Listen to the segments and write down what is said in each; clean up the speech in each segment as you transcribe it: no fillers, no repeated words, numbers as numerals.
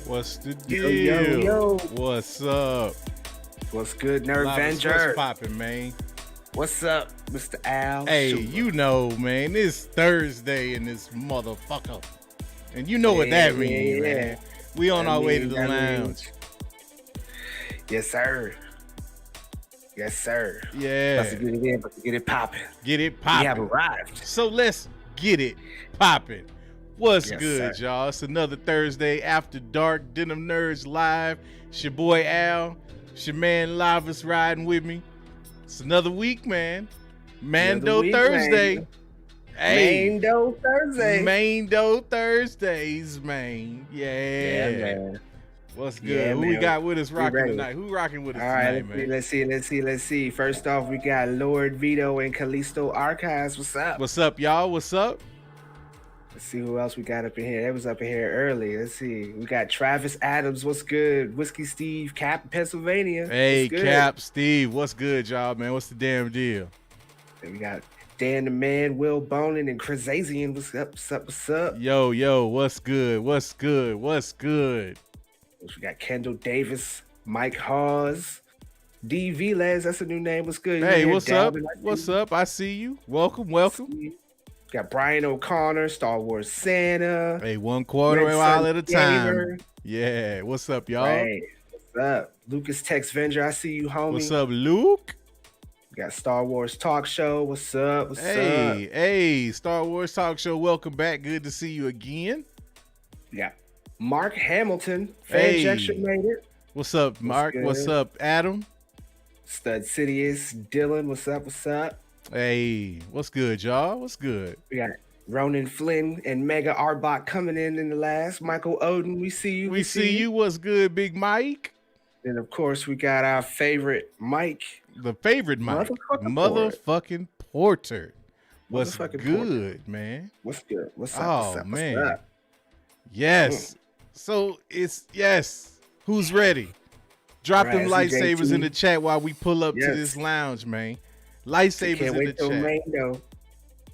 What's the Yo, deal? yo. What's up? What's good, Nerd What's Avenger? poppin', man? What's up, Mr. Al? Hey, Schumer? you know, man, it's Thursday in this motherfucker. And you know what that means, man. We on our way to the lounge. Yes, sir. Yes, sir. Yeah. About to get it in, about to get it popping. Get it We poppin'. have arrived. So let's get it poppin'. What's Yes, good, sir. y'all? It's another Thursday after dark. Denim Nerds live. It's your boy Al. It's your man Live riding with me. It's another week, man. Mando week, Thursday. man. Hey, Mando Thursday. Mando Thursdays, man. Yeah, man. What's good? Yeah, Who we man. got with us rocking ready. tonight? Who rocking with us All right, tonight, man? let's see. First off, we got Lord Vito and Callisto Archives. What's up? What's up, y'all? What's up? Let's see who else we got up in here. They was up in here early. Let's see. We got Travis Adams. What's good? Whiskey Steve, Cap, Pennsylvania. Hey, What's good? Cap, Steve. What's good, y'all, man? What's the damn deal? Then we got Dan the Man, Will Bonin, and Chris Azian. What's up? What's up? Yo, what's good? What's good? What's good? We got Kendall Davis, Mike Hawes, D. Velez. That's a new name. What's good? Hey, You here, what's up? Dalvin? I see What's you. up? I see you. Welcome. We got Brian O'Connor, Star Wars Santa. Hey, 1 quarter Red while Sun at a time. Gamer. Yeah, what's up, y'all? Right. What's up? Lucas Tex Venger. I see you, homie. What's up, Luke? We got Star Wars Talk Show. What's up? What's up? Hey, Star Wars Talk Show. Welcome back. Good to see you again. We got Mark Hamilton. Hey. Fanjection made it. What's up, Mark? good? What's up, Adam? Stud Sidious. Dylan. What's up? What's up? Hey, what's good, y'all? What's good? We got Ronan Flynn and Mega Arbok coming in the last. Michael Odin. We see you. We see you. What's good, Big Mike? And of course, we got our favorite Mike. The favorite Mike. Motherfucking Porter. What's Motherfucking good, Porter. man? What's good? What's up? Oh, what's up? man. What's up? Yes. So it's yes. Who's ready? Drop them Right, lightsabers in the chat while we pull up to Yes. this lounge, man. Lightsabers Can't in the wait till chat. Mando.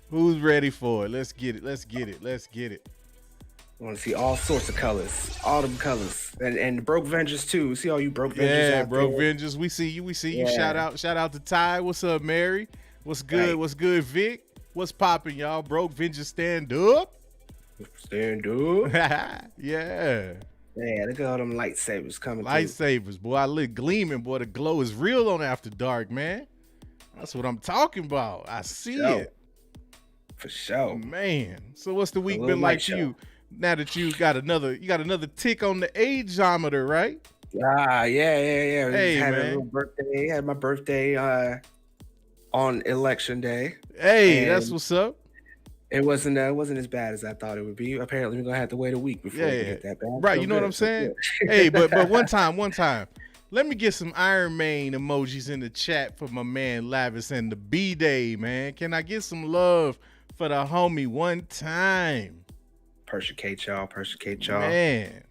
Who's ready for it? Let's get it. Let's get it. Let's get it. I want to see all sorts of colors, autumn colors, and the Broke Vengers too. See all you Broke Vengers Yeah, out bro, there. Vengeance. We see you. We see you. Yeah. Shout out to Ty. What's up, Mary? What's good? Right. What's good, Vic? What's popping, y'all? Broke Vengeance, stand up. Stand up. Yeah. Yeah, look at all them lightsabers coming. through. Lightsabers, boy. I look gleaming, boy. The glow is real on After Dark, man. That's what I'm talking about. I see Sure. it. For sure. Man. So what's the week little been like light to you? Now that you got another tick on the ageometer, right? Yeah. We Hey, had a man. little birthday. Had my birthday on election day. Hey, And that's what's up. It wasn't as bad as I thought it would be. Apparently, we're gonna have to wait a week before we Yeah. get that bad. Right, So you know what good, I'm so saying? good. Hey, but one time. Let me get some Iron Man emojis in the chat for my man Lavis and the B-Day, man. Can I get some love for the homie one time? Persecute y'all. Man.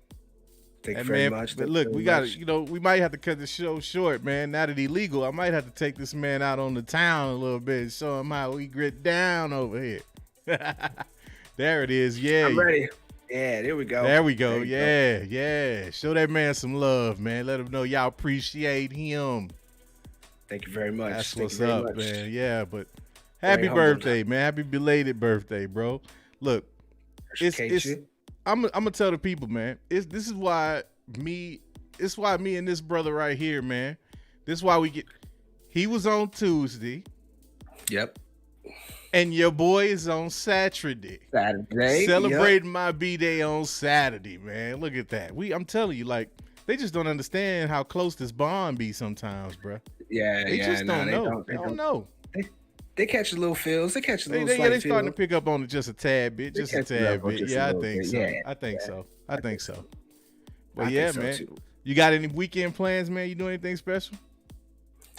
Thank you And very man, much. but Thank look, you we very got much. we might have to cut the show short, man. Now that he's legal, I might have to take this man out on the town a little bit and show him how we grit down over here. There it is. Yeah. I'm ready. Yeah, there we go. There we go. There you Yeah. Show that man some love, man. Let him know y'all appreciate him. Thank you very much. That's Thank what's you very up, much. man. Yeah, but happy humble birthday, man. Happy belated birthday, bro. Look, Persecute you. I'm gonna tell the people, man. This is why me and this brother right here, man. This is why we get. He was on Tuesday, Yep. and your boy is on Saturday. Saturday. Celebrating my B-Day on Saturday, man. Look at that. I'm telling you, like, they just don't understand how close this bond be sometimes, bro. Yeah. They just don't know. They They don't know. They catch the little feels. They catch the little They slight starting to feels. pick up on it just a tad bit, They just a catching tad up on bit. just a Yeah, I little think bit. so. Yeah, I think so. I think so. But I yeah, think so, man. too. You got any weekend plans, man? You doing anything special?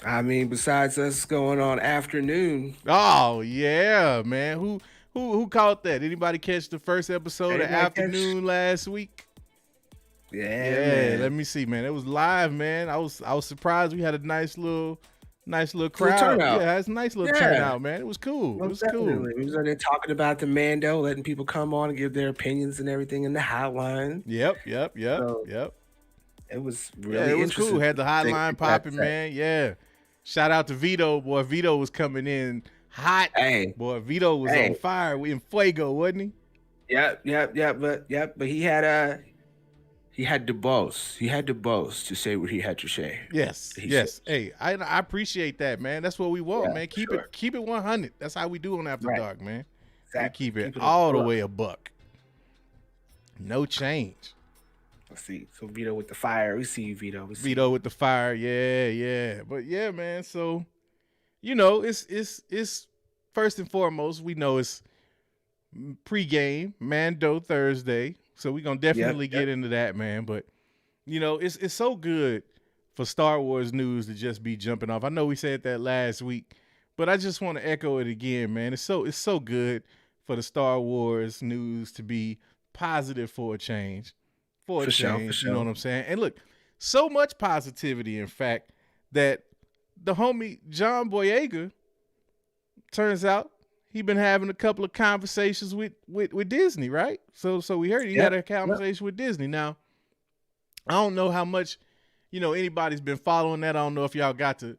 I mean, besides us going on afternoon, Oh yeah, man. Who caught that? Anybody catch the first episode of Anybody catch- Afternoon last week? yeah, Yeah, man. let me see, man. It was live, man. I was surprised we had a nice little Nice little Little crowd. turnout. Yeah, it's a nice little Yeah. turnout, man. It was cool. It was cool. Definitely. We was in there talking about the Mando, letting people come on and give their opinions and everything in the hotline. Yep. So Yep. it was Yeah, really it was interesting. cool. Had the to see what hotline people had to popping, say. man. Yeah. Shout out to Vito. Boy, Vito was coming in hot. Hey. Boy, Vito was Hey. on fire. We in fuego, wasn't he? Yep. But he had to boast. He had to boast to say what he had to say. Yes. He Yes. said. Hey, I appreciate that, man. That's what we want, Yeah, man. sure. Keep it 100. That's how we do on After Right. Dark, man. Exactly. We keep it Keep it all the above. way a buck. No change. Let's see. So Vito with the fire. We see you, Vito. We see Vito with the fire. Yeah. But yeah, man. So, it's first and foremost, we know it's pregame, Mando Thursday. So we're gonna definitely get into that, man. But it's so good for Star Wars news to just be jumping off. I know we said that last week, but I just want to echo it again, man. It's so good for the Star Wars news to be positive for a change. For sure. You know what I'm saying? And look, so much positivity, in fact, that the homie John Boyega, turns out he been having a couple of conversations with Disney, right? So we heard he had a conversation with Disney. Now, I don't know how much, anybody's been following that. I don't know if y'all got to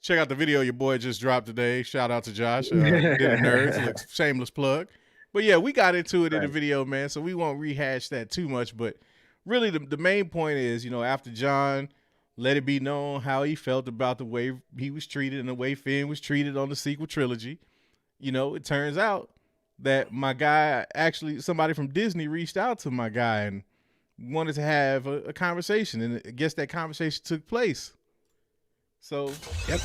check out the video your boy just dropped today. Shout out to Josh, Did a Nerds, look, shameless plug. But yeah, we got into it in the video, man, so we won't rehash that too much. But really, the main point is, after John let it be known how he felt about the way he was treated and the way Finn was treated on the sequel trilogy, it turns out that my guy, actually somebody from Disney reached out to my guy and wanted to have a conversation, and I guess that conversation took place. So, Yep.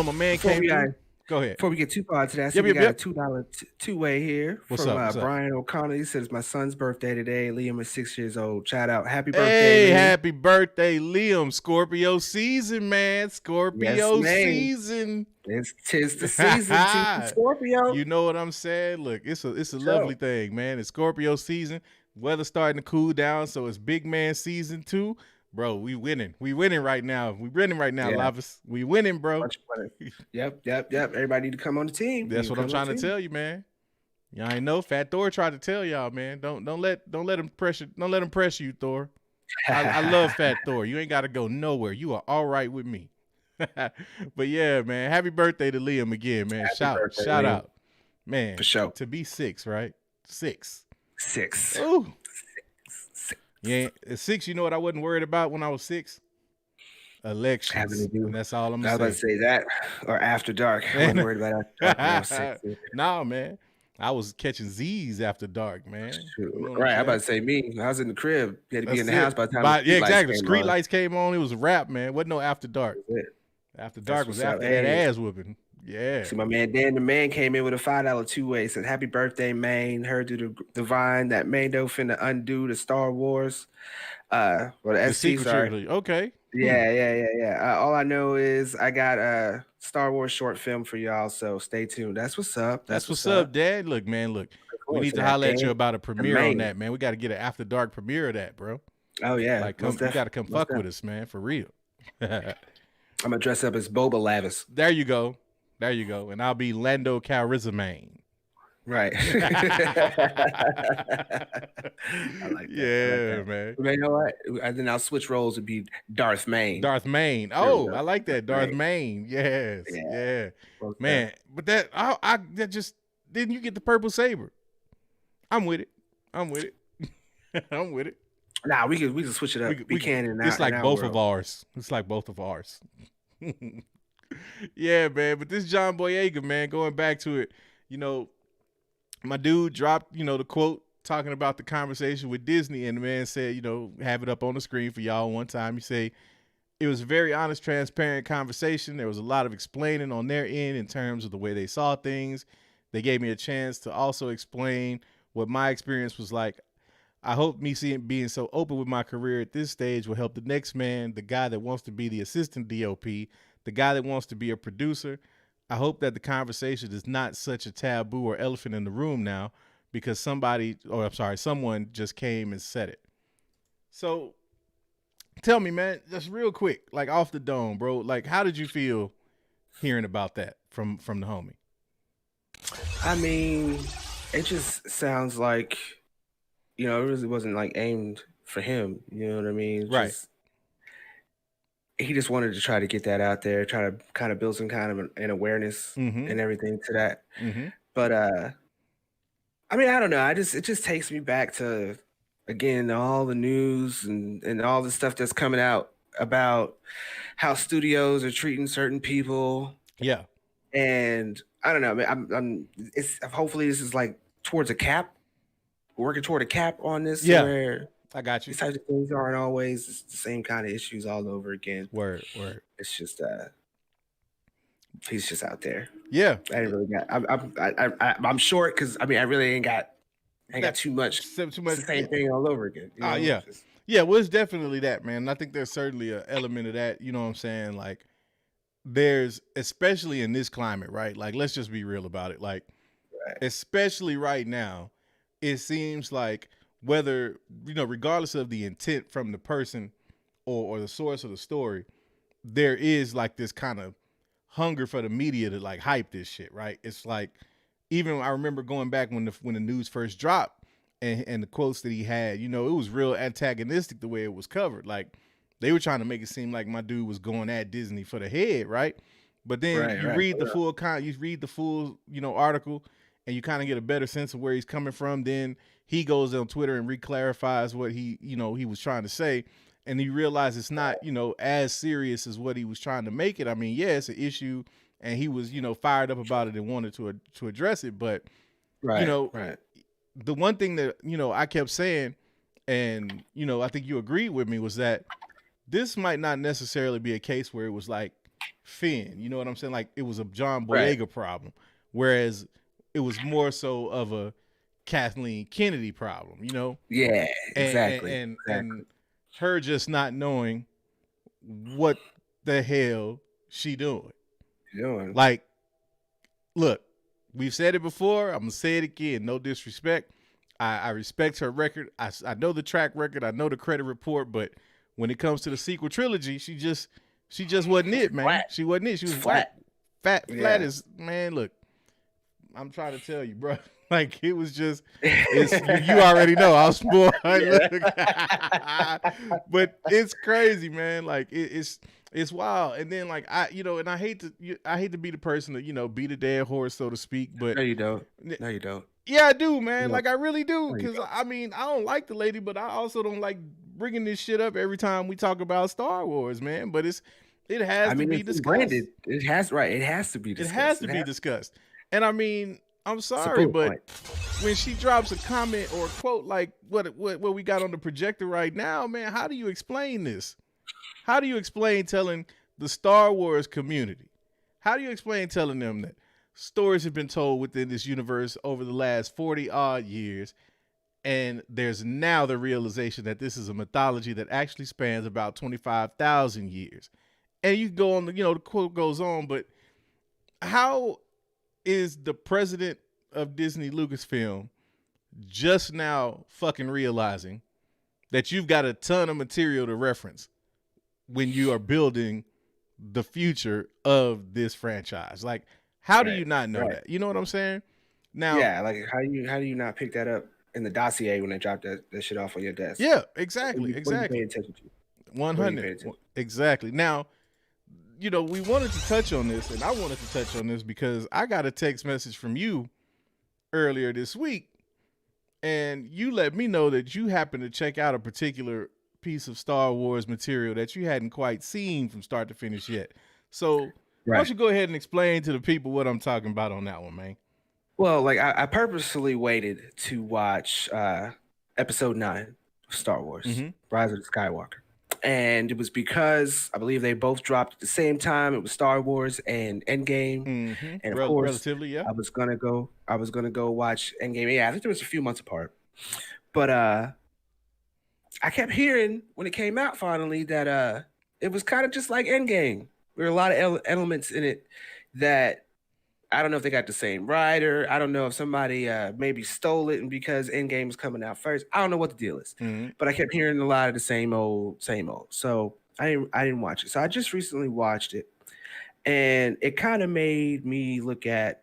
My man came through. Go ahead. Before we get too far into that, we got a $2 two-way here What's from up? Brian O'Connor. He says, my son's birthday today. Liam is 6 years old. Shout out. Happy birthday, Hey, Liam. happy birthday, Liam. Scorpio season, man. Scorpio season. Tis the season. Tis Scorpio. You know what I'm saying? Look, it's a lovely thing, man. It's Scorpio season. Weather starting to cool down, so it's big man season 2. Bro, we winning. We winning right now. Lavis. We winning, bro. Yep. Everybody need to come on the team. That's what I'm trying to tell you, man. Y'all ain't know. Fat Thor tried to tell y'all, man. Don't let him press you, Thor. I love Fat Thor. You ain't got to go nowhere. You are all right with me. But yeah, man. Happy birthday to Liam again, man. Shout out, man. For sure. To be 6, right? 6. Ooh. Yeah, at 6, you know what I wasn't worried about when I was 6? Elections. And that's all I'm going to say. I was about to say that or After Dark. I wasn't worried about After Dark. Nah, man. I was catching Z's after dark, man. Right, I'm about to say me. I was in the crib. You had to be in the house by the time exactly. Street lights came on. It was a wrap, man. Wasn't no After Dark. After Dark was after that ass whooping. Yeah. See, my man Dan the Man came in with a $5 two-way. Said, "Happy birthday, man! Heard through the divine that Mando finna undo the Star Wars, or the SC. Sorry. Okay. Yeah. All I know is I got a Star Wars short film for y'all, so stay tuned. That's what's up. That's what's up, Dad. Look, man. We need to holler at you about a premiere on that, man. We got to get an After Dark premiere of that, bro. Oh yeah, you got to come fuck with us, man, for real. I'm gonna dress up as Boba Lavis. There you go. And I'll be Lando Calrissian. Right. I like that. Yeah, man. You know what? And then I'll switch roles and be Darth Main. Oh, I like that. Darth Main. Yes. Yeah. Man, but that just didn't you get the purple saber? I'm with it. I'm with it. Nah, we can switch it up. We can in It's like both of ours. Yeah, man. But this John Boyega, man, going back to it, my dude dropped, the quote talking about the conversation with Disney, and the man said, have it up on the screen for y'all one time. He say, it was a very honest, transparent conversation. There was a lot of explaining on their end in terms of the way they saw things. They gave me a chance to also explain what my experience was like. I hope me being so open with my career at this stage will help the next man, the guy that wants to be the assistant DOP, the guy that wants to be a producer. I hope that the conversation is not such a taboo or elephant in the room now because someone just came and said it. So tell me, man, just real quick, like off the dome, bro, like how did you feel hearing about that from the homie? I mean, it just sounds like, it really wasn't like aimed for him. You know what I mean? Right. He just wanted to try to get that out there, try to kind of build some kind of an awareness and everything to that. But I mean, I don't know. It just takes me back to, again, all the news and all the stuff that's coming out about how studios are treating certain people. Yeah. And I don't know. It's hopefully this is like towards a cap. We're working toward a cap on this. Yeah. Where I got you. these types of things aren't always the same kind of issues all over again. Word. It's just he's just out there. Yeah. I didn't really got. I'm short because I really ain't got too much. Too much. It's the same thing all over again. Yeah. Yeah. Well, it's definitely that, man. I think there's certainly an element of that. You know what I'm saying? Like, there's, especially in this climate, right? Like, let's just be real about it. Like, especially right now, it seems like whether, regardless of the intent from the person or the source of the story, there is like this kind of hunger for the media to like hype this shit, right? It's like, even I remember going back when the news first dropped and the quotes that he had, it was real antagonistic the way it was covered. Like, they were trying to make it seem like my dude was going at Disney for the head, right? But then you read the full article, and you kind of get a better sense of where he's coming from. Then he goes on Twitter and reclarifies what he was trying to say, and you realize it's not, as serious as what he was trying to make it. I mean, yeah, it's an issue, and he was, fired up about it and wanted to address it. But, the one thing that, I kept saying, and, I think you agreed with me, was that this might not necessarily be a case where it was like Finn, you know what I'm saying? Like, it was a John Boyega problem, whereas it was more so of a Kathleen Kennedy problem, Yeah, exactly. And her just not knowing what the hell she doing. Like, look, we've said it before. I'm gonna say it again. No disrespect. I respect her record. I know the track record. I know the credit report. But when it comes to the sequel trilogy, she just wasn't it, man. Flat. She wasn't it. She was flat. Flat is, man. Look, I'm trying to tell you, bro. Like, it was just, you already know I was spoiled. But it's crazy, man. Like, it's wild. And then, like, and I hate to be the person to, beat a dead horse, so to speak. But no, you don't. No, you don't. Yeah, I do, man. Like, I really do. Because, I mean, I don't like the lady, but I also don't like bringing this shit up every time we talk about Star Wars, man. But it has to be discussed. Branded. It has to be discussed. It has to be discussed. And I mean, I'm sorry, but when she drops a comment or a quote like what we got on the projector right now, man, how do you explain this? How do you explain telling the Star Wars community? How do you explain telling them that stories have been told within this universe over the last 40 odd years, and there's now the realization that this is a mythology that actually spans about 25,000 years? And you can go on, the quote goes on, but how is the president of Disney Lucasfilm just now fucking realizing that you've got a ton of material to reference when you are building the future of this franchise? Like, how do you not know that? You know what I'm saying? Now, yeah, like how do you not pick that up in the dossier when they drop that shit off on your desk? Yeah, exactly. What are you paying attention to? 100. Exactly. Now, we wanted to touch on this, and I wanted to touch on this because I got a text message from you earlier this week, and you let me know that you happened to check out a particular piece of Star Wars material that you hadn't quite seen from start to finish yet. So why don't you go ahead and explain to the people what I'm talking about on that one, man? Well, like, I purposely waited to watch episode 9 of Star Wars, Rise of Skywalker. And it was because I believe they both dropped at the same time. It was Star Wars and Endgame, and of course, relatively, yeah. I was gonna go watch Endgame. Yeah, I think there was a few months apart, but I kept hearing when it came out finally that it was kind of just like Endgame. There were a lot of elements in it that I don't know if they got the same writer. I don't know if somebody maybe stole it, and because Endgame is coming out first, I don't know what the deal is. But I kept hearing a lot of the same old. So I didn't watch it. So I just recently watched it, And it kind of made me look at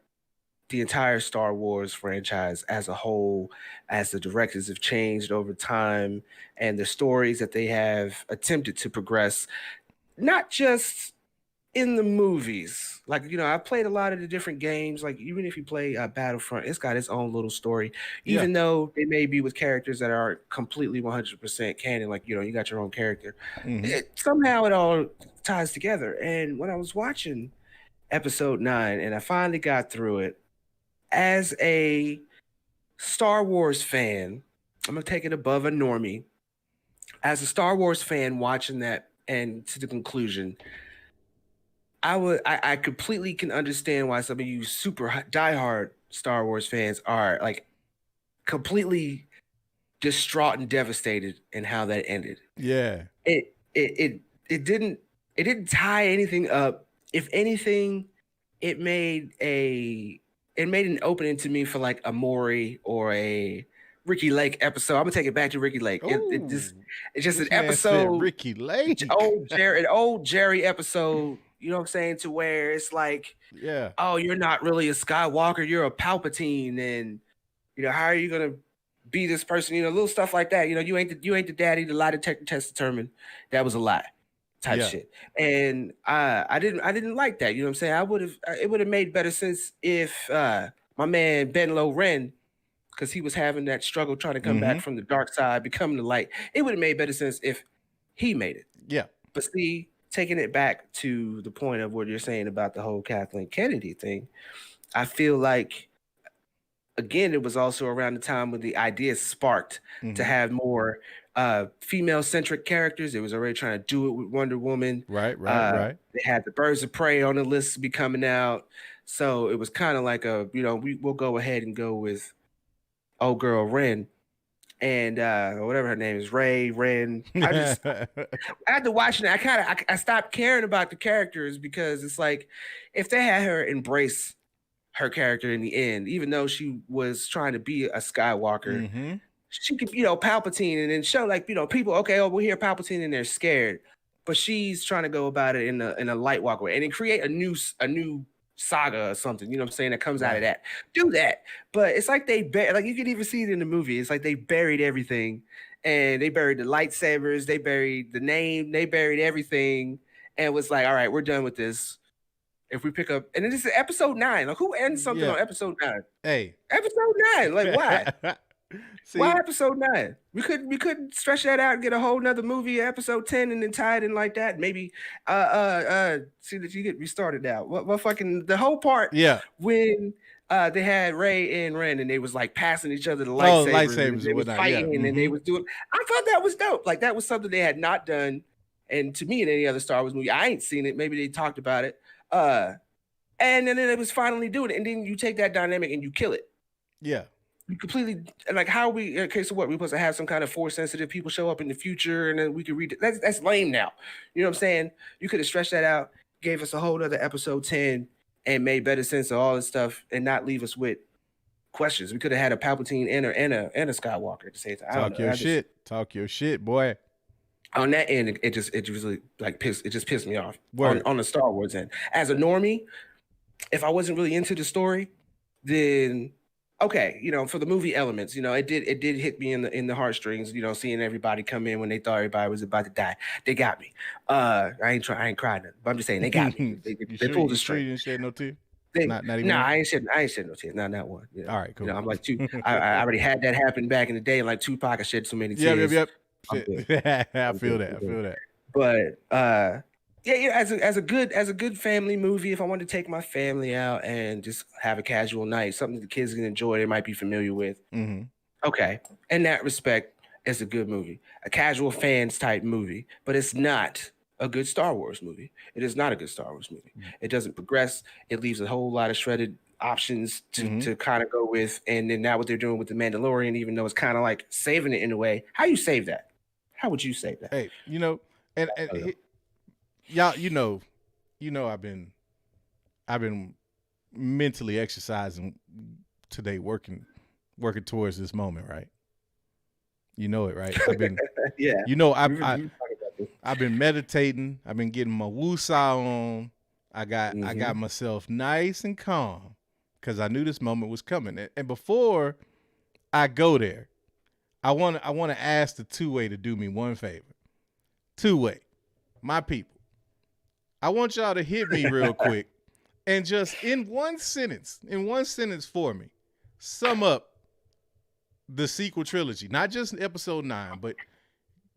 the entire Star Wars franchise as a whole, as the directors have changed over time and the stories that they have attempted to progress, not just in the movies. Like, I played a lot of the different games. Like, even if you play Battlefront, it's got its own little story, even though they may be with characters that are completely 100% canon. Like, you got your own character. Somehow it all ties together. And when I was watching episode 9 and I finally got through it, as a Star Wars fan, I'm going to take it above a normie. As a Star Wars fan watching that and to the conclusion, I completely can understand why some of you super diehard Star Wars fans are like completely distraught and devastated in how that ended. Yeah. It didn't tie anything up. If anything, it made an opening to me for like a Maury or a Ricky Lake episode. I'm gonna take it back to Ricky Lake. It's just an episode. Ricky Lake. An old Jerry episode. You know what I'm saying? To where it's like, oh, you're not really a Skywalker, you're a Palpatine, and how are you gonna be this person? Little stuff like that. You ain't the daddy. The lie detector test determined that was a lie, type shit. And I didn't like that. You know what I'm saying? It would have made better sense if my man Ben Lo Ren, because he was having that struggle trying to come back from the dark side, becoming the light. It would have made better sense if he made it. Yeah. But see, taking it back to the point of what you're saying about the whole Kathleen Kennedy thing, I feel like, again, it was also around the time when the idea sparked to have more female-centric characters. It was already trying to do it with Wonder Woman. Right. They had the Birds of Prey on the list be coming out. So it was kind of like we'll go ahead and go with old girl Ren and whatever her name is, Ren. After watching it, I stopped caring about the characters, because it's like, if they had her embrace her character in the end, even though she was trying to be a Skywalker, she could, Palpatine, and then show like, people, okay, oh, we'll hear Palpatine and they're scared, but she's trying to go about it in a light walk way, and then create a new saga or something, you know what I'm saying, that comes out of that. Do that. But it's like like, you can even see it in the movie. It's like they buried everything, and they buried the lightsabers, they buried the name, they buried everything, and it was like, all right, we're done with this. If we pick up, and then this is episode 9. Like, who ends something on episode 9? Hey, episode 9. Like, why? See, why episode 9? We couldn't stretch that out and get a whole nother movie, episode 10, and then tie it in like that. Maybe see that you get restarted now. What fucking the whole part? Yeah. When they had Rey and Ren, and they was like passing each other the lightsabers, and they was fighting, and they was doing. I thought that was dope. Like, that was something they had not done, and to me, in any other Star Wars movie, I ain't seen it. Maybe they talked about it. And then it was finally doing it, and then you take that dynamic and you kill it. Yeah. You completely, like, how we, okay, so what, we're supposed to have some kind of force sensitive people show up in the future, and then we could read it. That's lame now. You know what I'm saying? You could have stretched that out, gave us a whole other episode 10, and made better sense of all this stuff, and not leave us with questions. We could have had a Palpatine and a Skywalker at the same time. Talk your shit, boy. On that end, it just really like pissed me off on the Star Wars end. As a normie, if I wasn't really into the story, then okay, for the movie elements, it did hit me in the heartstrings, seeing everybody come in when they thought everybody was about to die. They got me. I ain't crying nothing, but I'm just saying they got me. They pulled the string. You didn't shed no tears? Not even I ain't shed no tears. Not one. All right, cool. I'm like I already had that happen back in the day. Like Tupac, I shed so many tears. Yep. I feel that. But as a good family movie, if I wanted to take my family out and just have a casual night, something the kids can enjoy, they might be familiar with. Okay, in that respect, it's a good movie, a casual fans type movie, but it's not a good Star Wars movie. It is not a good Star Wars movie. It doesn't progress. It leaves a whole lot of shredded options to kind of go with, and then now what they're doing with the Mandalorian, even though it's kind of like saving it in a way. How you save that? How would you save that? Hey, and y'all, I've been mentally exercising today, working towards this moment, right? You know it, right? I've been I've been meditating. I've been getting my woosah on. I got myself nice and calm because I knew this moment was coming. And before I go there, I want to ask the two-way to do me one favor. Two-way, my people. I want y'all to hit me real quick and just in one sentence for me, sum up the sequel trilogy. Not just episode 9, but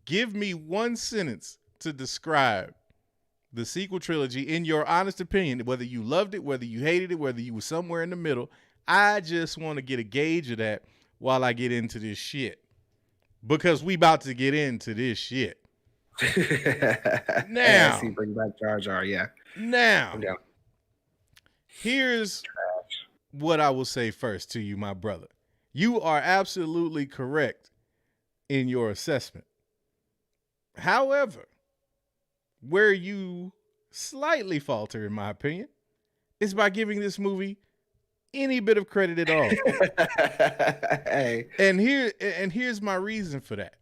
give me one sentence to describe the sequel trilogy in your honest opinion, whether you loved it, whether you hated it, whether you were somewhere in the middle. I just want to get a gauge of that while I get into this shit. Because we about to get into this shit. Now, I see, bring back Jar Jar, yeah. Now, here's what I will say first to you, my brother. You are absolutely correct in your assessment. However, where you slightly falter, in my opinion, is by giving this movie any bit of credit at all. Hey. And here's my reason for that.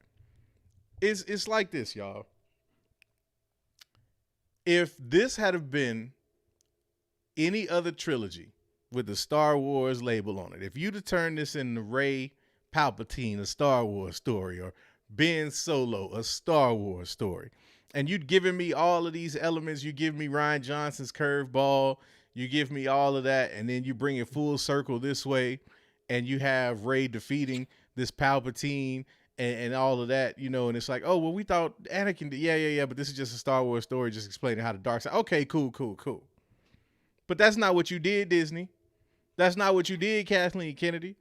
It's like this, y'all. If this had have been any other trilogy with the Star Wars label on it, if you'd have turned this into Rey Palpatine, a Star Wars story, or Ben Solo, a Star Wars story, and you'd given me all of these elements, you give me Rian Johnson's curveball, you give me all of that, and then you bring it full circle this way, and you have Rey defeating this Palpatine and all of that, you know, and it's like, oh, well, we thought Anakin did, yeah, but this is just a Star Wars story just explaining how the dark side. Okay, cool. But that's not what you did, Disney. That's not what you did, Kathleen Kennedy.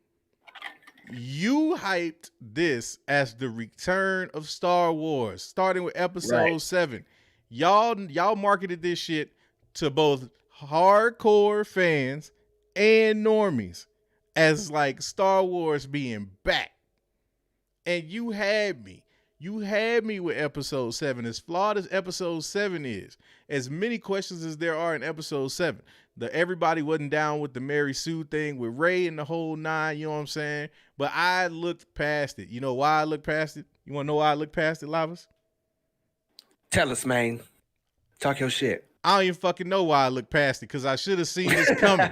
You hyped this as the return of Star Wars, starting with episode 7. Y'all marketed this shit to both hardcore fans and normies as like Star Wars being back. And you had me. You had me with episode 7. As flawed as episode 7 is, as many questions as there are in episode 7. Everybody wasn't down with the Mary Sue thing with Rey and the whole 9, you know what I'm saying? But I looked past it. You know why I looked past it? You want to know why I looked past it, Lavas? Tell us, man. Talk your shit. I don't even fucking know why I looked past it, because I should have seen this coming.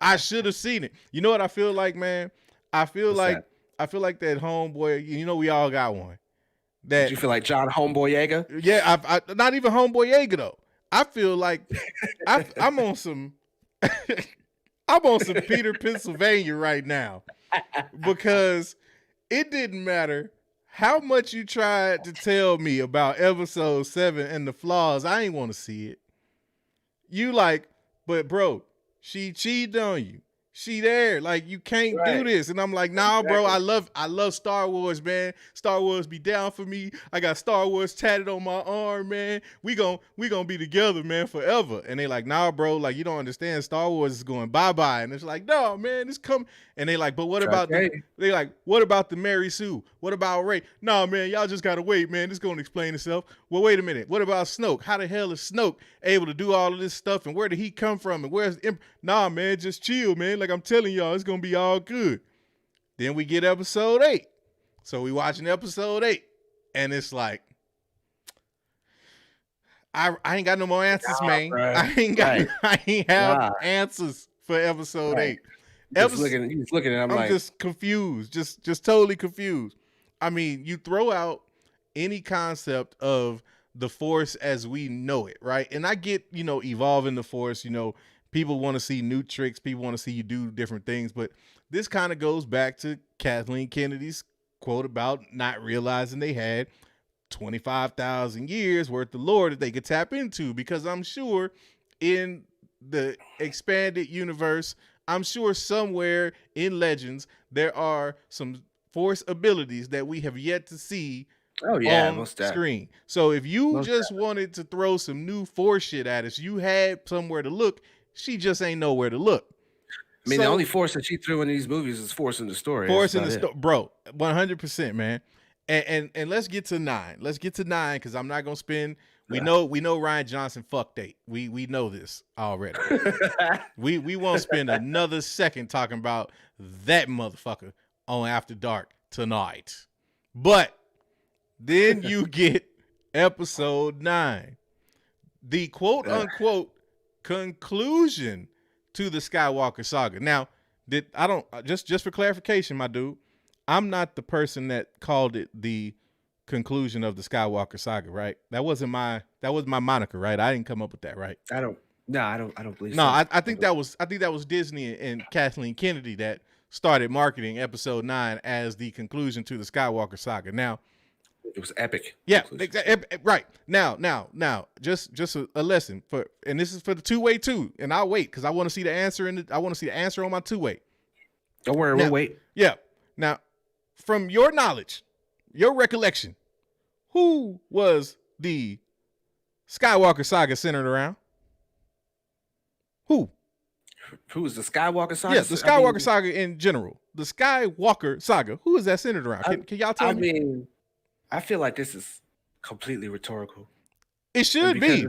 I should have seen it. You know what I feel like, man? I feel like that homeboy, you know we all got one. That you feel like John Boyega? Yeah, I not even Boyega though. I feel like I'm on some Peter Pennsylvania right now, because it didn't matter how much you tried to tell me about episode 7 and the flaws. I ain't want to see it. You like, but bro, she cheated on you. She there, like you can't do this, and I'm like, nah, bro. I love Star Wars, man. Star Wars be down for me. I got Star Wars tatted on my arm, man. We gon' be together, man, forever. And they like, nah, bro. Like you don't understand. Star Wars is going bye. And it's like, no, man, it's coming. And they like, but what about what about the Mary Sue? What about Rey? Nah, man, y'all just gotta wait, man. It's gonna explain itself. Well, wait a minute. What about Snoke? How the hell is Snoke able to do all of this stuff? And where did he come from? And where's nah, man, just chill, man. Like I'm telling y'all, it's gonna be all good. Then we get episode 8. So we watching episode 8, and it's like, I ain't got no more answers, man. Bro. I ain't have answers for episode 8. You just looking at I'm like, just confused, just totally confused. I mean, you throw out any concept of the Force as we know it, right? And I get, evolving the Force, people want to see new tricks, people want to see you do different things, but this kind of goes back to Kathleen Kennedy's quote about not realizing they had 25,000 years worth of lore that they could tap into, because I'm sure in the expanded universe, I'm sure somewhere in Legends, there are some Force abilities that we have yet to see on screen. So if you wanted to throw some new Force shit at us, you had somewhere to look. She just ain't nowhere to look. I mean, the only Force that she threw in these movies is Force in the story. Force in the story, bro, 100%, man. And let's get to 9. Let's get to 9, because I'm not gonna spend. We know Rian Johnson fucked 8. We know this already. we won't spend another second talking about that motherfucker on After Dark tonight. But then you get episode 9, the quote unquote conclusion to the Skywalker saga. Now, just for clarification, my dude, I'm not the person that called it the conclusion of the Skywalker saga, right? That was my moniker, right? I didn't come up with that, right? I don't believe. No, so. I think that was Disney and Kathleen Kennedy that started marketing Episode 9 as the conclusion to the Skywalker saga. Now, it was epic. Yeah, right. Now, just a lesson and this is for the two-way too. And I'll wait because I want to see the answer on my two-way. Don't worry, we'll wait. Yeah. Now, from your knowledge, your recollection, who was the Skywalker saga centered around? Who was the Skywalker saga? Yes, the Skywalker saga in general. The Skywalker saga. Who is that centered around? Can y'all tell me? I mean, I feel like this is completely rhetorical. It should be.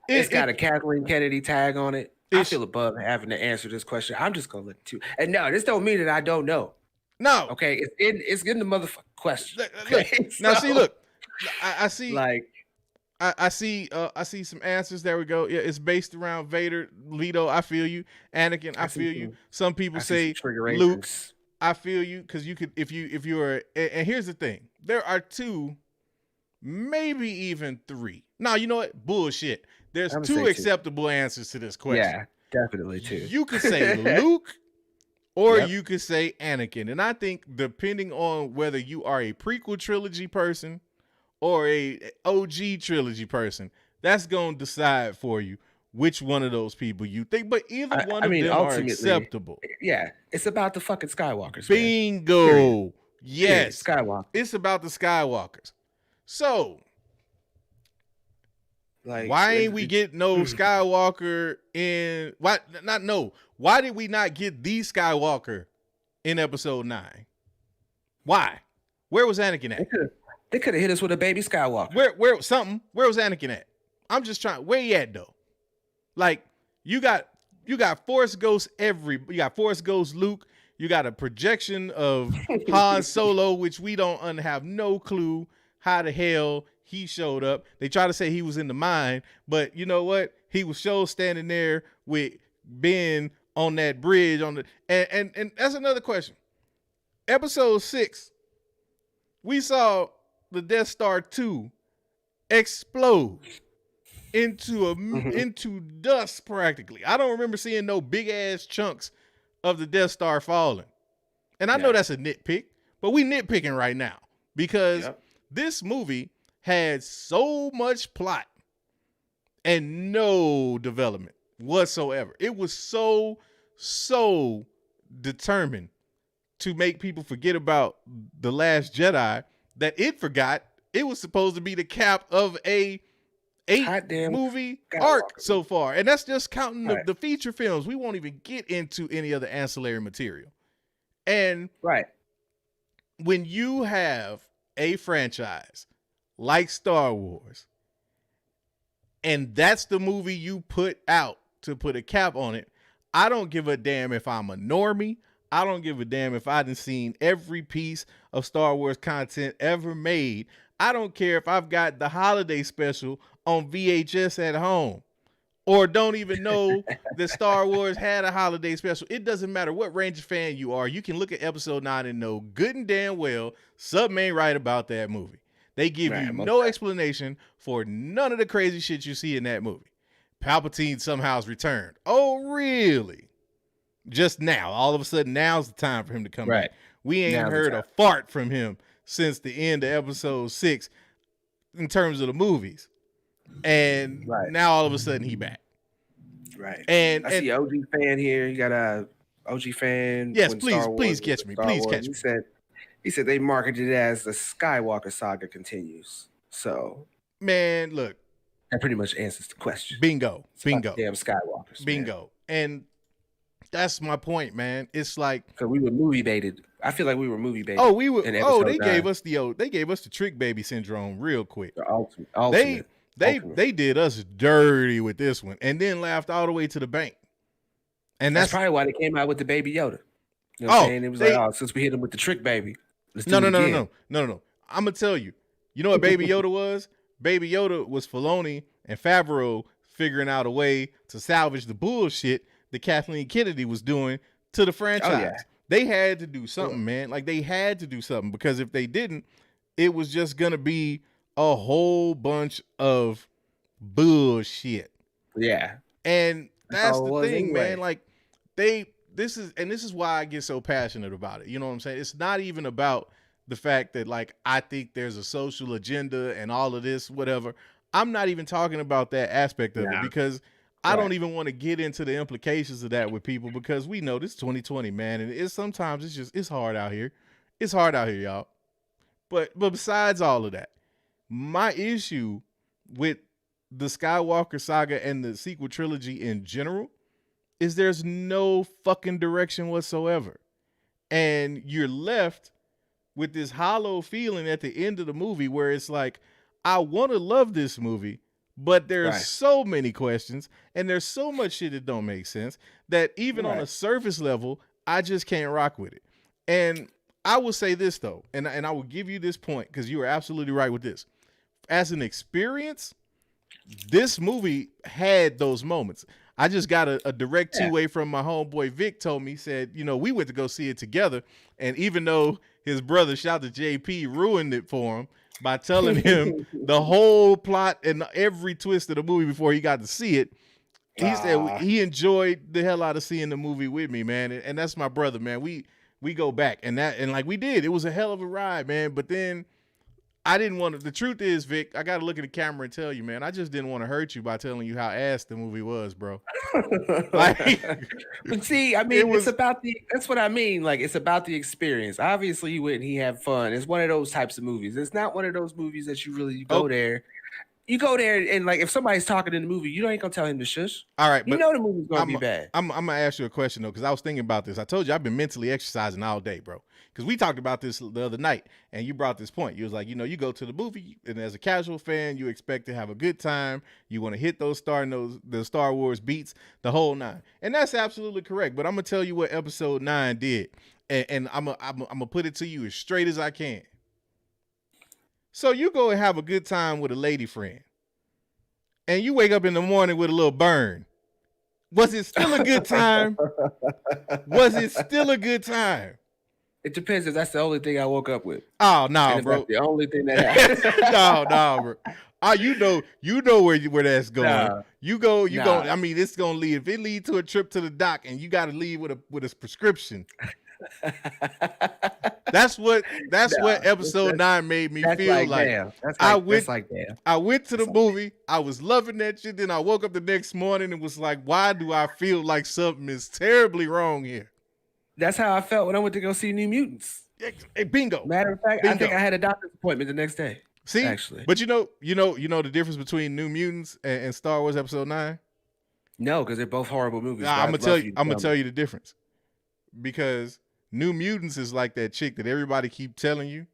It's got a Kathleen Kennedy tag on it. I feel above having to answer this question. I'm just gonna let you. And no, this don't mean that I don't know. No. Okay, it's in the motherfucking question. Okay? Now, see, look, I see. Like, I see some answers. There we go. Yeah, it's based around Vader, Leto. I feel you. Anakin. I feel you. Some people say Luke. I feel you because you could if you're. And here's the thing: there are 2, maybe even 3. Now you know what? Bullshit. There's 2 acceptable answers to this question. Yeah, definitely 2. You could say Luke, or you could say Anakin. And I think depending on whether you are a prequel trilogy person or a OG trilogy person, that's going to decide for you which one of those people you think. But either one of them are acceptable. Yeah, it's about the fucking Skywalkers. Bingo. Yes. Skywalker. It's about the Skywalkers. So, like, why ain't we get no Skywalker in... Why did we not get the Skywalker in Episode 9? Why? Where was Anakin at? They could have hit us with a baby Skywalker. Where was Anakin at? I'm just trying. Where he at though? Like you got Force Ghost you got Force Ghost Luke. You got a projection of Han Solo, which we don't have no clue how the hell he showed up. They try to say he was in the mine, but you know what? He was standing there with Ben on that bridge and that's another question. Episode 6, we saw the Death Star 2 explode into dust practically. I don't remember seeing no big ass chunks of the Death Star falling. And I know that's a nitpick, but we nitpicking right now because this movie had so much plot and no development whatsoever. It was so determined to make people forget about The Last Jedi that it forgot it was supposed to be the cap of a 8-movie arc so far. And that's just counting the feature films. We won't even get into any other ancillary material. And when you have a franchise like Star Wars, and that's the movie you put out to put a cap on it, I don't give a damn if I'm a normie. I don't give a damn if I done seen every piece of Star Wars content ever made. I don't care if I've got the holiday special on VHS at home or don't even know that Star Wars had a holiday special. It doesn't matter what range of fan you are. You can look at Episode 9 and know good and damn well something ain't right about that movie. They give you no explanation for none of the crazy shit you see in that movie. Palpatine somehow's returned. Oh, really? Just now. All of a sudden, now's the time for him to come back. We ain't heard a fart from him since the end of Episode 6 in terms of the movies. And now all of a sudden he back. Right. And I see OG fan here. You got a OG fan. Yes, please catch me. Please catch me. He said they marketed it as the Skywalker saga continues. So, man, look. That pretty much answers the question. Bingo. Damn Skywalkers. Bingo. Man. And that's my point, man. It's like because we were movie baited. I feel like we were movie baited. Oh, we were. Oh, they gave us the trick baby syndrome real quick. The ultimate. They did us dirty with this one, and then laughed all the way to the bank. And that's probably why they came out with the Baby Yoda. You know what I'm saying? It was since we hit them with the trick baby, let's do it again. No. I'm gonna tell you. You know what Baby Yoda was? Baby Yoda was Filoni and Favreau figuring out a way to salvage the bullshit that Kathleen Kennedy was doing to the franchise. Oh, yeah. They had to do something, man. Like, they had to do something, because if they didn't, it was just gonna be a whole bunch of bullshit. Yeah. And that's the thing, anyway. man. Like, this is why I get so passionate about it. You know what I'm saying? It's not even about the fact that, like, I think there's a social agenda and all of this, whatever. I'm not even talking about that aspect of it, because I don't even want to get into the implications of that with people, because we know this 2020, man, and it's hard out here. It's hard out here, y'all. But besides all of that, my issue with the Skywalker saga and the sequel trilogy in general is there's no fucking direction whatsoever. And you're left with this hollow feeling at the end of the movie where it's like, I want to love this movie, but there's so many questions and there's so much shit that don't make sense that even on a surface level, I just can't rock with it. And I will say this, though, and I will give you this point, because you are absolutely right with this. As an experience, this movie had those moments. I just got a direct two-way from my homeboy Vic. Told me, he said, you know, we went to go see it together, and even though his brother, shout to JP, ruined it for him by telling him the whole plot and every twist of the movie before he got to see it, he said he enjoyed the hell out of seeing the movie with me, man. And that's my brother, man. We go back, and like we did. It was a hell of a ride, man. But then I didn't want to. The truth is, Vic, I got to look at the camera and tell you, man, I just didn't want to hurt you by telling you how ass the movie was, bro. But see, I mean, it's about that's what I mean. Like, it's about the experience. Obviously, you went and he had fun. It's one of those types of movies. It's not one of those movies that you really go there. You go there and, like, if somebody's talking in the movie, you ain't gonna tell him to shush. All right, you know the movie's gonna be bad. I'm gonna ask you a question though, because I was thinking about this. I told you I've been mentally exercising all day, bro. Because we talked about this the other night, and you brought this point. You was like, you know, you go to the movie, and as a casual fan, you expect to have a good time. You want to hit the Star Wars beats, the whole nine, and that's absolutely correct. But I'm gonna tell you what Episode 9 did, and I'm gonna put it to you as straight as I can. So you go and have a good time with a lady friend, and you wake up in the morning with a little burn. Was it still a good time? Was it still a good time? It depends if that's the only thing I woke up with. Oh no, bro! That's the only thing that happened. no, bro. You know where that's going. Nah. You go. I mean, it's gonna lead. If it lead to a trip to the doc, and you got to leave with a prescription. That's what Episode 9 made me feel like. Damn. I went to the movie. I was loving that shit. Then I woke up the next morning and was like, why do I feel like something is terribly wrong here? That's how I felt when I went to go see New Mutants. Hey, bingo. Matter of fact, bingo. I think I had a doctor's appointment the next day. See, actually, but you know the difference between New Mutants and Star Wars Episode 9? No, because they're both horrible movies. Nah, I'm gonna tell you the difference. Because New Mutants is like that chick that everybody keep telling you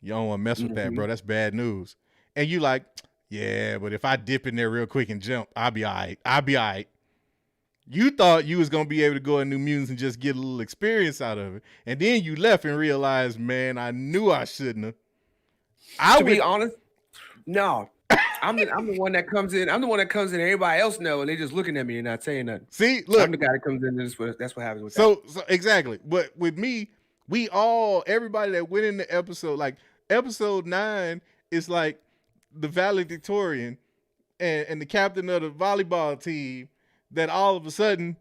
don't want to mess with that, bro. That's bad news. And you like, yeah, but if I dip in there real quick and jump, I'll be all right. You thought you was going to be able to go in New Mutants and just get a little experience out of it. And then you left and realized, man, I knew I shouldn't have. To be honest, no. I'm the one that comes in. I'm the one that comes in and everybody else know, and they just looking at me and not saying nothing. See, look. I'm the guy that comes in and that's what happens with that. So exactly. But with me, everybody that went in the episode, like Episode 9 is like the valedictorian and the captain of the volleyball team that all of a sudden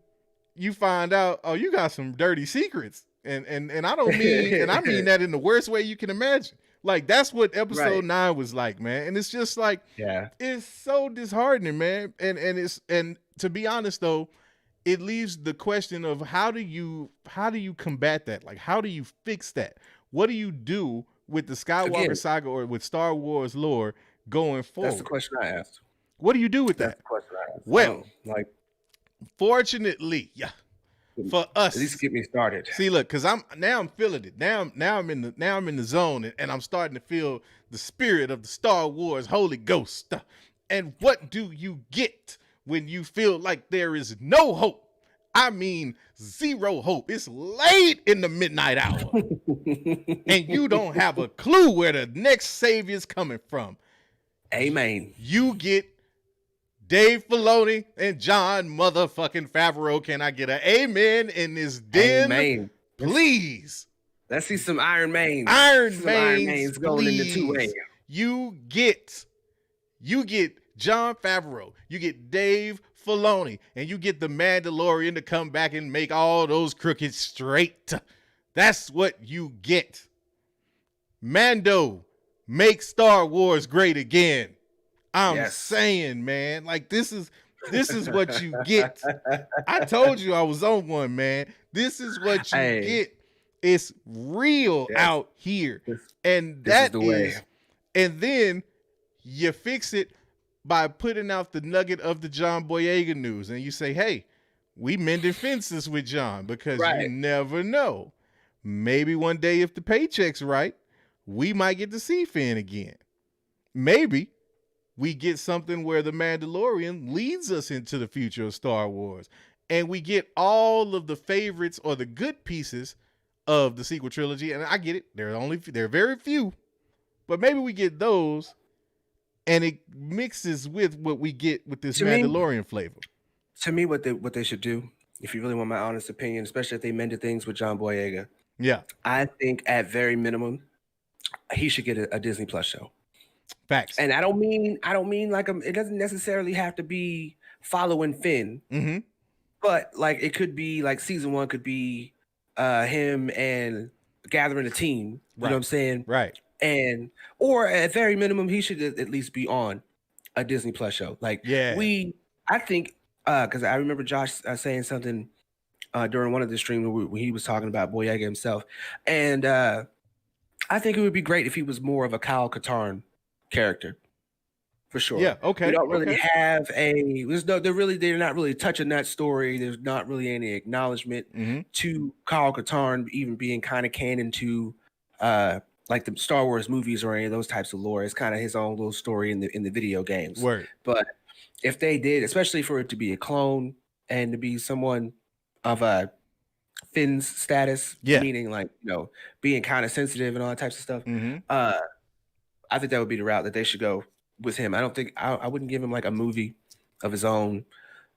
you find out, oh, you got some dirty secrets. And I don't mean, and I mean that in the worst way you can imagine. Like, that's what Episode 9 was like, man. And it's just like, it's so disheartening, man. And to be honest though, it leaves the question of how do you combat that? Like, how do you fix that? What do you do with the Skywalker saga or with Star Wars lore going forward? That's the question I asked. What do you do with that? That's the question I asked. Well, fortunately, for us, at least get me started. See, look, because I'm feeling it. Now I'm in the zone, and I'm starting to feel the spirit of the Star Wars Holy Ghost. And what do you get when you feel like there is no hope? I mean, zero hope. It's late in the midnight hour, and you don't have a clue where the next savior's coming from. Amen. You get Dave Filoni and John motherfucking Favreau. Can I get an amen in this den? Amen. Please. Let's see some Iron Mains. Iron Mains going into two-way. You get John Favreau, you get Dave Filoni, and you get the Mandalorian to come back and make all those crooked straight. That's what you get. Mando, make Star Wars great again. I'm saying, man, like this is what you get. I told you I was on one, man. This is what you get. It's real out here. And that is, and then you fix it by putting out the nugget of the John Boyega news. And you say, hey, we mending fences with John because you never know. Maybe one day if the paycheck's right, we might get to see Finn again. Maybe we get something where the Mandalorian leads us into the future of Star Wars. And we get all of the favorites or the good pieces of the sequel trilogy, and I get it. They're very few, but maybe we get those, and it mixes with what we get with this Mandalorian flavor. To me, what they should do, if you really want my honest opinion, especially if they mended things with John Boyega, I think at very minimum, he should get a Disney Plus show. Facts. And I don't mean like it doesn't necessarily have to be following Finn, but like it could be like season 1 could be him and gathering a team, you know what I'm saying? Right. And or at very minimum, he should at least be on a Disney Plus show. Like I think because I remember Josh saying something during one of the streams when he was talking about Boyega himself, and I think it would be great if he was more of a Kyle Katarn character. For sure. Yeah. Okay. We don't really have they're not really touching that story. There's not really any acknowledgement to Kyle Katarn even being kind of canon to like the Star Wars movies or any of those types of lore. It's kind of his own little story in the video games. Word. But if they did, especially for it to be a clone and to be someone of a Finn's status, meaning like, you know, being kind of sensitive and all that types of stuff, I think that would be the route that they should go with him. I don't think I wouldn't give him like a movie of his own,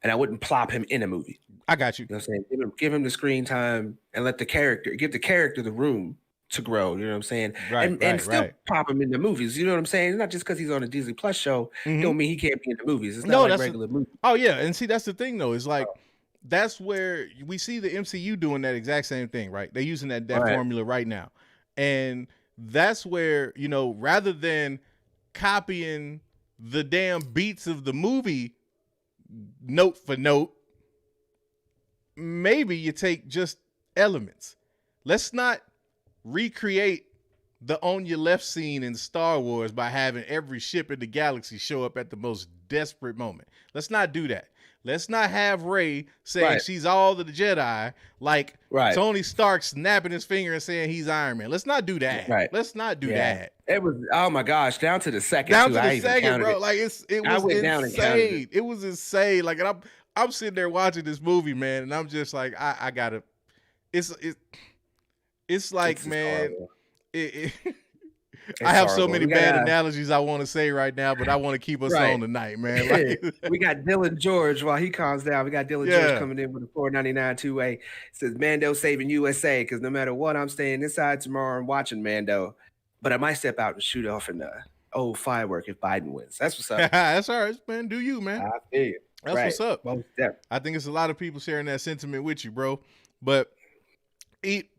and I wouldn't plop him in a movie. I got you. You know what I'm saying? Give him the screen time and give the character the room to grow. You know what I'm saying? And still pop him in the movies. You know what I'm saying? It's not just because he's on a Disney Plus show, don't mean he can't be in the movies. It's not like regular movies. Oh yeah, and see that's the thing though. It's like that's where we see the MCU doing that exact same thing, right? They're using that formula right now, and that's where, you know, rather than copying the damn beats of the movie note for note, maybe you take just elements. Let's not recreate the on your left scene in Star Wars by having every ship in the galaxy show up at the most desperate moment. Let's not do that. Let's not have Rey saying she's all of the Jedi, like Tony Stark snapping his finger and saying he's Iron Man. Let's not do that. Let's not do that. It was, oh my gosh, down to the second. Down to the second, bro. Like it was insane. It was insane. Like, and I'm sitting there watching this movie, man, and I'm just like, I gotta. It's like, man, I have so many bad analogies I want to say right now, but I want to keep us on tonight, man. Like, we got Dylan George while he calms down. We got Dylan George coming in with a $4.99 2-way. Says Mando saving USA because no matter what, I'm staying inside tomorrow and watching Mando. But I might step out and shoot off an old firework if Biden wins. That's what's up. That's all right, man. Do you, man? I feel you. That's what's up. I think it's a lot of people sharing that sentiment with you, bro. But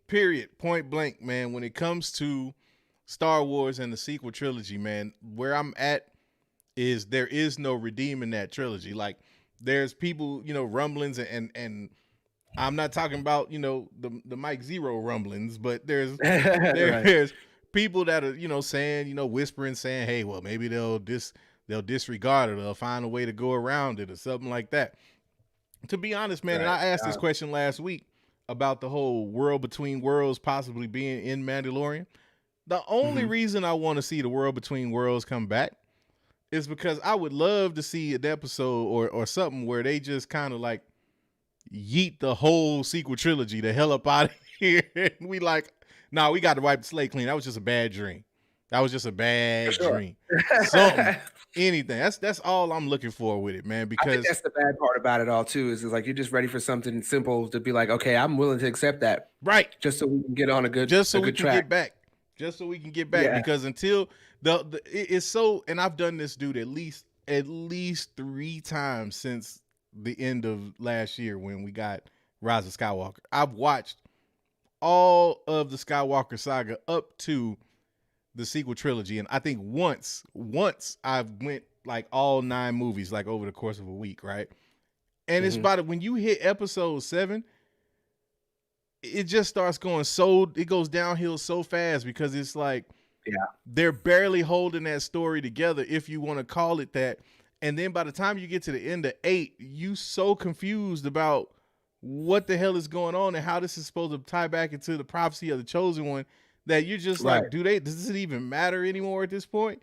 period, point blank, man, when it comes to Star Wars and the sequel trilogy, man, where I'm at is there is no redeeming that trilogy. Like, there's people, you know, rumblings and I'm not talking about, you know, the Mike Zero rumblings, but there's people that are, you know, saying, you know, whispering, saying, hey, well, maybe they'll disregard it, or they'll find a way to go around it or something like that. To be honest, man, and I asked this question last week about the whole world between worlds possibly being in Mandalorian. The only reason I want to see the world between worlds come back is because I would love to see an episode or something where they just kind of like yeet the whole sequel trilogy the hell up out of here. And we like, nah, we got to wipe the slate clean. That was just a bad dream. That was just a bad sure. dream. Something, anything. That's all I'm looking for with it, man. I think Because that's the bad part about it all too. Is like you're just ready for something simple to be like, okay, I'm willing to accept that, right, just so we can get on a just so we good can track. get back, just so we can get back. Yeah. Because until it's so, and I've done this, dude, at least 3 times since the end of last year when we got Rise of Skywalker. I've watched all of the Skywalker saga up to the sequel trilogy, and I think once I went like all 9 movies like over the course of a week, right? And it's about when you hit episode 7, it just starts going it goes downhill so fast because it's like they're barely holding that story together, if you want to call it that. And then by the time you get to the end of 8, you so confused about what the hell is going on and how this is supposed to tie back into the prophecy of the chosen one that you're just like, does it even matter anymore at this point?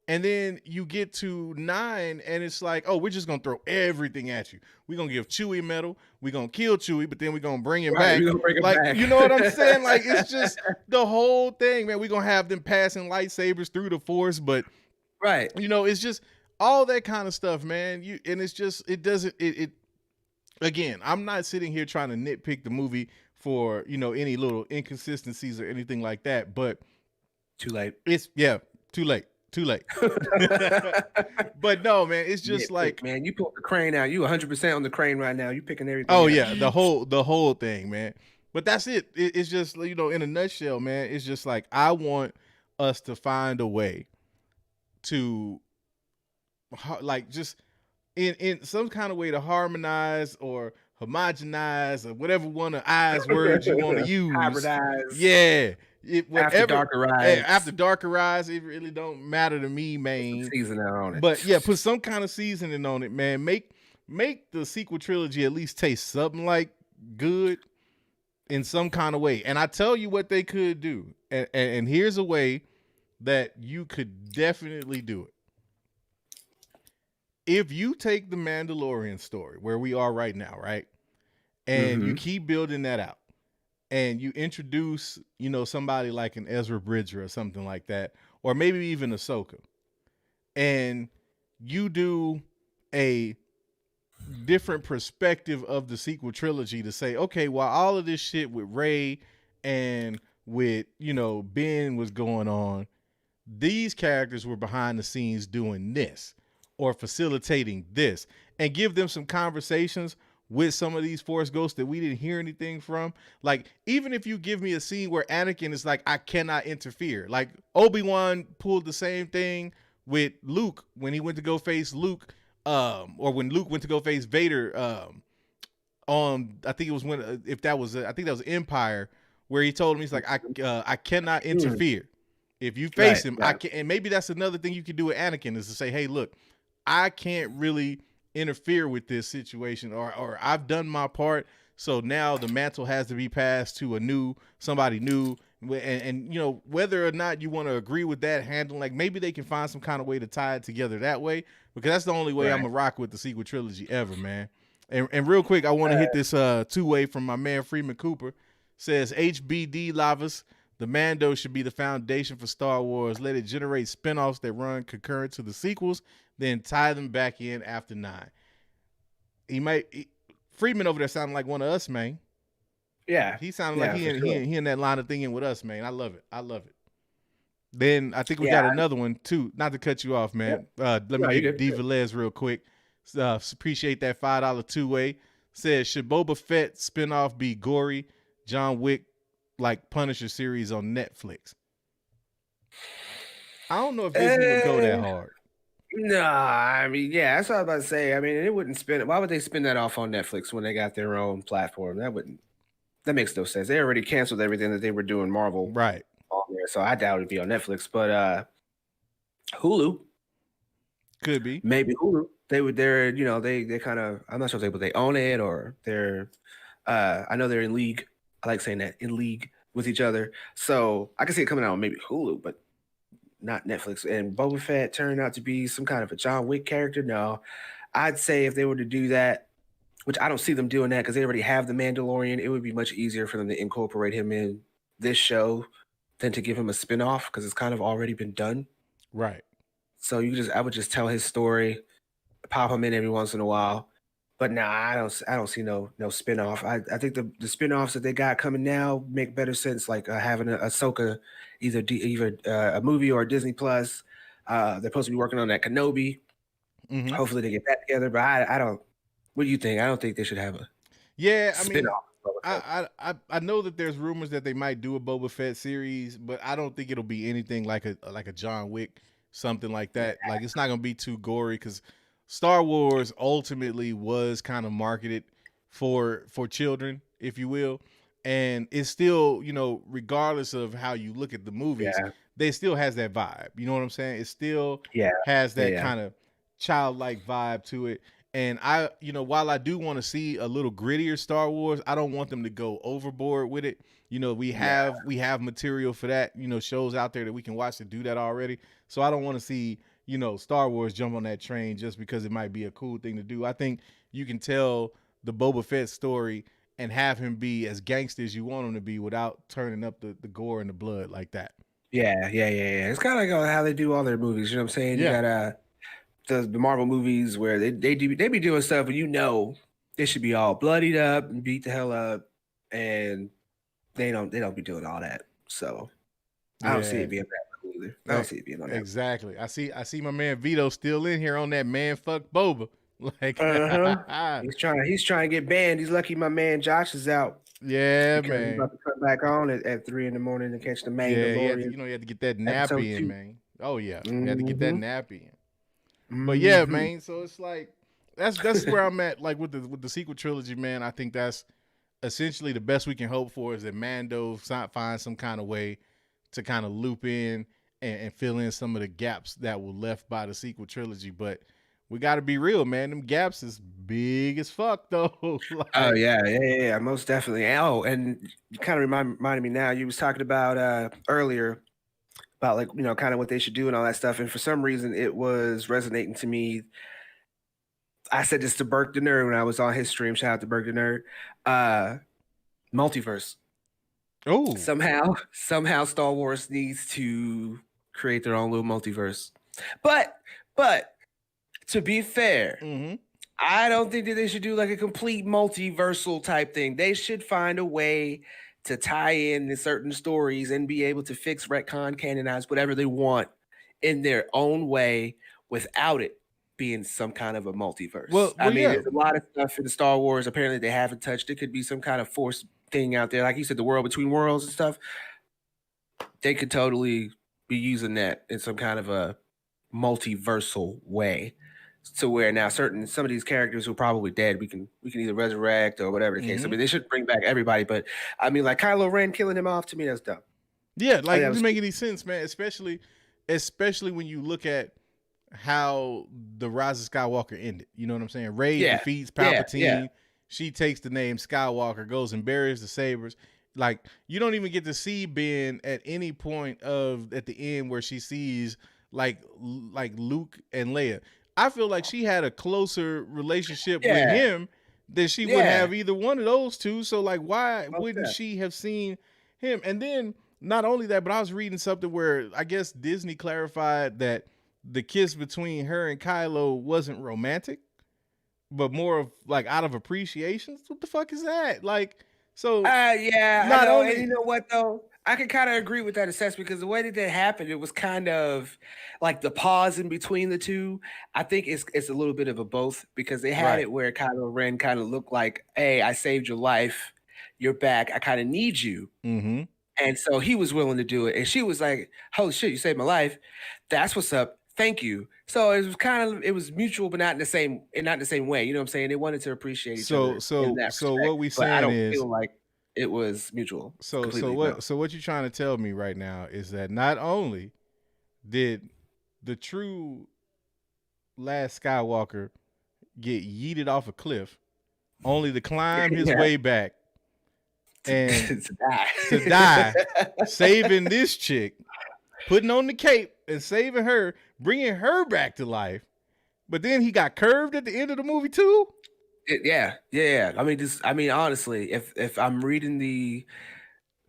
And then you get to 9 and it's like, oh, we're just going to throw everything at you. We're going to give Chewie medal. We're going to kill Chewie, but then we're going to bring him back. Like, you know what I'm saying? Like, it's just the whole thing, man. We're going to have them passing lightsabers through the Force, but, you know, it's just all that kind of stuff, man. And it's just, it doesn't, again, I'm not sitting here trying to nitpick the movie for, you know, any little inconsistencies or anything like that, but too late. Too late. But no, man, it's just like, man, you pulled the crane out. You 100% on the crane right now. You picking everything. Oh out. yeah, the whole thing, man. But that's it. It's just, you know, in a nutshell, man, it's just like I want us to find a way to like just in some kind of way to harmonize or homogenize or whatever one of I's words you want to use. Hybridize. Yeah. After Darker Rise. After Darker Rise, it really don't matter to me, man. Seasoning on it. But yeah, put some kind of seasoning on it, man. Make the sequel trilogy at least taste something like good in some kind of way. And I tell you what they could do. And here's a way that you could definitely do it. If you take the Mandalorian story where we are right now, right? And you keep building that out. And you introduce, you know, somebody like an Ezra Bridger or something like that, or maybe even Ahsoka, and you do a different perspective of the sequel trilogy to say, okay, while all of this shit with Rey and with, you know, Ben was going on, these characters were behind the scenes doing this or facilitating this, and give them some conversations with some of these Force ghosts that we didn't hear anything from. Like, even if you give me a scene where Anakin is like, I cannot interfere. Like, Obi-Wan pulled the same thing with Luke when he went to go face Luke, or when Luke went to go face Vader, I think it was when, I think that was Empire, where he told him, he's like, I cannot interfere. If you face him, I can. And maybe that's another thing you can do with Anakin, is to say, hey, look, I can't really interfere with this situation, or I've done my part, so now the mantle has to be passed to somebody new, and you know, whether or not you want to agree with that handling, like maybe they can find some kind of way to tie it together that way, because that's the only way I'm gonna rock with the sequel trilogy ever, man. And real quick, I want to hit this 2-way from my man Freeman Cooper. Says HBD Lavas, the Mando should be the foundation for Star Wars. Let it generate spinoffs that run concurrent to the sequels, then tie them back in after 9. Freeman over there sounding like one of us, man. Yeah. He sounded like he in that line of thinking with us, man. I love it. Then I think we got another one too. Not to cut you off, man. Let me get D. Velez real quick. Appreciate that $5 2-way. Says, should Boba Fett spinoff be gory, John Wick like Punisher series on Netflix? I don't know if Disney would go that hard. Nah, I mean, yeah, that's what I was about to say. I mean, it wouldn't spin. Why would they spin that off on Netflix when they got their own platform? That makes no sense. They already canceled everything that they were doing Marvel right on there, so I doubt it'd be on Netflix. But Hulu could be, maybe Hulu. They're you know, they kind of, I'm not sure if they own it, or they're I know they're in league. I like saying that, in league with each other. So I can see it coming out on maybe Hulu, but not Netflix. And Boba Fett turned out to be some kind of a John Wick character. No, I'd say if they were to do that, which I don't see them doing that because they already have the Mandalorian, it would be much easier for them to incorporate him in this show than to give him a spinoff because it's kind of already been done. Right. So I would just tell his story, pop him in every once in a while. But nah, I don't see no spinoff. I think the spinoffs that they got coming now make better sense, like having a Ahsoka, either a movie or a Disney Plus. They're supposed to be working on that Kenobi. Mm-hmm. Hopefully they get that together. But I don't. What do you think? I don't think they should have a spinoff. I know that there's rumors that they might do a Boba Fett series, but I don't think it'll be anything like a John Wick, something like that. Yeah. Like it's not gonna be too gory because Star Wars ultimately was kind of marketed for children, if you will, and it's still, you know, regardless of how you look at the movies, they still has that vibe. You know what I'm saying? It still has that kind of childlike vibe to it. And I, you know, while I do want to see a little grittier Star Wars, I don't want them to go overboard with it. You know, we have material for that, you know, shows out there that we can watch to do that already. So I don't want to see, you know, Star Wars jump on that train just because it might be a cool thing to do. I think you can tell the Boba Fett story and have him be as gangster as you want him to be without turning up the gore and the blood like that. Yeah. It's kind of like how they do all their movies. You know what I'm saying? Yeah. You got the Marvel movies where they be doing stuff, and you know they should be all bloodied up and beat the hell up, and they don't be doing all that. So I don't see it being that cool either. I don't see it being on that. Exactly. I see my man Vito still in here on that man fuck Boba. Like he's trying to get banned. He's lucky my man Josh is out. Yeah, because man. He's about to come back on at 3 a.m. to catch the Mandalorian. You had to get that nappy in, man. Oh yeah, you had to get that nappy in. But yeah, man. So it's like that's where I'm at. Like with the sequel trilogy, man. I think that's essentially the best we can hope for is that Mando find some kind of way to kind of loop in and fill in some of the gaps that were left by the sequel trilogy. But we got to be real, man. Them gaps is big as fuck, though. Like, oh yeah, most definitely. Oh, and you kind of reminded me now. You was talking about earlier about, like, you know, kind of what they should do and all that stuff. And for some reason, it was resonating to me. I said this to Burke the Nerd when I was on his stream. Shout out to Burke the Nerd. Multiverse. Oh, somehow Star Wars needs to create their own little multiverse. But to be fair, I don't think that they should do like a complete multiversal type thing. They should find a way to tie in the certain stories and be able to fix, retcon, canonize, whatever they want in their own way without it being some kind of a multiverse. Well, I mean, there's a lot of stuff in Star Wars apparently they haven't touched. It could be some kind of Force thing out there. Like you said, the world between worlds and stuff. They could totally be using that in some kind of a multiversal way. To where now some of these characters who are probably dead, we can either resurrect or whatever the case. I mean, they should bring back everybody, but I mean, like Kylo Ren killing him off, to me, that's dumb. Yeah, like it doesn't make any sense, man. Especially when you look at how the Rise of Skywalker ended. You know what I'm saying? Rey defeats Palpatine. Yeah. She takes the name Skywalker, goes and buries the sabers. Like, you don't even get to see Ben at any point at the end where she sees like Luke and Leia. I feel like she had a closer relationship with him than she would have either one of those two. So like, why wouldn't she have seen him? And then not only that, but I was reading something where I guess Disney clarified that the kiss between her and Kylo wasn't romantic, but more of like out of appreciation. What the fuck is that? Like, so not only, and you know what though? I can kind of agree with that assessment because the way that happened, it was kind of like the pause in between the two. I think it's a little bit of a both because they had it where Kylo Ren kind of looked like, hey, I saved your life. You're back. I kind of need you. Mm-hmm. And so he was willing to do it. And she was like, holy shit, you saved my life. That's what's up. Thank you. So it was mutual, but not in the same way. You know what I'm saying? They wanted to appreciate each other. So what we saying I don't is, feel like it was mutual. So what you're trying to tell me right now is that not only did the true last Skywalker get yeeted off a cliff, only to climb his way back and to die, saving this chick, putting on the cape and saving her, bringing her back to life. But then he got curved at the end of the movie too. Yeah. I mean, honestly, if I'm reading the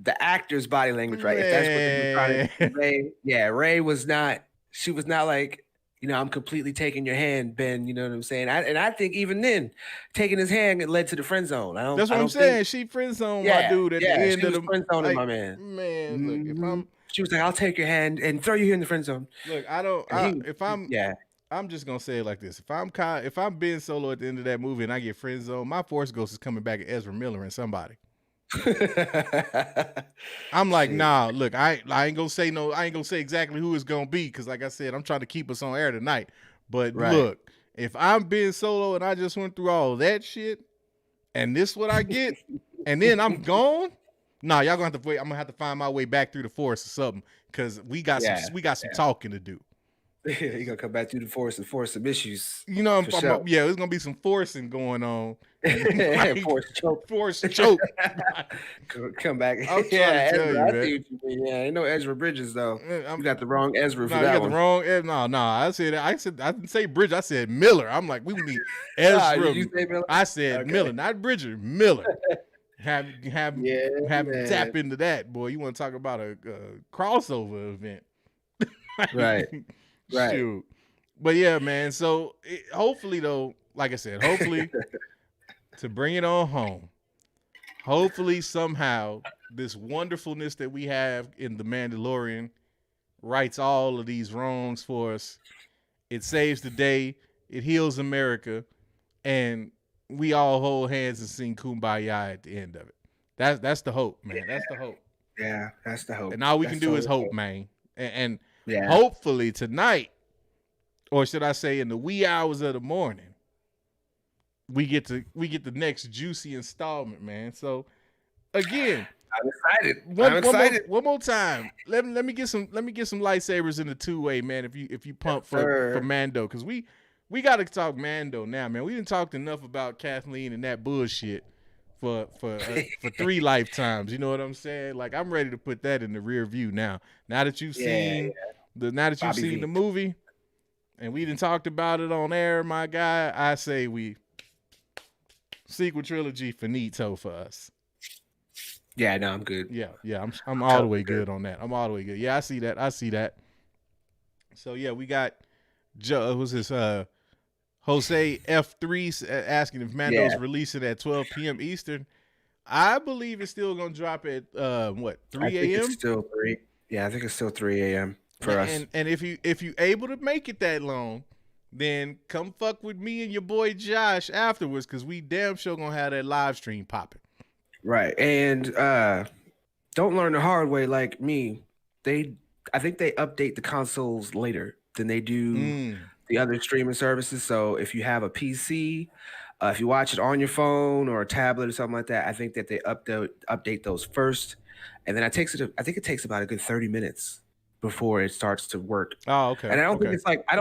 the actor's body language, right? If that's what they were trying to convey, yeah, Ray was not. She was not like, I'm completely taking your hand, Ben. You know what I'm saying? I think even then, taking his hand, it led to the friend zone. That's what I'm saying. She friend zoned my dude at the end she of was the friend zoning like, my man. Man, look, if I'm, she was like, I'll take your hand and throw you here in the friend zone. Look, I'm just gonna say it like this: if I'm Ben Solo at the end of that movie and I get friend zone, my Force Ghost is coming back at Ezra Miller and somebody. I'm like, nah, look, I ain't gonna say no, I ain't gonna say exactly who it's gonna be, because like I said, I'm trying to keep us on air tonight. But look, if I'm Ben Solo and I just went through all that shit, and this what I get, and then I'm gone, nah, y'all gonna have to wait. I'm gonna have to find my way back through the Force or something, because we got some talking to do. You're gonna come back through the Force and force some issues. There's gonna be some forcing going on. Force choke. Come back. I'm trying to tell you, man. I see what you mean. Yeah, ain't no Ezra Bridges though. You got the wrong Ezra for that you got one. the wrong. No. I didn't say Bridges. I said Miller. I'm like, we need Ezra. Did you say Miller? I said Miller, not Bridger. Miller. Have him tap into that, boy. You want to talk about a crossover event, right? Right. Shoot. But yeah, man. So hopefully, though, like I said, hopefully to bring it on home, hopefully somehow this wonderfulness that we have in the Mandalorian rights all of these wrongs for us. It saves the day. It heals America, and we all hold hands and sing Kumbaya at the end of it. That's the hope, man. That's the hope. Yeah, that's the hope. And all we can do is hope, man. And hopefully tonight, or should I say in the wee hours of the morning, we get the next juicy installment, man. So again, I'm excited. One more time. Let me get some lightsabers in the two-way, man. If you pump for Mando, because we gotta talk Mando now, man. We didn't talk enough about Kathleen and that bullshit for 3 lifetimes. You know what I'm saying? Like, I'm ready to put that in the rear view now. Now that you've seen the movie, and we done talked about it on air, my guy, I say we sequel trilogy finito for us. Yeah, no, I'm good. Yeah, I'm all the way good on that. I'm all the way good. Yeah, I see that. So yeah, we got Jose F3 asking if Mando's releasing at 12 p.m. Eastern. I believe it's still gonna drop at 3 a.m. It's still 3. Yeah, I think it's still 3 a.m. for us. And if you able to make it that long, then come fuck with me and your boy Josh afterwards, because we damn sure gonna have that live stream popping. Right. And don't learn the hard way like me. I think they update the consoles later than they do the other streaming services. So if you have a PC, if you watch it on your phone or a tablet or something like that, I think that they update those first. And then I think it takes about a good 30 minutes before it starts to work. Oh, okay. And I don't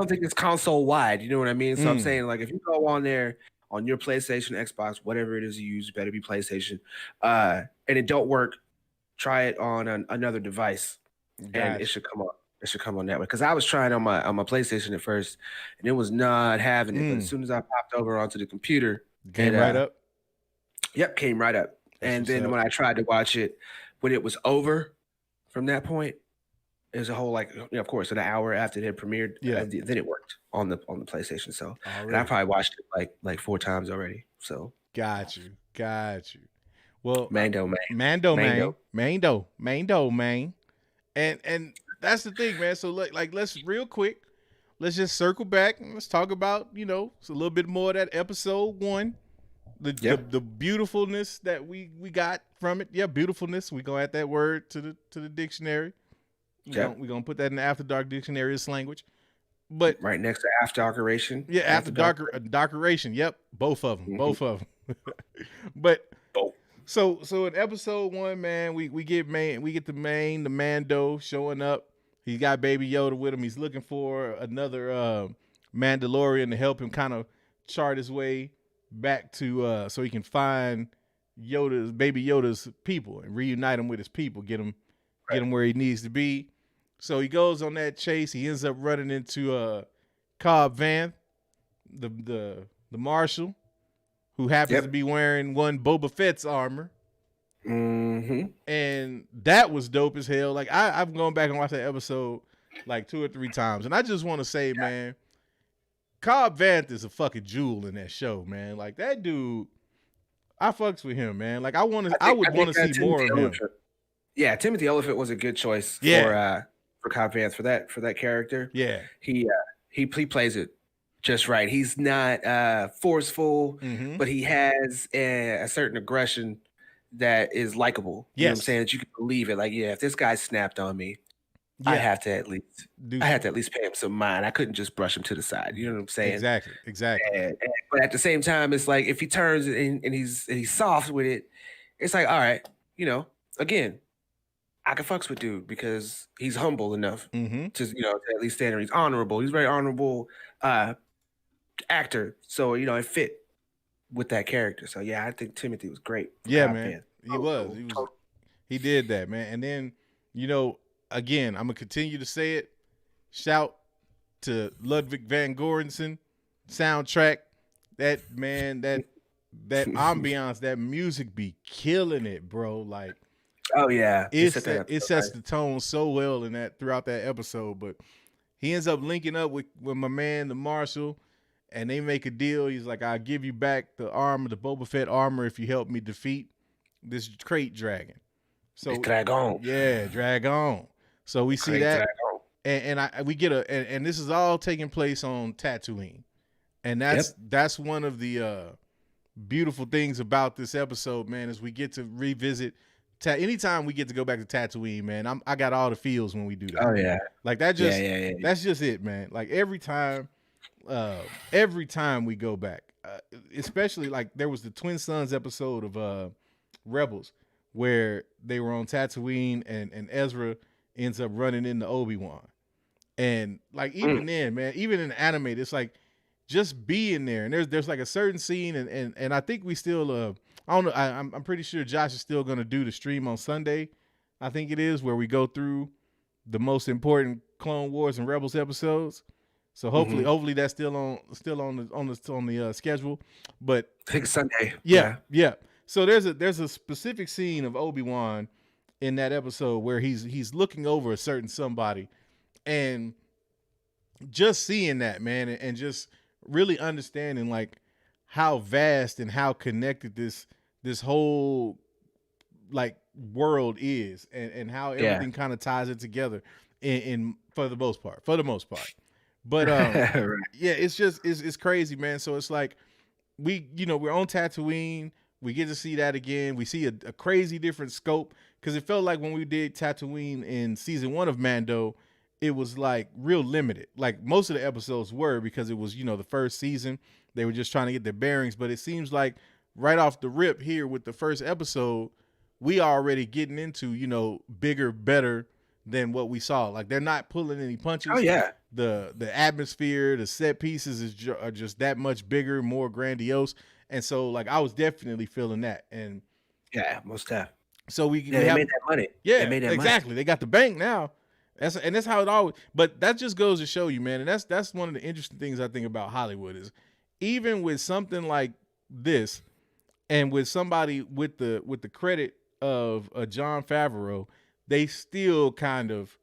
think it's console wide. You know what I mean? So I'm saying, like, if you go on there on your PlayStation, Xbox, whatever it is you use, better be PlayStation, and it don't work, try it on another device, and it should come on. It should come on that way. Because I was trying on my PlayStation at first, and it was not having it. But as soon as I popped over onto the computer, came right up. Yep, came right up. And then when I tried to watch it, when it was over from that point, it was a whole, like, of course, an hour after it had premiered. Yeah. Then it worked on the PlayStation. So, and I probably watched it like 4 times already. So, got you. Well, Mando, man. And that's the thing, man. So let's real quick, let's just circle back and let's talk about, it's a little bit more of that episode 1, the beautifulness that we got from it. Yeah, beautifulness. We gonna add that word to the dictionary. We're gonna put that in the After Dark dictionary of language. But right next to After Decoration. Yeah, After Dark Decoration. Yep, both of them. But both. So in episode 1, man, we get the Mando showing up. He's got Baby Yoda with him. He's looking for another Mandalorian to help him kind of chart his way back to so he can find Baby Yoda's people and reunite him with his people, get him where he needs to be. So he goes on that chase. He ends up running into Cobb Vanth, the marshal, who happens to be wearing one Boba Fett's armor. Mm-hmm. And that was dope as hell. Like I've gone back and watched that episode like 2 or 3 times, and I just want to say, man, Cobb Vanth is a fucking jewel in that show, man. Like that dude, I fucks with him, man. Like I would want to see more of him. Yeah, Timothy Oliphant was a good choice for Cobb Vanth for that character. Yeah. He plays it just right. He's not forceful, but he has a certain aggression that is likable. You know what I'm saying? That you can believe it. Like, yeah, if this guy snapped on me, I have to at least pay him some mind. I couldn't just brush him to the side. You know what I'm saying? Exactly. But at the same time, it's like if he turns and he's soft with it, it's like, all right, again, I can fucks with dude because he's humble enough to to at least stand there. He's honorable. He's a very honorable actor. So it fit with that character. So yeah, I think Timothy was great. Yeah, man. He did that, man. And then, again, I'm gonna continue to say it. Shout to Ludwig van Goranson soundtrack. That ambiance, that music be killing it, bro. Like, oh yeah, it sets the tone so well throughout that episode. But he ends up linking up with my man, the Marshal, and they make a deal. He's like, I'll give you back the Boba Fett armor if you help me defeat this crate dragon. So Dragon. Yeah, Dragon. So we see that. And we get and this is all taking place on Tatooine. And that's one of the beautiful things about this episode, man, is we get to revisit anytime we get to go back to Tatooine, man. I got all the feels when we do that. Oh yeah. Like that just that's just it, man. Like every time we go back, especially like there was the Twin Sons episode of Rebels where they were on Tatooine and Ezra ends up running into Obi-Wan. And like even then, man, even in the anime, it's like just being there. And there's like a certain scene and I think we still I don't know, I'm pretty sure Josh is still gonna do the stream on Sunday. I think it is, where we go through the most important Clone Wars and Rebels episodes. So hopefully that's still on the schedule. But I think Sunday. Yeah. So there's a specific scene of Obi-Wan in that episode where he's looking over a certain somebody, and just seeing that, man, and just really understanding like how vast and how connected this whole like world is, and how everything kind of ties it together in for the most part. But yeah, it's crazy, man. So it's like we're on Tatooine. We get to see that again. We see a crazy different scope, because it felt like when we did Tatooine in season 1 of Mando, it was like real limited. Like most of the episodes were, because it was, the first season. They were just trying to get their bearings. But it seems like right off the rip here with the first episode, we already getting into, bigger, better than what we saw. Like they're not pulling any punches. Oh yeah. The atmosphere, the set pieces are just that much bigger, more grandiose. And so, like, I was definitely feeling that. And yeah, most definitely. So they made that money. Yeah, they made that exactly. Money. They got the bank now. That's how it always. But that just goes to show you, man. And that's one of the interesting things I think about Hollywood is, even with something like this, and with somebody with the credit of Jon Favreau, they still kind of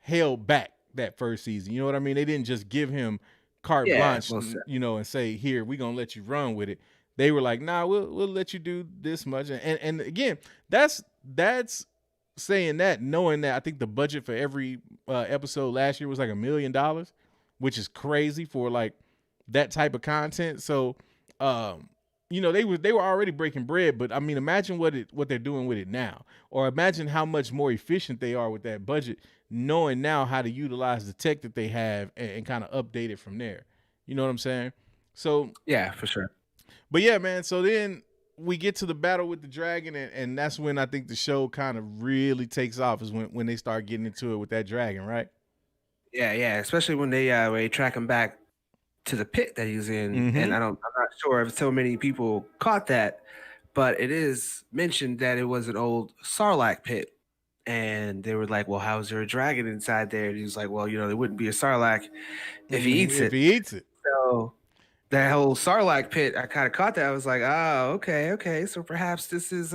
held back that first season. You know what I mean? They didn't just give him carte blanche, and say, here, we're gonna let you run with it. They were like, nah, we'll let you do this much. And again, that's saying that, knowing that I think the budget for every episode last year was like $1 million, which is crazy for like that type of content. So they were already breaking bread, but I mean, imagine what they're doing with it now, or imagine how much more efficient they are with that budget, knowing now how to utilize the tech that they have and kind of update it from there. You know what I'm saying? So yeah, for sure. But yeah, man. So then we get to the battle with the dragon, and that's when I think the show kind of really takes off, is when they start getting into it with that dragon, right? Yeah. Especially when they track him back to the pit that he's in, and I'm not sure if so many people caught that, but it is mentioned that it was an old Sarlacc pit, and they were like, "Well, how is there a dragon inside there?" And he's like, "Well, there wouldn't be a Sarlacc if he eats it." If he eats it, so that whole Sarlacc pit, I kind of caught that. I was like, "Oh, okay. So perhaps this is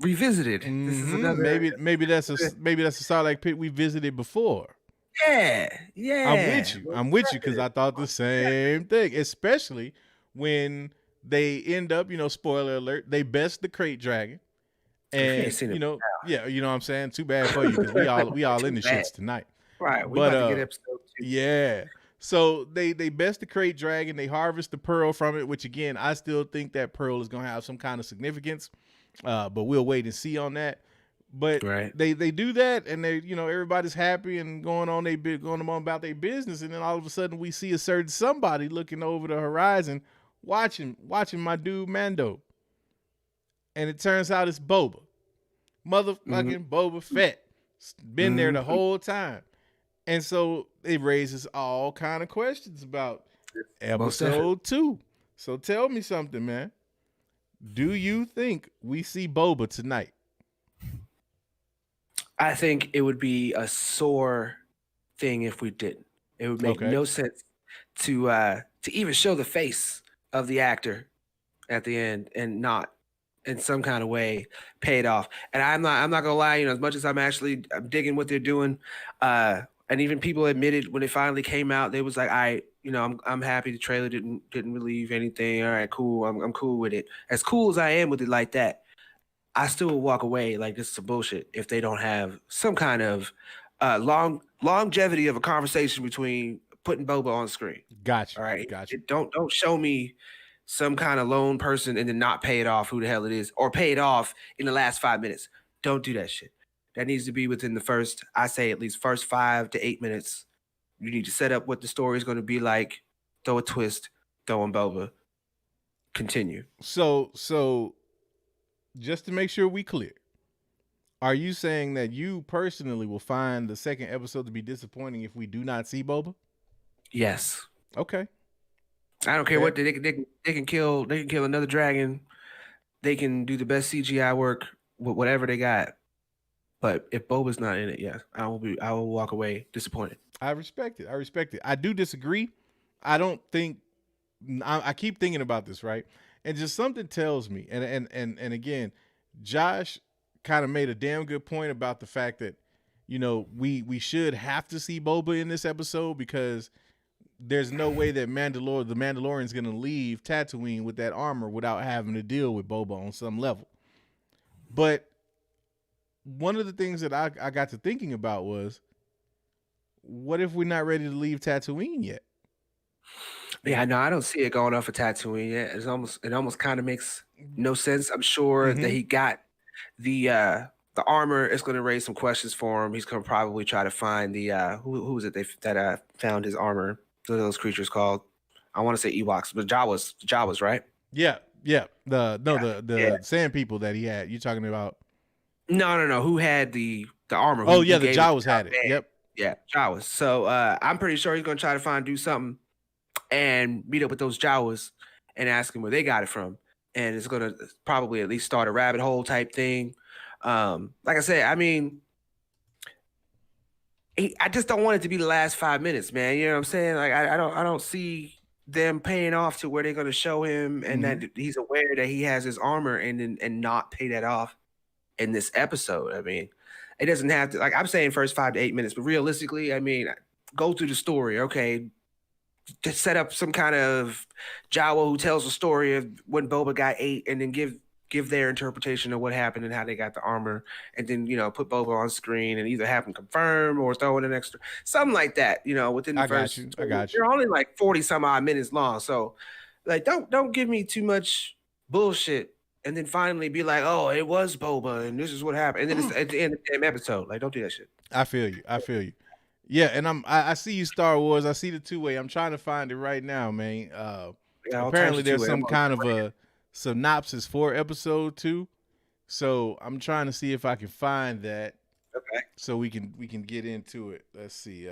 revisited. This is another. Maybe that's a Sarlacc pit we visited before. Yeah. I'm with you because I thought the same thing, especially when they end up, spoiler alert, they best the crate dragon. And you know what I'm saying? Too bad for you because we all in the shits tonight. Right. We about to get episode 2. Yeah. So they best the crate dragon, they harvest the pearl from it, which again, I still think that pearl is gonna have some kind of significance. But we'll wait and see on that. But they do that, and they, everybody's happy and going on about their business, and then all of a sudden we see a certain somebody looking over the horizon, watching my dude Mando, and it turns out it's Boba, motherfucking Boba Fett, been there the whole time, and so it raises all kind of questions about episode 2. So tell me something, man. Do you think we see Boba tonight? I think it would be a sore thing if we didn't. It would make no sense to even show the face of the actor at the end and not in some kind of way pay it off. And I'm not gonna lie, as much as I'm digging what they're doing, and even people admitted when it finally came out, they was like, I'm happy the trailer didn't relieve anything. All right, cool. I'm cool with it. As cool as I am with it like that, I still will walk away like this is some bullshit if they don't have some kind of longevity of a conversation between putting Boba on screen. Gotcha. All right. Gotcha. Don't show me some kind of lone person and then not pay it off who the hell it is, or pay it off in the last 5 minutes. Don't do that shit. That needs to be within the first, I say at least first 5 to 8 minutes. You need to set up what the story is going to be like, throw a twist, throw in Boba, continue. So just to make sure we clear, are you saying that you personally will find the second episode to be disappointing if we do not see Boba? Yes. Okay. I don't care what they can kill. They can kill another dragon. They can do the best CGI work with whatever they got. But if Boba's not in it, yes, I will walk away disappointed. I respect it. I do disagree. I don't think I keep thinking about this, right? And just something tells me, and again, Josh kind of made a damn good point about the fact that, we should have to see Boba in this episode because there's no way that the Mandalorian's going to leave Tatooine with that armor without having to deal with Boba on some level. But one of the things that I got to thinking about was, what if we're not ready to leave Tatooine yet? Yeah, no, I don't see it going off of Tatooine yet. It almost kind of makes no sense. I'm sure that he got the armor. Is going to raise some questions for him. He's going to probably try to find the who was it that found his armor? What are those creatures called? I want to say Ewoks, but Jawas, right? Yeah. The sand people that he had. You talking about? No. Who had the armor? The Jawas had it. Yep. Yeah, Jawas. So I'm pretty sure he's going to try to do something and meet up with those Jawas and ask them where they got it from. And it's going to probably at least start a rabbit hole type thing. Like I said, I mean, I just don't want it to be the last 5 minutes, man. You know what I'm saying? Like I don't see them paying off to where they're going to show him and that he's aware that he has his armor and not pay that off in this episode. I mean, it doesn't have to, like I'm saying, first 5 to 8 minutes, but realistically, I mean, go through the story. Okay, to set up some kind of Jawa who tells the story of when Boba got ate, and then give their interpretation of what happened and how they got the armor, and then put Boba on screen and either have him confirm or throw in an extra something like that. Within the first. I got you. They're only like 40 some odd minutes long, so like don't give me too much bullshit. And then finally be like, oh, it was Boba, and this is what happened. And then it's at the end of the damn episode. Like, don't do that shit. I feel you. Yeah, and I see you, Star Wars. I see the two-way. I'm trying to find it right now, man. Apparently there's some kind of a synopsis for episode 2. So I'm trying to see if I can find that. Okay. So we can get into it. Let's see.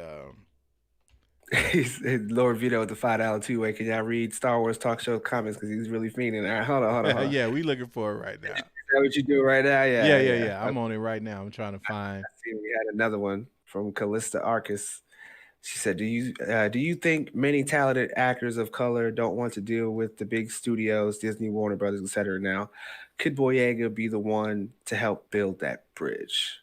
Lord Vito with the $5 two-way. Can y'all read Star Wars talk show comments because he's really fiending? All right, hold on. Yeah, we looking for it right now. Is that what you do right now? Yeah. I'm on it right now. I'm trying to find. I see we had another one from Callista Arcus She said, do you think many talented actors of color don't want to deal with the big studios, Disney, Warner Brothers, etc. now? Could Boyega be the one to help build that bridge?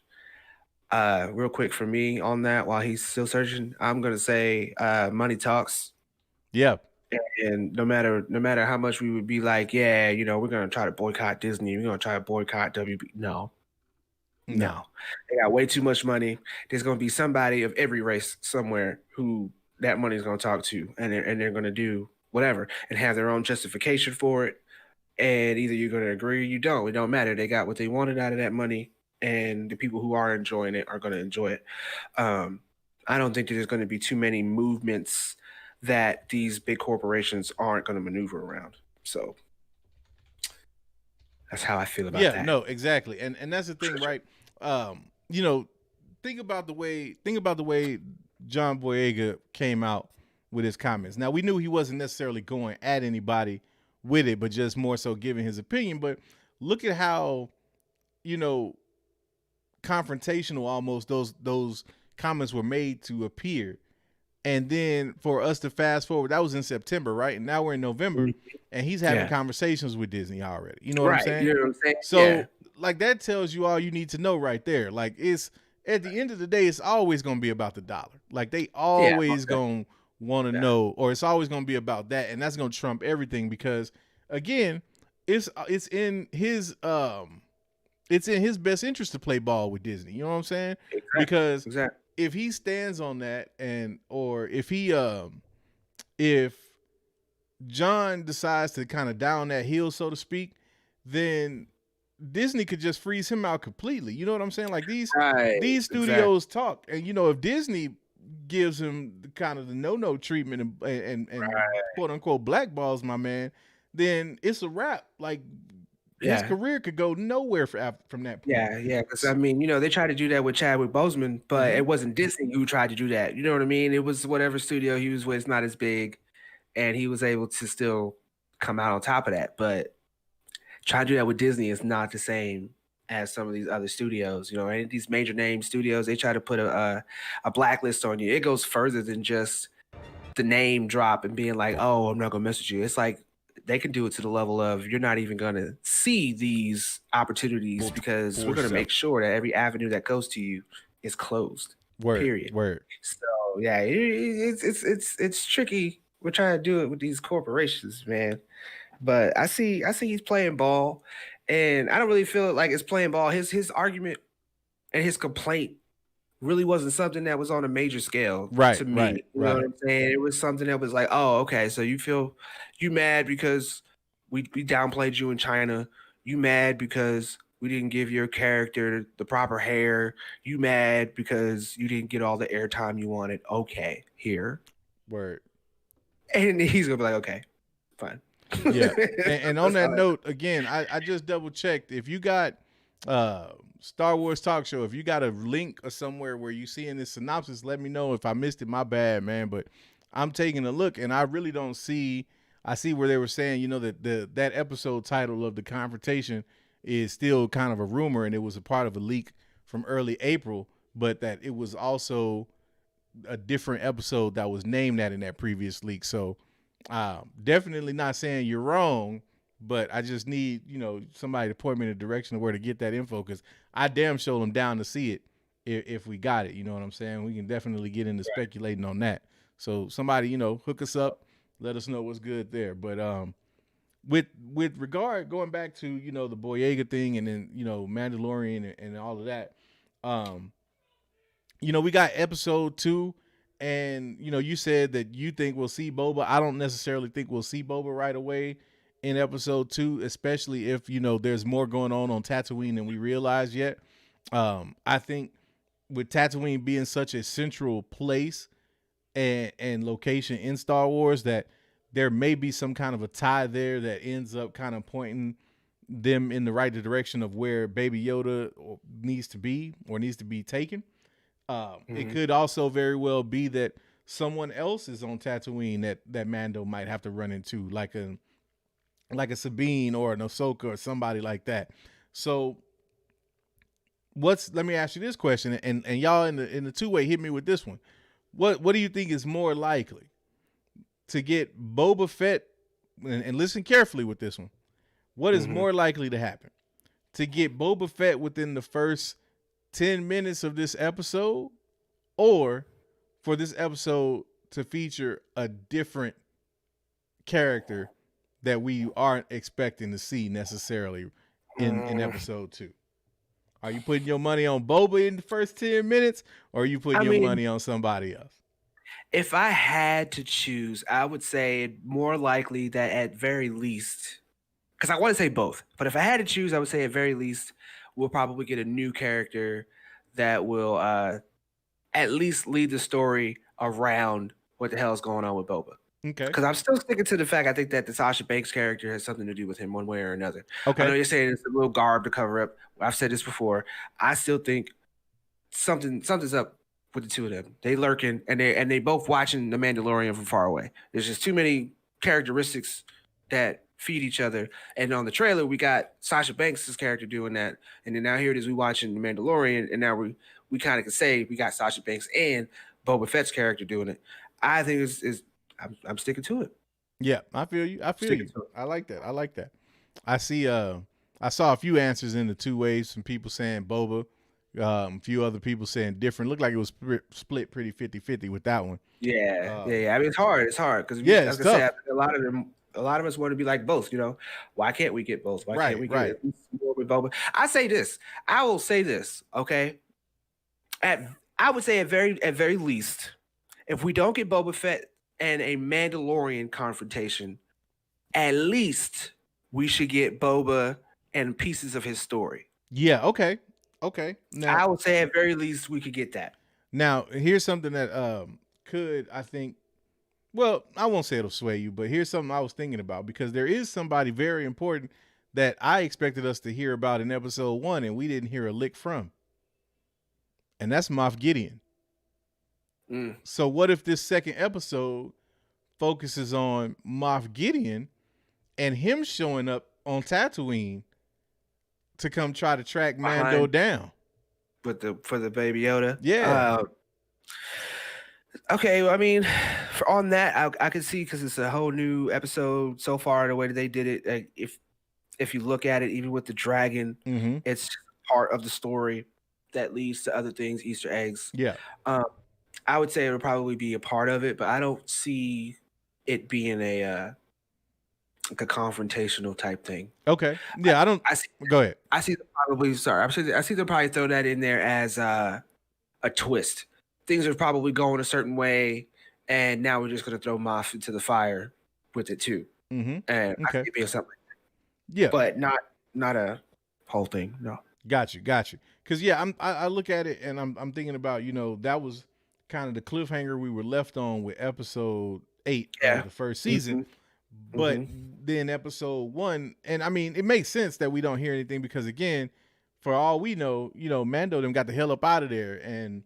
Real quick for me on that, while he's still searching, I'm gonna say money talks. Yeah. And no matter how much we would be like, yeah, we're gonna try to boycott Disney, we're gonna try to boycott WB. No, they got way too much money. There's gonna be somebody of every race somewhere who that money is gonna talk to, and they're gonna do whatever and have their own justification for it. And either you're gonna agree or you don't. It don't matter. They got what they wanted out of that money, and the people who are enjoying it are gonna enjoy it. I don't think that there's gonna be too many movements that these big corporations aren't gonna maneuver around. So that's how I feel about that. No, exactly. And that's the thing, right? You know, think about the way John Boyega came out with his comments. Now, we knew he wasn't necessarily going at anybody with it, but just more so giving his opinion. But look at how, confrontational almost those comments were made to appear. And then for us to fast forward, that was in September, right? And now we're in November, and he's having conversations with Disney already. You know what I'm saying? You know what I'm saying? So, like, that tells you all you need to know right there. Like, it's at the end of the day, it's always going to be about the dollar. Like, they always going to want to know, or it's always going to be about that, and that's going to trump everything because, again, it's in his best interest to play ball with Disney. You know what I'm saying? Exactly. Because if he stands on that, or if John decides to kind of down that hill, so to speak, then Disney could just freeze him out completely. You know what I'm saying? Like these studios talk, and if Disney gives him the kind of the no treatment and quote unquote blackballs my man, then it's a wrap. Like his career could go nowhere from that point. Yeah. Because they tried to do that with Chadwick Boseman, but it wasn't Disney who tried to do that. You know what I mean? It was whatever studio he was with. It's not as big, and he was able to still come out on top of that. But trying to do that with Disney is not the same as some of these other studios. And these major name studios, they try to put a blacklist on you. It goes further than just the name drop and being like, oh, I'm not gonna mess with you. It's like they can do it to the level of you're not even going to see these opportunities because we're going to make sure that every avenue that goes to you is closed. Period. So yeah, it's tricky. We're trying to do it with these corporations, man. But I see he's playing ball, and I don't really feel like it's playing ball. His argument and his complaint really wasn't something that was on a major scale to me. You know what I'm saying? It was something that was like, oh, okay, so you mad because we downplayed you in China. You mad because we didn't give your character the proper hair. You mad because you didn't get all the airtime you wanted. Okay, here. Word. And he's going to be like, okay, fine. Yeah. And on that note, again, I just double checked. If you got Star Wars Talk Show, if you got a link or somewhere where you see in this synopsis, let me know. If I missed it, my bad, man. But I'm taking a look, and I really don't see. I see where they were saying, that that episode title of The Confrontation is still kind of a rumor, and it was a part of a leak from early April, but that it was also a different episode that was named that in that previous leak. So definitely not saying you're wrong, but I just need, somebody to point me in the direction of where to get that info, because I damn sure am down to see it if we got it. You know what I'm saying? We can definitely get into speculating on that. So somebody, hook us up, let us know what's good there. But with regard, going back to, the Boyega thing, and then, Mandalorian and all of that, we got episode 2, and, you said that you think we'll see Boba. I don't necessarily think we'll see Boba right away in episode 2, especially if, there's more going on Tatooine than we realize yet. I think with Tatooine being such a central place and location in Star Wars, that there may be some kind of a tie there that ends up kind of pointing them in the right direction of where Baby Yoda needs to be taken. It could also very well be that someone else is on Tatooine that Mando might have to run into, like a Sabine or an Ahsoka or somebody like that. So let me ask you this question, and y'all in the two-way, hit me with this one. What do you think is more likely to get Boba Fett? And listen carefully with this one. What is more likely to happen? To get Boba Fett within the first 10 minutes of this episode, or for this episode to feature a different character that we aren't expecting to see necessarily in episode 2? Are you putting your money on Boba in the first 10 minutes, or are you putting your money on somebody else? If I had to choose, I would say more likely that at very least, because I want to say both, but if I had to choose, I would say at very least we'll probably get a new character that will at least lead the story around what the hell is going on with Boba. Okay. Because I'm still sticking to the fact I think that the Sasha Banks character has something to do with him one way or another. Okay. I know you're saying it's a little garb to cover up. I've said this before. I still think something's up with the two of them. They lurking and they both watching the Mandalorian from far away. There's just too many characteristics that feed each other. And on the trailer, we got Sasha Banks' character doing that. And then now here it is, we watching the Mandalorian, and now we kind of can say we got Sasha Banks and Boba Fett's character doing it. I think I'm sticking to it. Yeah, I feel you. I feel you. I like that. I see. I saw a few answers in the two ways. Some people saying Boba, a few other people saying different. Looked like it was split pretty 50-50 with that one. Yeah. I mean, it's hard because it's tough. say, a lot of us want to be like both. You know, why can't we get both? Why can't we get at least more with Boba? I will say this. Okay, I would say at very least, if we don't get Boba Fett and a Mandalorian confrontation, at least we should get Boba and pieces of his story. Yeah, okay. Now, I would say at very least we could get that. Now, here's something that could, I think, well, I won't say it'll sway you, but here's something I was thinking about, because there is somebody very important that I expected us to hear about in episode 1 and we didn't hear a lick from. And that's Moff Gideon. So what if this second episode focuses on Moff Gideon and him showing up on Tatooine to come try to track Mando down? For the Baby Yoda? Yeah. Okay, well, I mean, on that, I can see, because it's a whole new episode so far, the way that they did it. If you look at it, even with the dragon, it's part of the story that leads to other things, Easter eggs. Yeah. I would say it would probably be a part of it, but I don't see it being a confrontational type thing. Okay. Yeah, go ahead. I see them probably throw that in there as a twist. Things are probably going a certain way, and now we're just going to throw Moff into the fire with it too. And I think it'd be something like that. Yeah. But not a whole thing. No. Got you. Because I look at it and I'm thinking about, that was kind of the cliffhanger we were left on with episode 8 of the first season. But then episode 1, and I mean, it makes sense that we don't hear anything, because again, for all we know, Mando them got the hell up out of there, and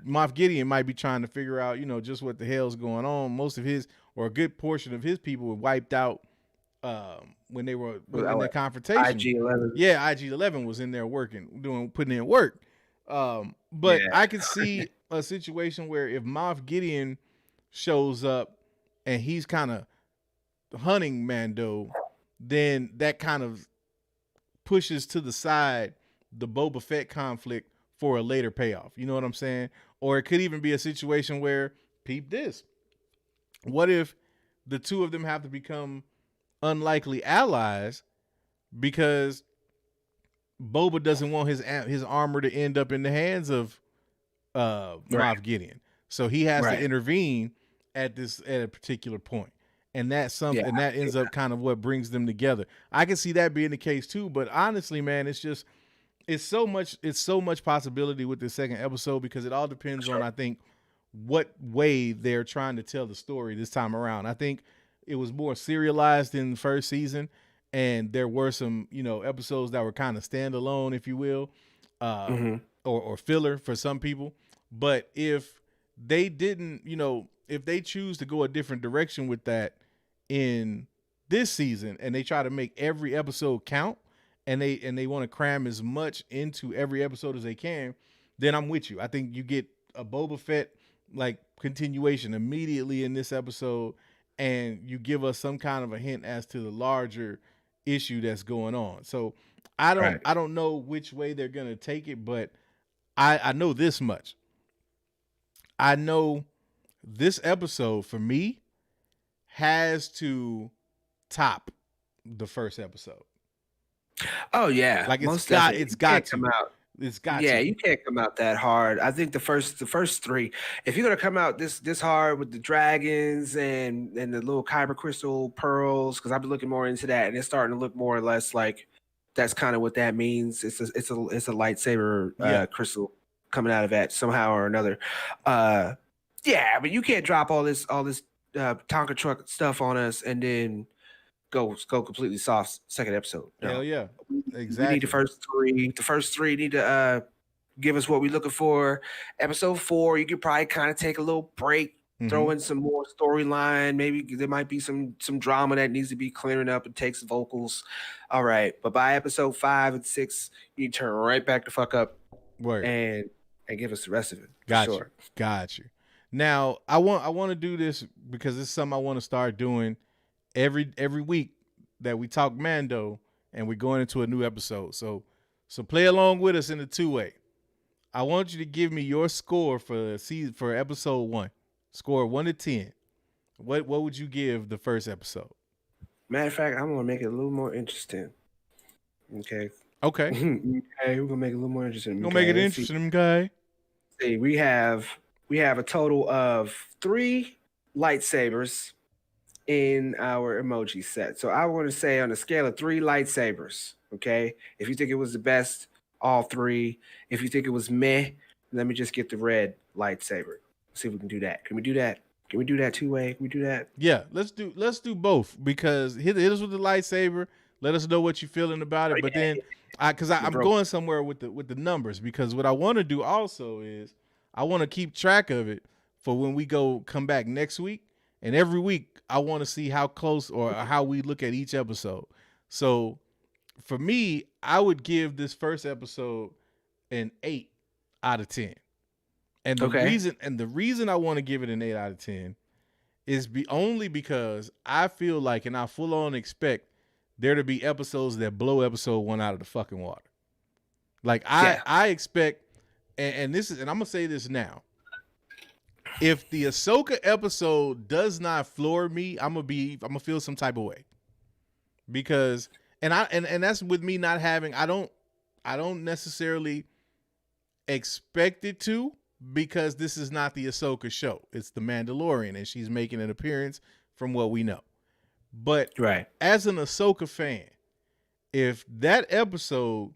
Moff Gideon might be trying to figure out, just what the hell's going on. Most of his, or a good portion of his people, were wiped out when they were in that confrontation. IG-11. Yeah, IG-11 was in there putting in work. But I could see a situation where if Moff Gideon shows up and he's kind of hunting Mando, then that kind of pushes to the side the Boba Fett conflict for a later payoff. You know what I'm saying? Or it could even be a situation where, peep this, what if the two of them have to become unlikely allies because Boba doesn't want his armor to end up in the hands of Moff Gideon, so he has to intervene at a particular point, and that's something, and that ends up kind of what brings them together. I can see that being the case too, but honestly, man, it's so much possibility with this second episode, because it all depends on, I think, what way they're trying to tell the story this time around. I think it was more serialized in the first season, and there were some, episodes that were kind of standalone, if you will, or filler for some people. But if they didn't, if they choose to go a different direction with that in this season, and they try to make every episode count, and they want to cram as much into every episode as they can, then I'm with you. I think you get a Boba Fett like continuation immediately in this episode, and you give us some kind of a hint as to the larger issue that's going on. So Right. I don't know which way they're gonna take it, but I know this much. I know this episode for me has to top the first episode. Oh yeah, Like most definitely. it's You can't got come to. out. It's got Yeah, to. you can't come out that hard. I think the first three, if you're gonna come out this hard with the dragons and the little kyber crystal pearls, because I've been looking more into that, and it's starting to look more or less like that's kind of what that means. It's a lightsaber Yeah. crystal coming out of that somehow or another. Yeah, but you can't drop all this Tonka truck stuff on us and then go completely soft second episode. No. Hell yeah. We Exactly. need the first three. The first three need to give us what we're looking for. Episode 4, you could probably kind of take a little break, throw in some more storyline. Maybe there might be some drama that needs to be clearing up and takes vocals. All right, but by episode 5 and 6, you need to turn right back the fuck up Word. and give us the rest of it. Got you. Now I want to do this because it's something I want to start doing every week that we talk Mando and we're going into a new episode. So play along with us in the 2-way. I want you to give me your score for episode 1. Score 1 to 10. What would you give the first episode? Matter of fact, I'm gonna make it a little more interesting. Okay. Okay. Okay, we're gonna make it a little more interesting. Gonna make it interesting, okay? See, we have a total of 3 lightsabers in our emoji set. So I want to say on a scale of 3 lightsabers, okay? If you think it was the best, all 3. If you think it was meh, let me just get the red lightsaber. See if we can do that. Can we do that? Can we do that 2-way? Can we do that? Yeah, let's do both because hit us with the lightsaber. Let us know what you're feeling about it. But then I'm going somewhere with the numbers because what I want to do also is I want to keep track of it for when we come back next week. And every week I want to see how close or how we look at each episode. So for me, I would give this first episode an 8 out of 10. And the reason I want to give it an 8 out of 10 is only because I feel like, and I full on expect there to be episodes that blow episode 1 out of the fucking water. Like I expect, and I'm gonna say this now. If the Ahsoka episode does not floor me, I'm gonna feel some type of way. Because and that's with me not having, I don't necessarily expect it to, because this is not the Ahsoka show. It's the Mandalorian, and she's making an appearance from what we know. But as an Ahsoka fan, if that episode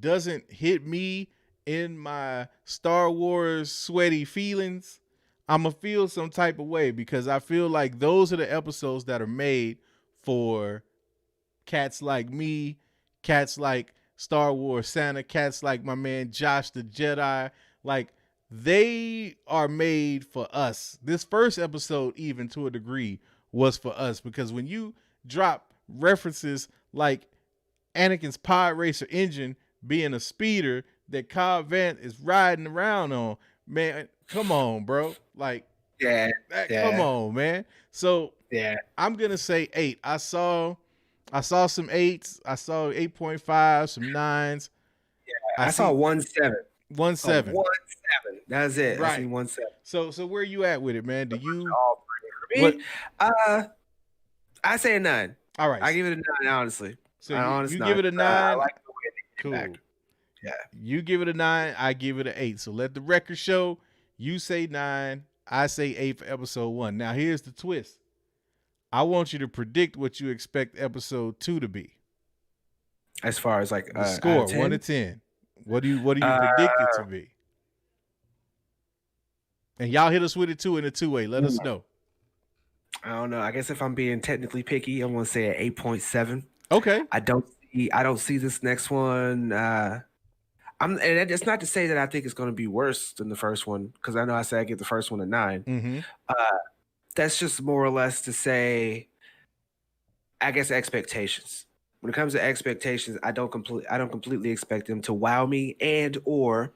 doesn't hit me in my Star Wars sweaty feelings, I'm going to feel some type of way, because I feel like those are the episodes that are made for cats like me, cats like Star Wars Santa, cats like my man Josh the Jedi. Like, they are made for us. This first episode, even to a degree, was for us, because when you drop references like Anakin's pod racer engine being a speeder that Cobb Vanth is riding around on, man, come on, bro. Like, come on, man. So I'm gonna say 8. I saw some 8s. I saw 8.5, some 9s. Yeah, I saw 1.7. 1.7. 1.7. That's it. Right. I seen 1.7. So where you at with it, man? Do you? All 3 for me. I say a 9. All right. I give it a 9, honestly. So you give it a 9. I like the way they cool. Back. Yeah. You give it a 9. I give it an 8. So let the record show. You say 9. I say 8 for episode 1. Now here's the twist. I want you to predict what you expect episode 2 to be. As far as like the score, 1 to 10. What do you predict it to be? And y'all hit us with it too in the 2-way. Let us know. I don't know. I guess if I'm being technically picky, I'm gonna say an 8.7. Okay. I don't see this next one. And it's not to say that I think it's going to be worse than the first one, because I know I said I give the first one a 9. Mm-hmm. That's just more or less to say, I guess, expectations. When it comes to expectations, I don't completely expect them to wow me, and or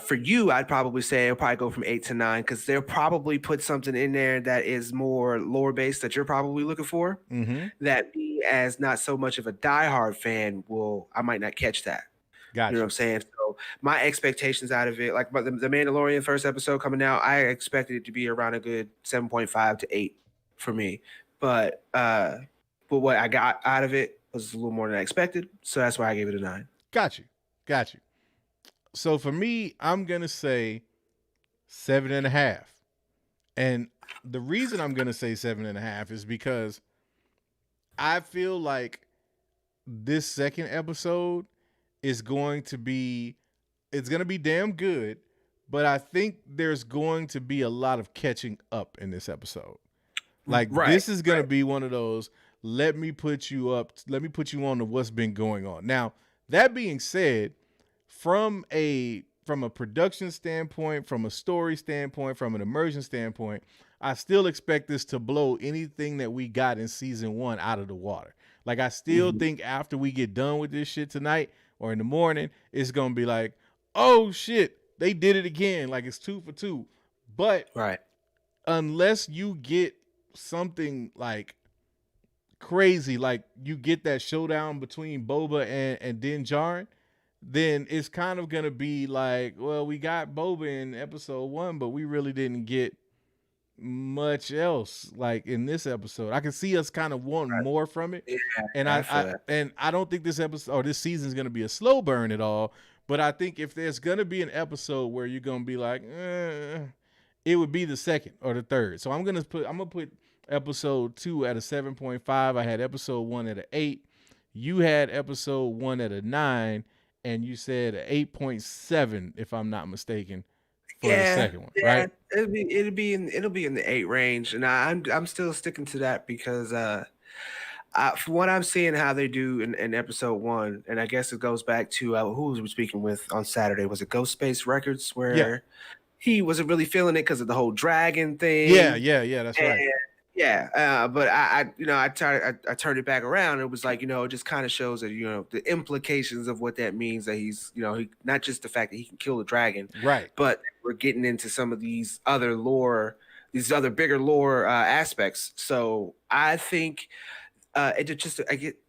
For you, I'd probably say it'll probably go from 8 to 9 because they'll probably put something in there that is more lore based that you're probably looking for. Mm-hmm. That me, as not so much of a diehard fan, I might not catch that. Gotcha. You know what I'm saying? So my expectations out of it, like the Mandalorian first episode coming out, I expected it to be around a good 7.5 to 8 for me. But what I got out of it was a little more than I expected. So that's why I gave it a 9. Got you. So for me, I'm gonna say 7.5. And the reason I'm gonna say 7.5 is because I feel like this second episode is going to be damn good, but I think there's going to be a lot of catching up in this episode. Like this is going to be one of those, let me put you on to what's been going on. Now, that being said, from a production standpoint, from a story standpoint, from an immersion standpoint, I still expect this to blow anything that we got in season 1 out of the water. Like, I still think after we get done with this shit tonight or in the morning, it's going to be like, oh shit, they did it again. Like, it's 2 for 2. But unless you get something like crazy, like you get that showdown between Boba and Din Djarin, then it's kind of going to be like, well, we got Boba in episode 1, but we really didn't get much else like in this episode. I can see us kind of wanting more from it. And I don't think this episode or this season is going to be a slow burn at all, but I think if there's going to be an episode where you're going to be like, it would be the second or the third. So I'm going to put episode 2 at a 7.5. I had episode 1 at an 8. You had episode 1 at a 9, and you said an 8.7 if I'm not mistaken. For the second one, right? It'll be in the 8 range, and I'm still sticking to that because from what I'm seeing how they do in episode 1, and I guess it goes back to who was we speaking with on Saturday? Was it Ghost Space Records where he wasn't really feeling it because of the whole dragon thing? Yeah, that's right. Yeah, but I turned it back around. It was like, it just kind of shows that, the implications of what that means, that he's, he, not just the fact that he can kill the dragon, right? But we're getting into some of these other bigger lore aspects. So I think I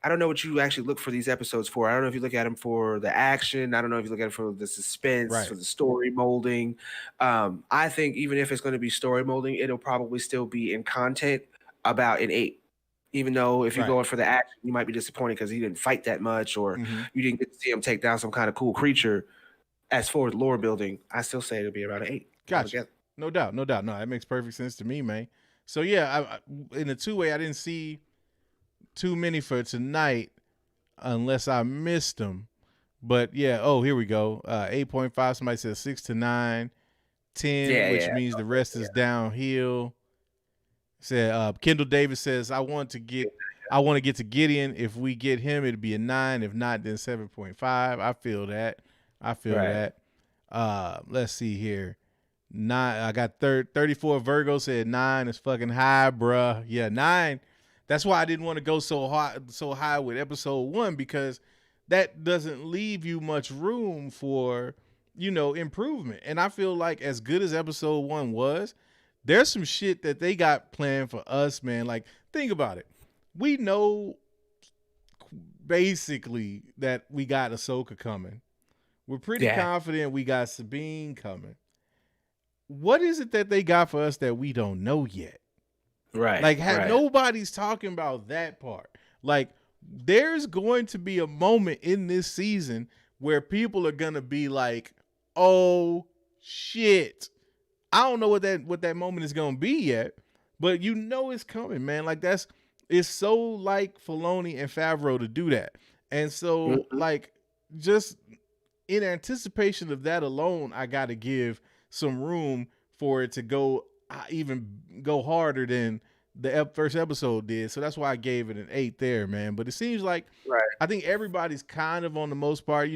don't know what you actually look for these episodes for. I don't know if you look at them for the action. I don't know if you look at it for the suspense, for the story molding. I think even if it's going to be story molding, it'll probably still be in content about an 8. Even though if you're going for the action, you might be disappointed because he didn't fight that much, or you didn't get to see him take down some kind of cool creature. As for as lore building, I still say it'll be around an 8. Gotcha. No doubt. No, that makes perfect sense to me, man. So yeah, in the 2-way, I didn't see too many for tonight unless I missed them. But yeah, here we go. 8.5, somebody says 6 to 9. 10, which means the rest is downhill. Said Kendall Davis says, I want to get to Gideon. If we get him, it'd be a 9. If not, then 7.5. I feel that. Let's see here. 9. I got 34 Virgo said 9 is fucking high, bruh. Yeah, 9. That's why I didn't want to go so high with episode 1, because that doesn't leave you much room for, improvement. And I feel like as good as episode 1 was, there's some shit that they got planned for us, man. Like, think about it. We know basically that we got Ahsoka coming. We're pretty confident we got Sabine coming. What is it that they got for us that we don't know yet? Right. Like, nobody's talking about that part. Like, there's going to be a moment in this season where people are going to be like, oh, shit. I don't know what that moment is going to be yet, but it's coming, man. Like, it's so like Filoni and Favreau to do that. And so, like, just in anticipation of that alone, I got to give some room for it to go harder than the first episode did. So that's why I gave it an 8 there, man. But it seems like I think everybody's kind of on the most part,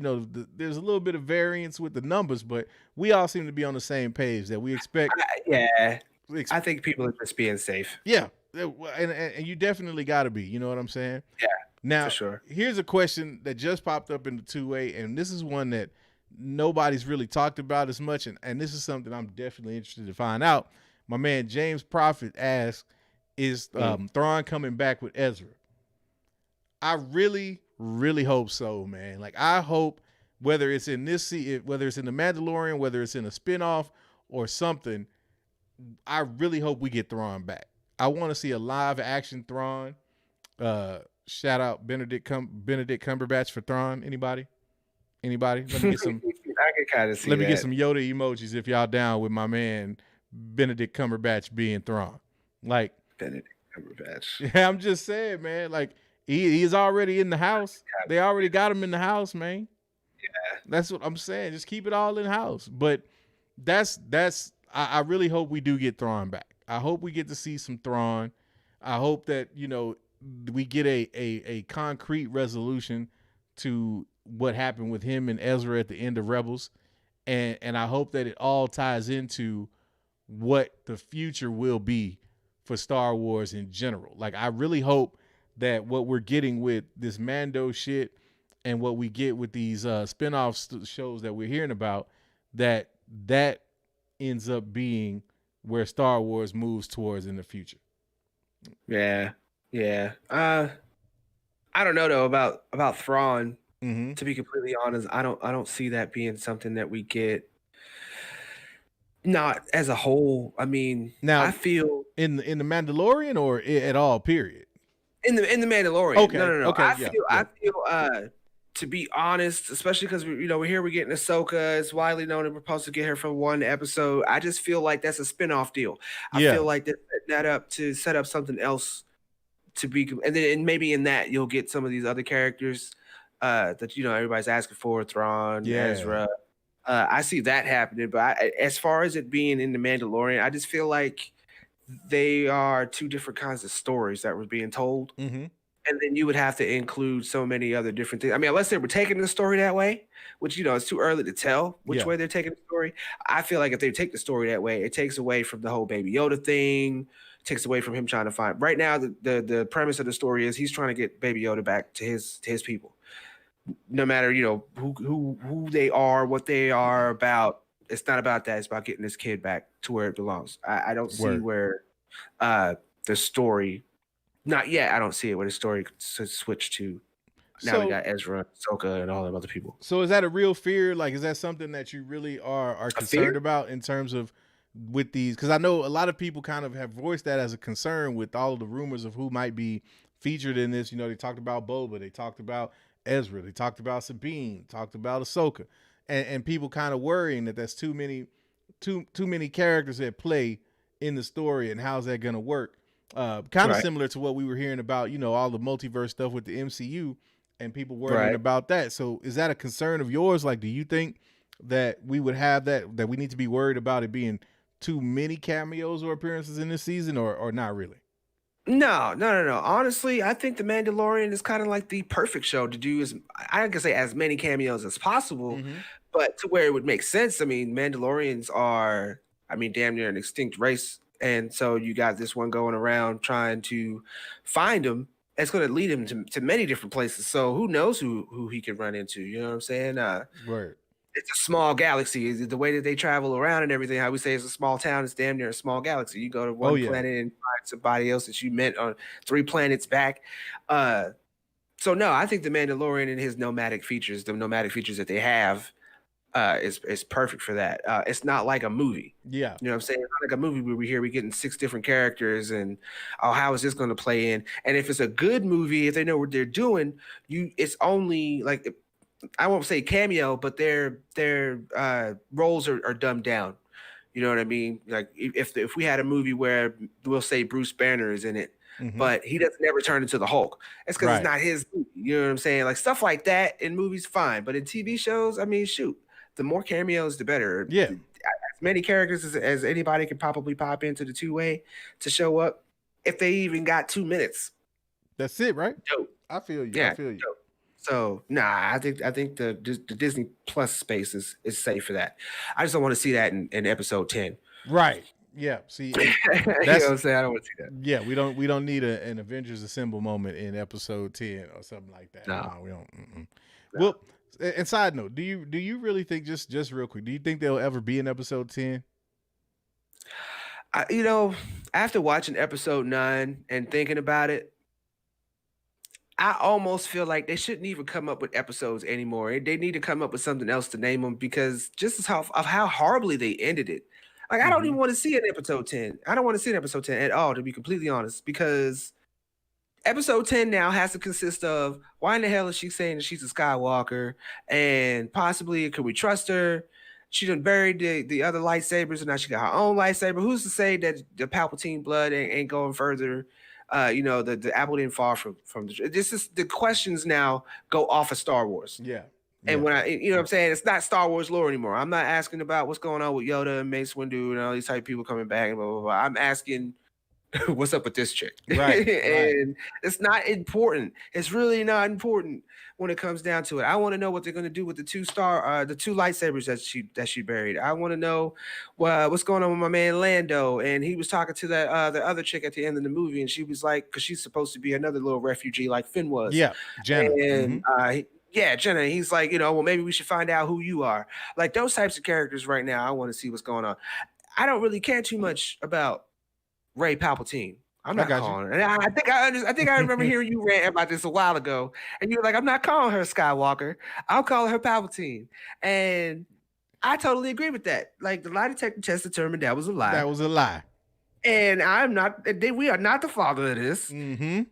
there's a little bit of variance with the numbers, but we all seem to be on the same page that we expect. I think people are just being safe. Yeah. And you definitely got to be, you know what I'm saying? Yeah. Now, for sure. Here's a question that just popped up in the 2-way, and this is one that nobody's really talked about as much, and this is something I'm definitely interested to find out. My man James Prophet asked, is Thrawn coming back with Ezra? I really, really hope so, man. Like, I hope, whether it's in whether it's in the Mandalorian, whether it's in a spinoff or something, I really hope we get Thrawn back. I want to see a live action Thrawn. Shout out Benedict Cumberbatch for Thrawn. Anybody? Let me get some. I can kind of see. Let me get some Yoda emojis if y'all down with my man Benedict Cumberbatch being Thrawn. Like, Benedict Cumberbatch. Yeah, I'm just saying, man. Like, he's already in the house. They already got him in the house, man. Yeah, that's what I'm saying. Just keep it all in house. But I really hope we do get Thrawn back. I hope we get to see some Thrawn. I hope that, we get a concrete resolution to what happened with him and Ezra at the end of Rebels. And I hope that it all ties into what the future will be for Star Wars in general. Like, I really hope that what we're getting with this Mando shit and what we get with these spin-off shows that we're hearing about, that ends up being where Star Wars moves towards in the future. Yeah. I don't know though about Thrawn. Mm-hmm. To be completely honest, I don't see that being something that we get. Not as a whole. I mean, now I feel in the Mandalorian or at all. Period. In the Mandalorian. Okay. No. Okay. I feel. To be honest, especially because we're here, we're getting Ahsoka. It's widely known that we're supposed to get her for one episode. I just feel like that's a spinoff deal. I feel like they're setting that up to set up something else to be, and maybe in that you'll get some of these other characters that everybody's asking for, Thrawn, Ezra. I see that happening, but as far as it being in the Mandalorian, I just feel like they are two different kinds of stories that were being told. Mm-hmm. And then you would have to include so many other different things. I mean, unless they were taking the story that way, which, it's too early to tell which way they're taking the story. I feel like if they take the story that way, it takes away from the whole Baby Yoda thing, takes away from him trying to find. Right now, the premise of the story is he's trying to get Baby Yoda back to his people. No matter, who they are, what they are about. It's not about that. It's about getting this kid back to where it belongs. I don't see where the story... Not yet. I don't see it where the story could switch to. Now we got Ezra, Ahsoka, and all them other people. So is that a real fear? Like, is that something that you really are concerned about in terms of with these? Because I know a lot of people kind of have voiced that as a concern with all of the rumors of who might be featured in this. They talked about Boba, they talked about Ezra, they talked about Sabine, talked about Ahsoka, and people kind of worrying that that's too many characters at play in the story, and how's that going to work? Kind of similar to what we were hearing about, all the multiverse stuff with the MCU and people worrying about that. So is that a concern of yours? Like, do you think that we would have that we need to be worried about it being too many cameos or appearances in this season, or not really? No. Honestly, I think The Mandalorian is kind of like the perfect show to do as many cameos as possible, but to where it would make sense. I mean, Mandalorians are, damn near an extinct race. And so you got this one going around trying to find him. It's going to lead him to many different places. So who knows who he could run into? You know what I'm saying? Right. It's a small galaxy. The way that they travel around and everything, how we say it's a small town, it's damn near a small galaxy. You go to one planet and find somebody else that you met on 3 planets back. So no, I think the Mandalorian and his nomadic features that they have, is perfect for that. It's not like a movie. Yeah. You know what I'm saying? It's not like a movie where we're getting 6 different characters and, how is this going to play in? And if it's a good movie, if they know what they're doing, it's only like, I won't say cameo, but their roles are dumbed down. You know what I mean? Like if we had a movie where we'll say Bruce Banner is in it, but he doesn't ever turn into the Hulk. It's because it's not his movie. You know what I'm saying? Like stuff like that in movies, fine. But in TV shows, shoot. The more cameos, the better. Yeah. As many characters as anybody can probably pop into the 2-way to show up. If they even got 2 minutes. That's it, right? Dope. I feel you. Yeah, I feel you. Dope. So, I think the Disney Plus space is safe for that. I just don't want to see that in episode 10. Right. Yeah. See, you know what I'm saying? I don't want to see that. Yeah, we don't need an Avengers Assemble moment in episode 10 or something like that. No, we don't. No. Well, And side note, do you really think, just real quick, do you think there'll ever be an episode 10? After watching episode 9 and thinking about it, I almost feel like they shouldn't even come up with episodes anymore. They need to come up with something else to name them, because just as how horribly they ended it. Like, I don't even want to see an episode 10. I don't want to see an episode 10 at all, to be completely honest, because episode 10 now has to consist of, why in the hell is she saying that she's a Skywalker, and possibly could we trust her? She done buried the other lightsabers, and now she got her own lightsaber. Who's to say that the Palpatine blood ain't going further? The apple didn't fall from the. This is the questions now go off of Star Wars. Yeah. And when what I'm saying, it's not Star Wars lore anymore. I'm not asking about what's going on with Yoda and Mace Windu and all these type of people coming back and blah blah blah. I'm asking, what's up with this chick? Right. And it's not important. It's really not important when it comes down to it. I want to know what they're going to do with the two lightsabers that she buried. I want to know what's going on with my man Lando. And he was talking to the other chick at the end of the movie, and she was like, because she's supposed to be another little refugee like Finn was. Yeah, Jenna. And Jenna. He's like, well, maybe we should find out who you are. Like, those types of characters right now, I want to see what's going on. I don't really care too much about Rey Palpatine. I'm not calling her. And I think I remember hearing you rant about this a while ago, and you were like, I'm not calling her Skywalker. I'll call her Palpatine. And I totally agree with that. Like, the lie detector test determined that was a lie. That was a lie. And we are not the father of this. No,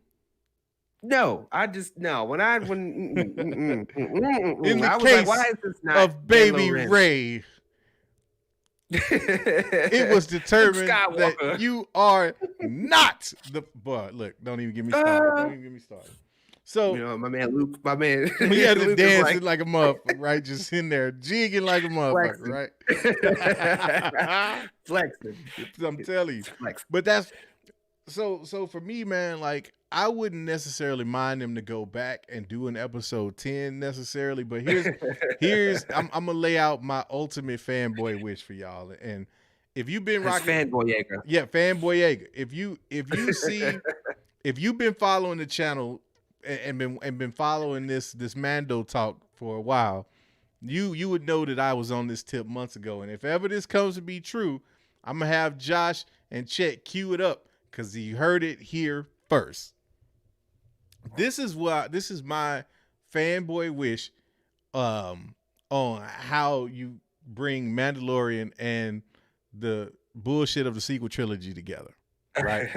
no. When I was like, why is this not of baby Rey? It was determined that you are not the boy. Look, don't even get me started. So my man Luke, he had to dance like a motherfucker, right? Just in there jigging like a motherfucker, right? Flexing. I'm telling you. Flexing. But that's so for me, man. Like, I wouldn't necessarily mind them to go back and do an episode 10 necessarily, but here's I'm gonna lay out my ultimate fanboy wish for y'all. And if you've been rocking Fanboyega, Fanboyega, if you've been following the channel and been following this Mando talk for a while, you would know that I was on this tip months ago. And if ever this comes to be true, I'm gonna have Josh and Chet cue it up, because he heard it here first. This is my fanboy wish on how you bring Mandalorian and the bullshit of the sequel trilogy together. Right?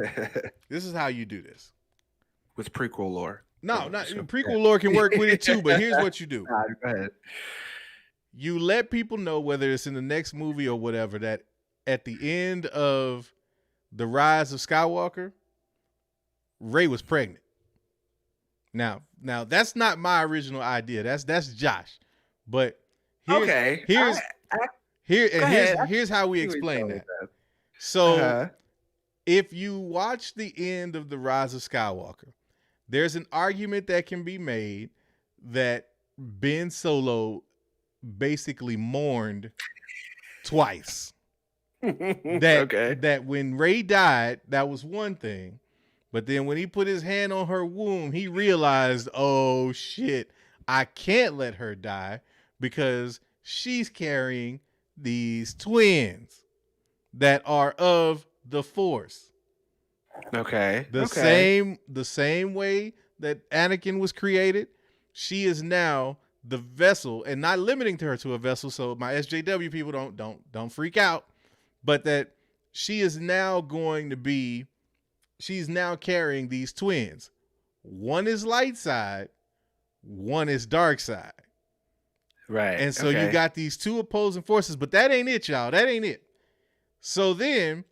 This is how you do this. With prequel lore. No, not prequel lore can work with it too, but here's what you do. Go ahead. You let people know, whether it's in the next movie or whatever, that at the end of the Rise of Skywalker, Rey was pregnant. Now that's not my original idea. That's Josh. But here's how we explain that. So if you watch the end of the Rise of Skywalker, there's an argument that can be made that Ben Solo basically mourned twice. That when Rey died, that was one thing. But then when he put his hand on her womb, he realized, oh shit, I can't let her die, because she's carrying these twins that are of the Force. Okay. The same way that Anakin was created, she is now the vessel, and not limiting her to a vessel. So my SJW people don't freak out, but that she is now she's now carrying these twins. One is light side, one is dark side. Right. And so you got these two opposing forces, but that ain't it, y'all. That ain't it. So then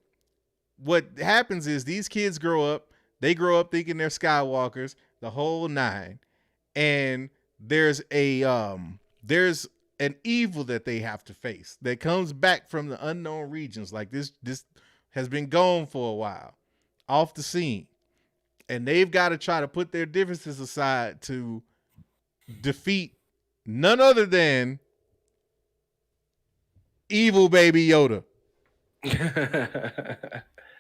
what happens is these kids grow up thinking they're Skywalkers, the whole nine. And there's an evil that they have to face that comes back from the unknown regions. Like this has been gone for a while, off the scene, and they've got to try to put their differences aside to defeat none other than evil Baby Yoda.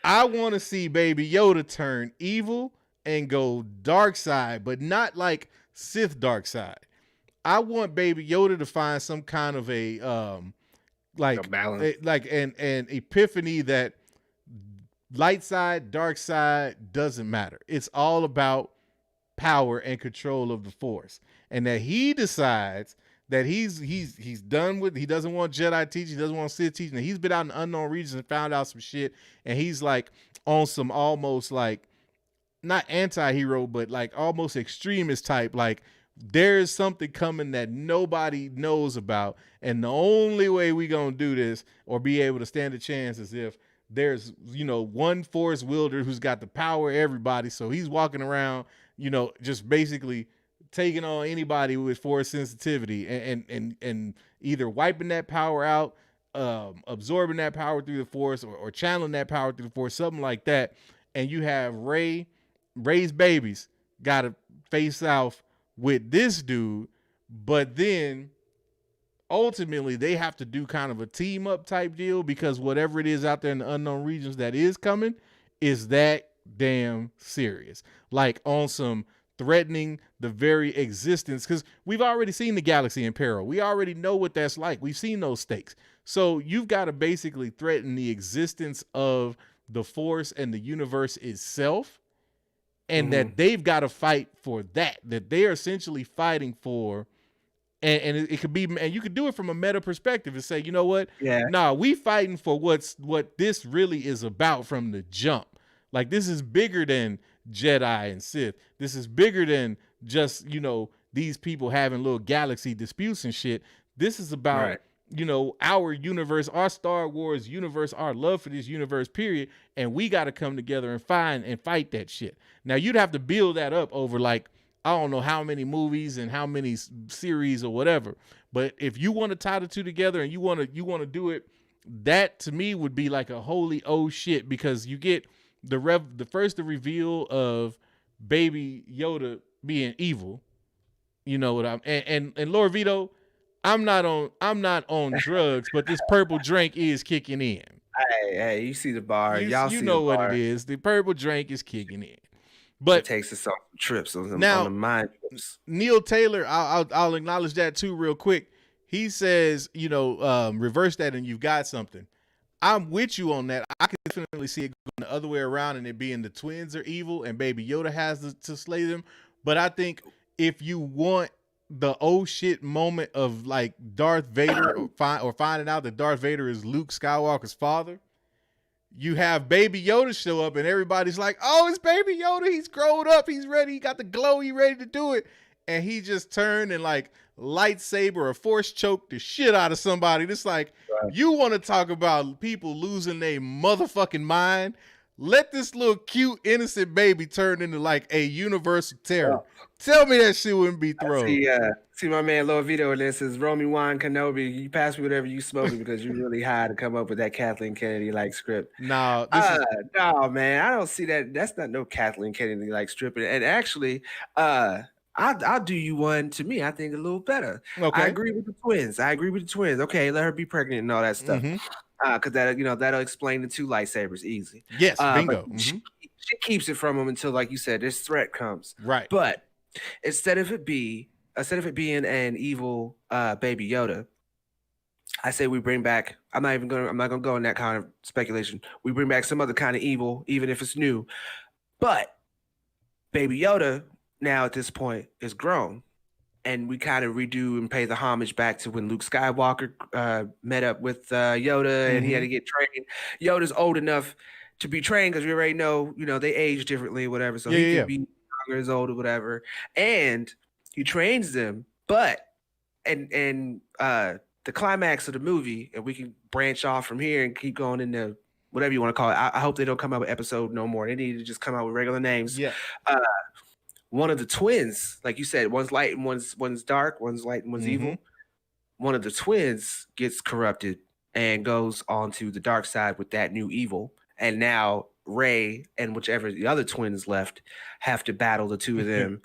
I want to see Baby Yoda turn evil and go dark side, but not like Sith dark side. I want Baby Yoda to find some kind of a A balance. like an epiphany that light side, dark side doesn't matter. It's all about power and control of the Force, and that he decides that he's done with. He doesn't want Jedi teaching. He doesn't want Sith teaching. And he's been out in unknown regions and found out some shit, and he's like on some almost like not anti-hero, but like almost extremist type. Like there is something coming that nobody knows about, and the only way we gonna do this or be able to stand a chance is if there's one Force wielder who's got the power of everybody. So he's walking around, just basically taking on anybody with Force sensitivity and either wiping that power out, absorbing that power through the Force, or channeling that power through the Force, something like that. And you have Rey's babies got to face off with this dude, but then ultimately they have to do kind of a team up type deal, because whatever it is out there in the unknown regions that is coming is that damn serious, like on some threatening the very existence, because we've already seen the galaxy in peril. We already know what that's like. We've seen those stakes. So you've got to basically threaten the existence of the Force and the universe itself, and that they've got to fight for that they are essentially fighting for. And it could be, and you could do it from a meta perspective and say, you know what? Yeah. Nah, we fighting for what this really is about from the jump. Like, this is bigger than Jedi and Sith. This is bigger than just, these people having little galaxy disputes and shit. This is about, our universe, our Star Wars universe, our love for this universe, period. And we got to come together and fight that shit. Now, you'd have to build that up over, like, I don't know how many movies and how many series or whatever. But if you want to tie the two together and you want to do it, that to me would be like a holy oh shit, because you get the reveal of Baby Yoda being evil. You know what and Lord Vito, I'm not on drugs, but this purple drink is kicking in. Hey, you see the bar. Y'all see know the what bar. it is. The purple drink is kicking in. But it takes us on trips on now, the mind trips. Neil Taylor, I'll acknowledge that too real quick. He says, reverse that and you've got something. I'm with you on that. I can definitely see it going the other way around and it being the twins are evil and Baby Yoda has to slay them. But I think if you want the oh shit moment of like Darth Vader or finding out that Darth Vader is Luke Skywalker's father, you have Baby Yoda show up and everybody's like, oh, it's Baby Yoda. He's grown up. He's ready. He got the glow. He ready to do it. And he just turned and like lightsaber or force choke the shit out of somebody. It's like, you want to talk about people losing their motherfucking mind? Let this little cute, innocent baby turn into like a universal terror. Tell me that shit wouldn't be thrown. See my man Lord Vito in this says, Romy Wan Kenobi, you pass me whatever you smoking because you're really high to come up with that Kathleen Kennedy-like script. No, no, man, I don't see that. That's not no Kathleen Kennedy-like script. And actually, I'll do you one, to me, I think a little better. Okay. I agree with the twins. Okay, let her be pregnant and all that stuff. Because that'll explain the two lightsabers easy. Yes, bingo. She keeps it from them until, like you said, this threat comes. Right. But instead of it being an evil Baby Yoda, I say we bring back. I'm not gonna go in that kind of speculation. We bring back some other kind of evil, even if it's new. But Baby Yoda now at this point is grown. And we kind of redo and pay the homage back to when Luke Skywalker met up with Yoda and he had to get trained. Yoda's old enough to be trained because we already know, they age differently or whatever. So he can be younger, as old or whatever. And he trains them. But, and the climax of the movie, and we can branch off from here and keep going into whatever you want to call it. I hope they don't come out with episode no more. They need to just come out with regular names. Yeah. One of the twins, like you said, one's light and one's dark, one's light and one's evil. One of the twins gets corrupted and goes onto the dark side with that new evil. And now Rey and whichever the other twins left have to battle the two of them.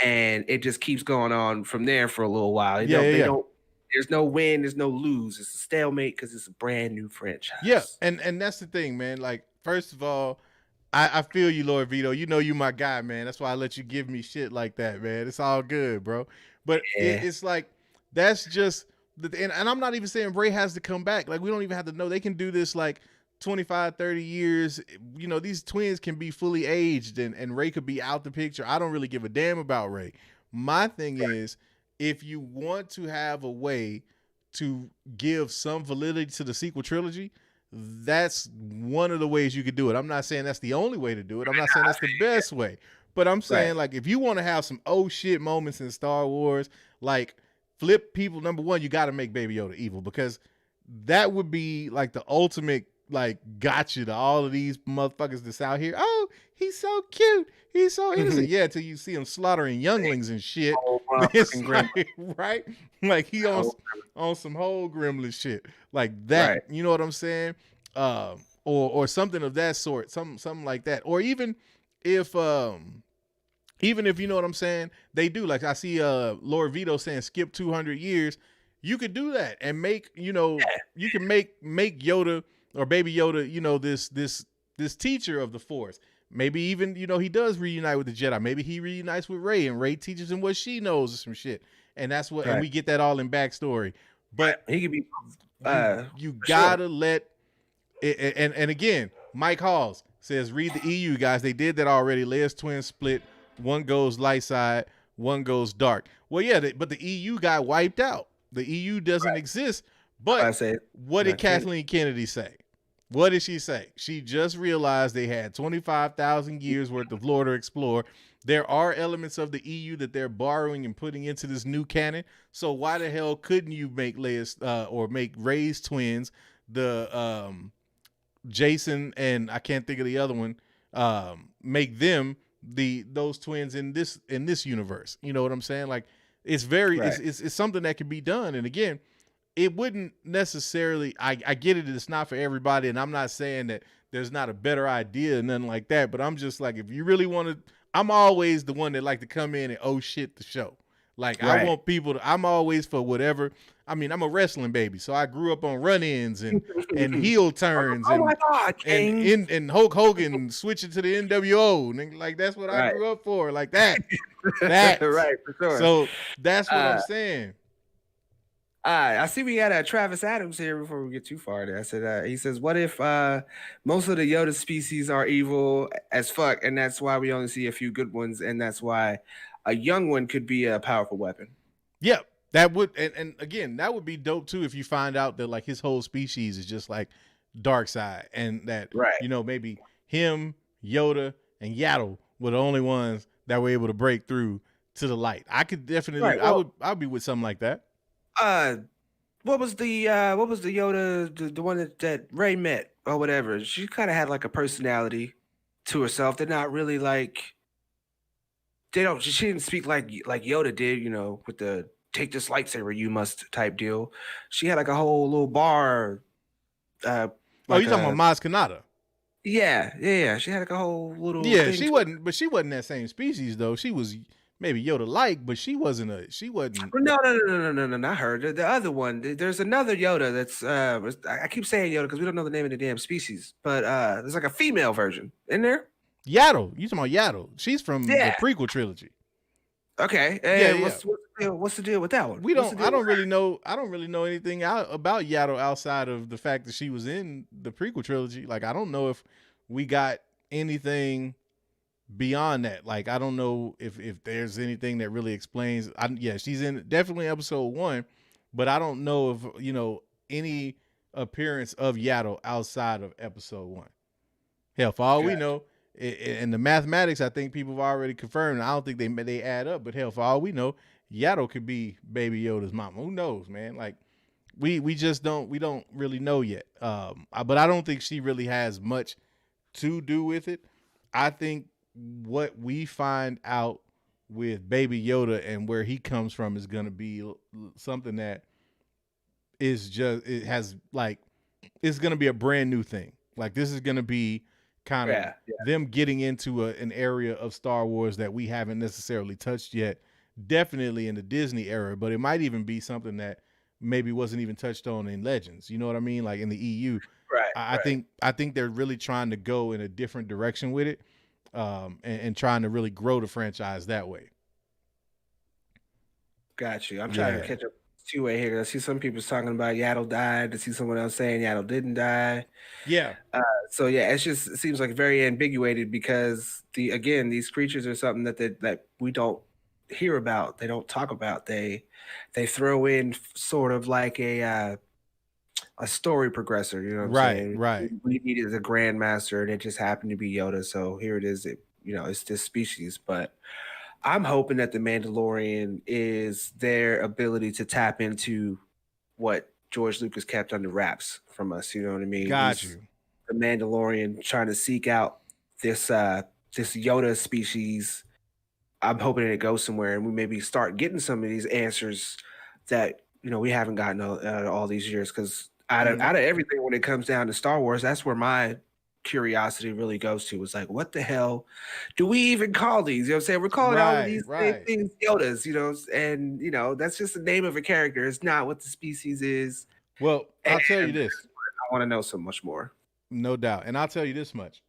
And it just keeps going on from there for a little while. There's no win, there's no lose. It's a stalemate because it's a brand new franchise. Yeah, and that's the thing, man. Like, first of all, I feel you, Lord Vito. You know you my guy, man. That's why I let you give me shit like that, man. It's all good, bro. But Yeah. it's like that's just and I'm not even saying Ray has to come back. Like we don't even have to know. They can do this like 25, 30 years. You know, these twins can be fully aged and Ray could be out the picture. I don't really give a damn about Ray. My thing is, if you want to have a way to give some validity to the sequel trilogy, that's one of the ways you could do it. I'm not saying that's the only way to do it. I'm not saying that's the best way. But I'm saying, like, if you want to have some oh shit moments in Star Wars, like flip people, number one, you got to make Baby Yoda evil, because that would be like the ultimate like gotcha to all of these motherfuckers that's out here. Oh, he's so cute. He's so innocent. Yeah, till you see him slaughtering younglings and shit. It's like, right? Like he on some whole gremlin shit. Like that. You know what I'm saying? Or something of that sort. Something like that. Or even if you know what I'm saying, they do. Like I see Lord Vito saying skip 200 years. You could do that and make, you know, you can make Yoda or Baby Yoda, you know, this teacher of the Force. Maybe even, you know, he does reunite with the Jedi. Maybe he reunites with Rey and Rey teaches him what she knows or some shit. And that's what, and we get that all in backstory. But he could be, you gotta let it, and again, Mike Halls says, read the EU guys. They did that already. Leia's twins split. One goes light side, one goes dark. Well, yeah, but the EU guy wiped out. The EU doesn't exist. But what did Kathleen Kennedy say? What did she say? She just realized they had 25,000 years worth of lore to explore. There are elements of the EU that they're borrowing and putting into this new canon. So why the hell couldn't you make Leia's or make Rey's twins, the Jason and I can't think of the other one, make them those twins in this universe? You know what I'm saying? Like it's very it's something that can be done. And again, it wouldn't necessarily, I get it, it's not for everybody, and I'm not saying that there's not a better idea and nothing like that, but I'm just like, if you really want to, I'm always the one that like to come in and oh shit the show. Like I want people to, I'm always for whatever. I mean, I'm a wrestling baby, so I grew up on run-ins and heel turns and Hulk Hogan switching to the NWO, and like that's what I grew up for, like that. That right, for sure. So that's what I'm saying. I see we got Travis Adams here before we get too far there. I said, he says, what if most of the Yoda species are evil as fuck, and that's why we only see a few good ones, and that's why a young one could be a powerful weapon? Yeah, that would, and again, that would be dope too if you find out that like his whole species is just like dark side, and that you know, maybe him, Yoda, and Yaddle were the only ones that were able to break through to the light. I could definitely, I'd be with something like that. What was the Yoda, the one that Rey met or whatever? She kind of had like a personality to herself. They're not really like, she didn't speak like Yoda did, you know, with the take this lightsaber you must type deal. She had like a whole little bar. Like you talking about Maz Kanata? Yeah. She had like a whole little. Yeah, she wasn't that same species though. She was maybe Yoda-like, but she wasn't. No, not her. The other one. There's another Yoda that's. I keep saying Yoda because we don't know the name of the damn species, but there's like a female version in there. Yaddle. You talking about Yaddle? She's from the prequel trilogy. Okay. What's the deal with that one? I don't really know anything about Yaddle outside of the fact that she was in the prequel trilogy. Like I don't know if we got anything beyond that. Like I don't know if there's anything that really explains. She's in definitely episode 1, but I don't know if you know any appearance of Yaddle outside of episode 1. Hell, for all we know, in the mathematics, I think people have already confirmed. I don't think they add up, but hell, for all we know, Yaddle could be Baby Yoda's mama. Who knows, man? Like we don't really know yet. But I don't think she really has much to do with it. I think what we find out with Baby Yoda and where he comes from is going to be something that is just, it's going to be a brand new thing. Like this is going to be kind of them getting into an area of Star Wars that we haven't necessarily touched yet. Definitely in the Disney era, but it might even be something that maybe wasn't even touched on in Legends. You know what I mean? Like in the EU. I think they're really trying to go in a different direction with it. And trying to really grow the franchise that way. Got you. I'm trying to Yeah. catch up two-way here. I see some people talking about Yaddle died. I see someone else saying Yaddle didn't die. Yeah. So yeah, it seems like very ambiguated because these creatures are something that we don't hear about. They don't talk about. They throw in sort of like a story progressor. You know what I'm Right. saying? Right. We needed a grandmaster, and it just happened to be Yoda. So here it is. It's this species, but I'm hoping that the Mandalorian is their ability to tap into what George Lucas kept under wraps from us. You know what I mean? Got He's you. the Mandalorian trying to seek out this this Yoda species. I'm hoping it goes somewhere, and we maybe start getting some of these answers that we haven't gotten all these years. Because out of everything, when it comes down to Star Wars, that's where my curiosity really goes to. It's like, what the hell do we even call these? You know what I'm saying? We're calling all of Right. these same Right. things Yodas, and that's just the name of a character. It's not what the species is. Well, And I'll tell you this. I want to know so much more. No doubt. And I'll tell you this much.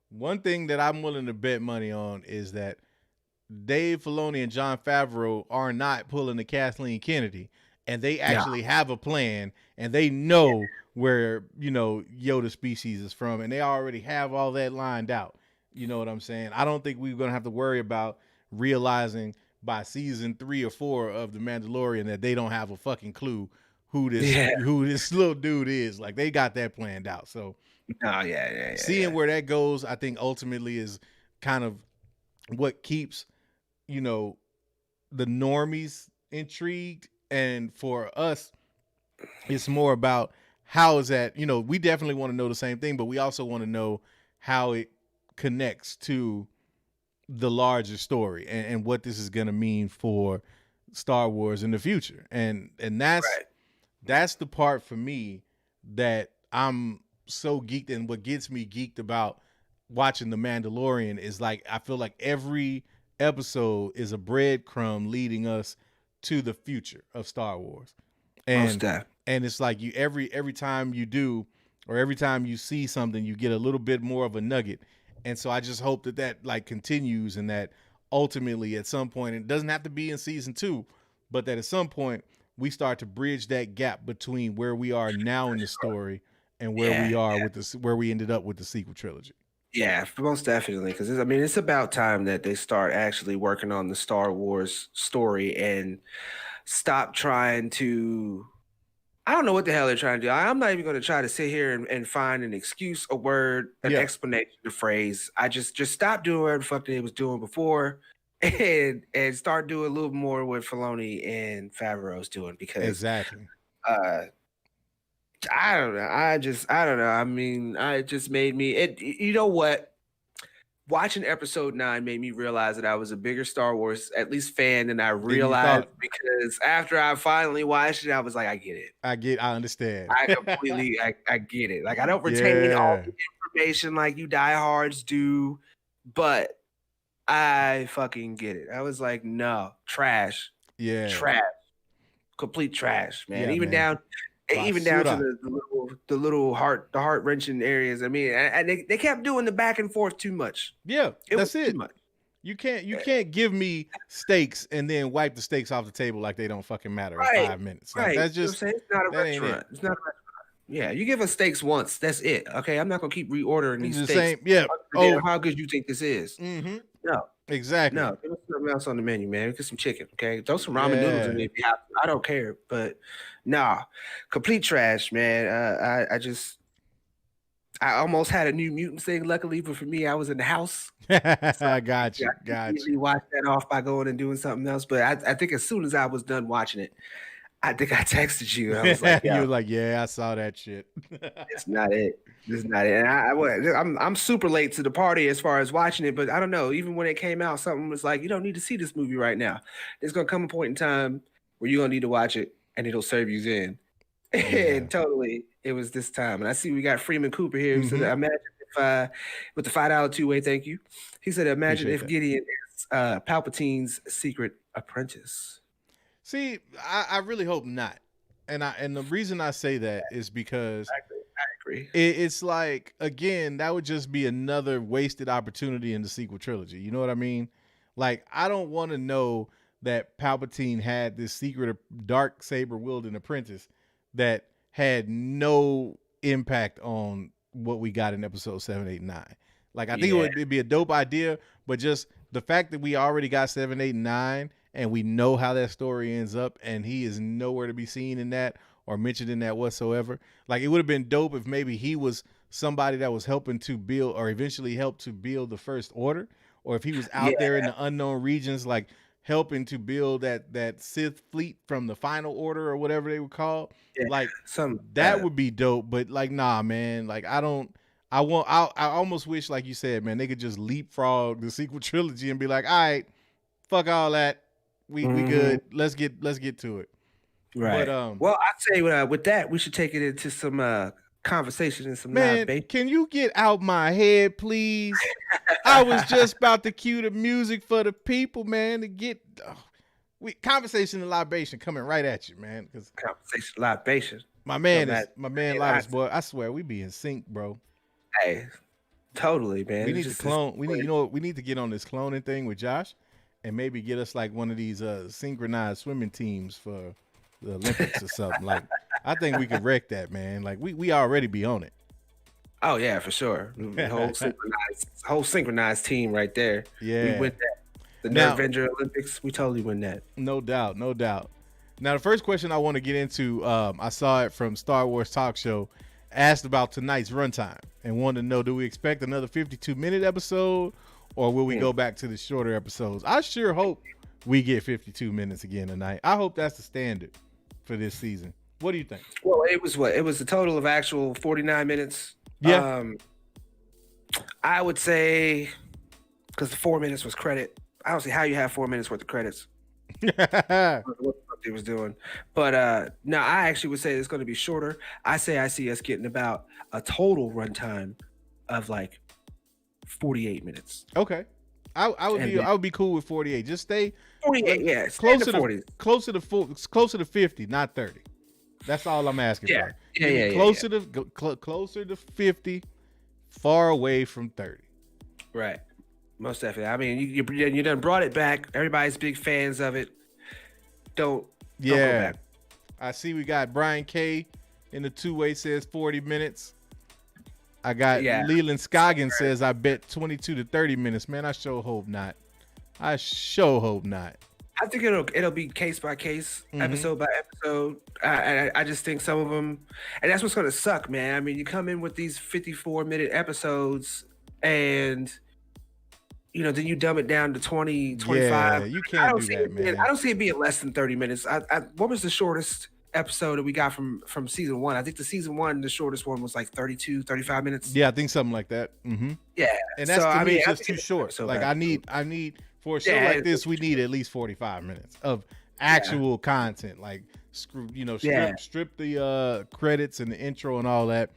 One thing that I'm willing to bet money on is that Dave Filoni and Jon Favreau are not pulling the Kathleen Kennedy, and they actually have a plan, and they know where Yoda species is from, and they already have all that lined out. You know what I'm saying? I don't think we're gonna have to worry about realizing by season 3 or 4 of the Mandalorian that they don't have a fucking clue who this little dude is. Like, they got that planned out. So seeing where that goes, I think ultimately is kind of what keeps the normies intrigued. And for us, it's more about how is that, we definitely want to know the same thing, but we also want to know how it connects to the larger story and what this is going to mean for Star Wars in the future. And that's the part for me that I'm so geeked, and what gets me geeked about watching The Mandalorian is, like, I feel like every episode is a breadcrumb leading us to the future of Star Wars. And it's like every time you do, or every time you see something, you get a little bit more of a nugget. And so I just hope that like continues, and that ultimately at some point, it doesn't have to be in season 2, but that at some point we start to bridge that gap between where we are now in the story and where we are with where we ended up with the sequel trilogy. Yeah, most definitely. Because it's about time that they start actually working on the Star Wars story and stop trying to. I don't know what the hell they're trying to do. I'm not even going to try to sit here and find an excuse, a word, an explanation, a phrase. I just stop doing whatever the fuck they was doing before, and start doing a little more what Filoni and Favreau's doing, because exactly. I don't know. I don't know. I mean, it just made me. You know what? Watching episode 9 made me realize that I was a bigger Star Wars, at least, fan than I realized, because after I finally watched it, I was like, I get it. I understand. I completely, I get it. Like, I don't retain all the information like you diehards do, but I fucking get it. I was like, no, trash. Yeah. Trash. Complete trash, man. Yeah, even down to the little heart wrenching areas. I mean, and they kept doing the back and forth too much. Yeah, that's it. Too much. You can't give me steaks and then wipe the steaks off the table like they don't fucking matter in 5 minutes. Like, that's just, it's not a restaurant. It's not a restaurant. Yeah, you give us steaks once. That's it. Okay, I'm not gonna keep reordering these steaks. Same. Yeah. How good you think this is? Mm-hmm. No. Exactly. No, give us something else on the menu, man. Get some chicken, okay? Throw some ramen noodles in there if you have to. I don't care, but nah, complete trash, man. I almost had a New Mutants thing. Luckily, but for me, I was in the house. So I got you. Easily watch that off by going and doing something else. But I think as soon as I was done watching it, I think I texted you. I was like, you were like, yeah, I saw that shit. It's not it. It's not it. And I'm super late to the party as far as watching it, but I don't know. Even when it came out, something was like, you don't need to see this movie right now. There's gonna come a point in time where you're gonna need to watch it, and it'll serve you then. Yeah. And totally, it was this time. And I see we got Freeman Cooper here. Mm-hmm. So imagine if with the $5 two-way, thank you. He said, imagine if Gideon is Palpatine's secret apprentice. See, I really hope not, and the reason I say that is because I agree. It's like, again, that would just be another wasted opportunity in the sequel trilogy. You know what I mean? Like, I don't want to know that Palpatine had this secret dark saber wielding apprentice that had no impact on what we got in episode 7, 8, and 9. Like, I think it'd be a dope idea, but just the fact that we already got 7, 8, and 9, and we know how that story ends up, and he is nowhere to be seen in that or mentioned in that whatsoever. Like, it would have been dope if maybe he was somebody that was helping to build or eventually helped to build the First Order, or if he was out there in the unknown regions, like helping to build that Sith fleet from the Final Order or whatever they would call. Like, that would be dope. But like, nah, man. Like, I almost wish, like you said, man, they could just leapfrog the sequel trilogy and be like, all right, fuck all that. We good. Let's get to it. Right. But, well, I'd say with that, we should take it into some conversation and some man. Can you get out my head, please? I was just about to cue the music for the people, man, to get conversation and libation coming right at you, man. Because conversation libation. My man Libas, boy. I swear we be in sync, bro. Hey, totally, man. We need to clone. We need to get on this cloning thing with Josh, and maybe get us like one of these synchronized swimming teams for the Olympics or something. Like, I think we could wreck that, man. Like, we already be on it. Oh yeah, for sure. whole synchronized team right there. Yeah, we win that. The Nerd Avenger Olympics, we totally win that. No doubt. Now, the first question I want to get into, I saw it from Star Wars Talk Show, asked about tonight's runtime and wanted to know, do we expect another 52-minute episode, or will we go back to the shorter episodes? I sure hope we get 52 minutes again tonight. I hope that's the standard for this season. What do you think? Well, it was a total of actual 49 minutes. Yeah. I would say, because the 4 minutes was credit. I don't see how you have 4 minutes worth of credits. What the fuck they was doing. But no, I actually would say it's going to be shorter. I see us getting about a total runtime of like 48 minutes. Okay. I would be cool with 48. Just stay 48, yeah. Closer to 50, not 30. That's all I'm asking for. Closer to 50, far away from 30. Right. Most definitely. I mean, you done brought it back. Everybody's big fans of it. Don't go back. I see we got Brian K in the two-way says 40 minutes. I got Leland Scoggin says I bet 22 to 30 minutes. Man, I sure hope not. I think it'll be case by case, episode by episode. I just think some of them, and that's what's gonna suck, man. I mean, you come in with these 54-minute episodes, and then you dumb it down to 20, 25. Yeah, you can't do that, man. I don't see it being less than 30 minutes. What was the shortest episode that we got from season 1? I think the season 1, the shortest one was like 32, 35 minutes. Yeah, I think something like that. Mm-hmm. Yeah, and that's to me just too short. So like I need for a show like this, we need at least 45 minutes of actual content. Like strip the credits and the intro and all that.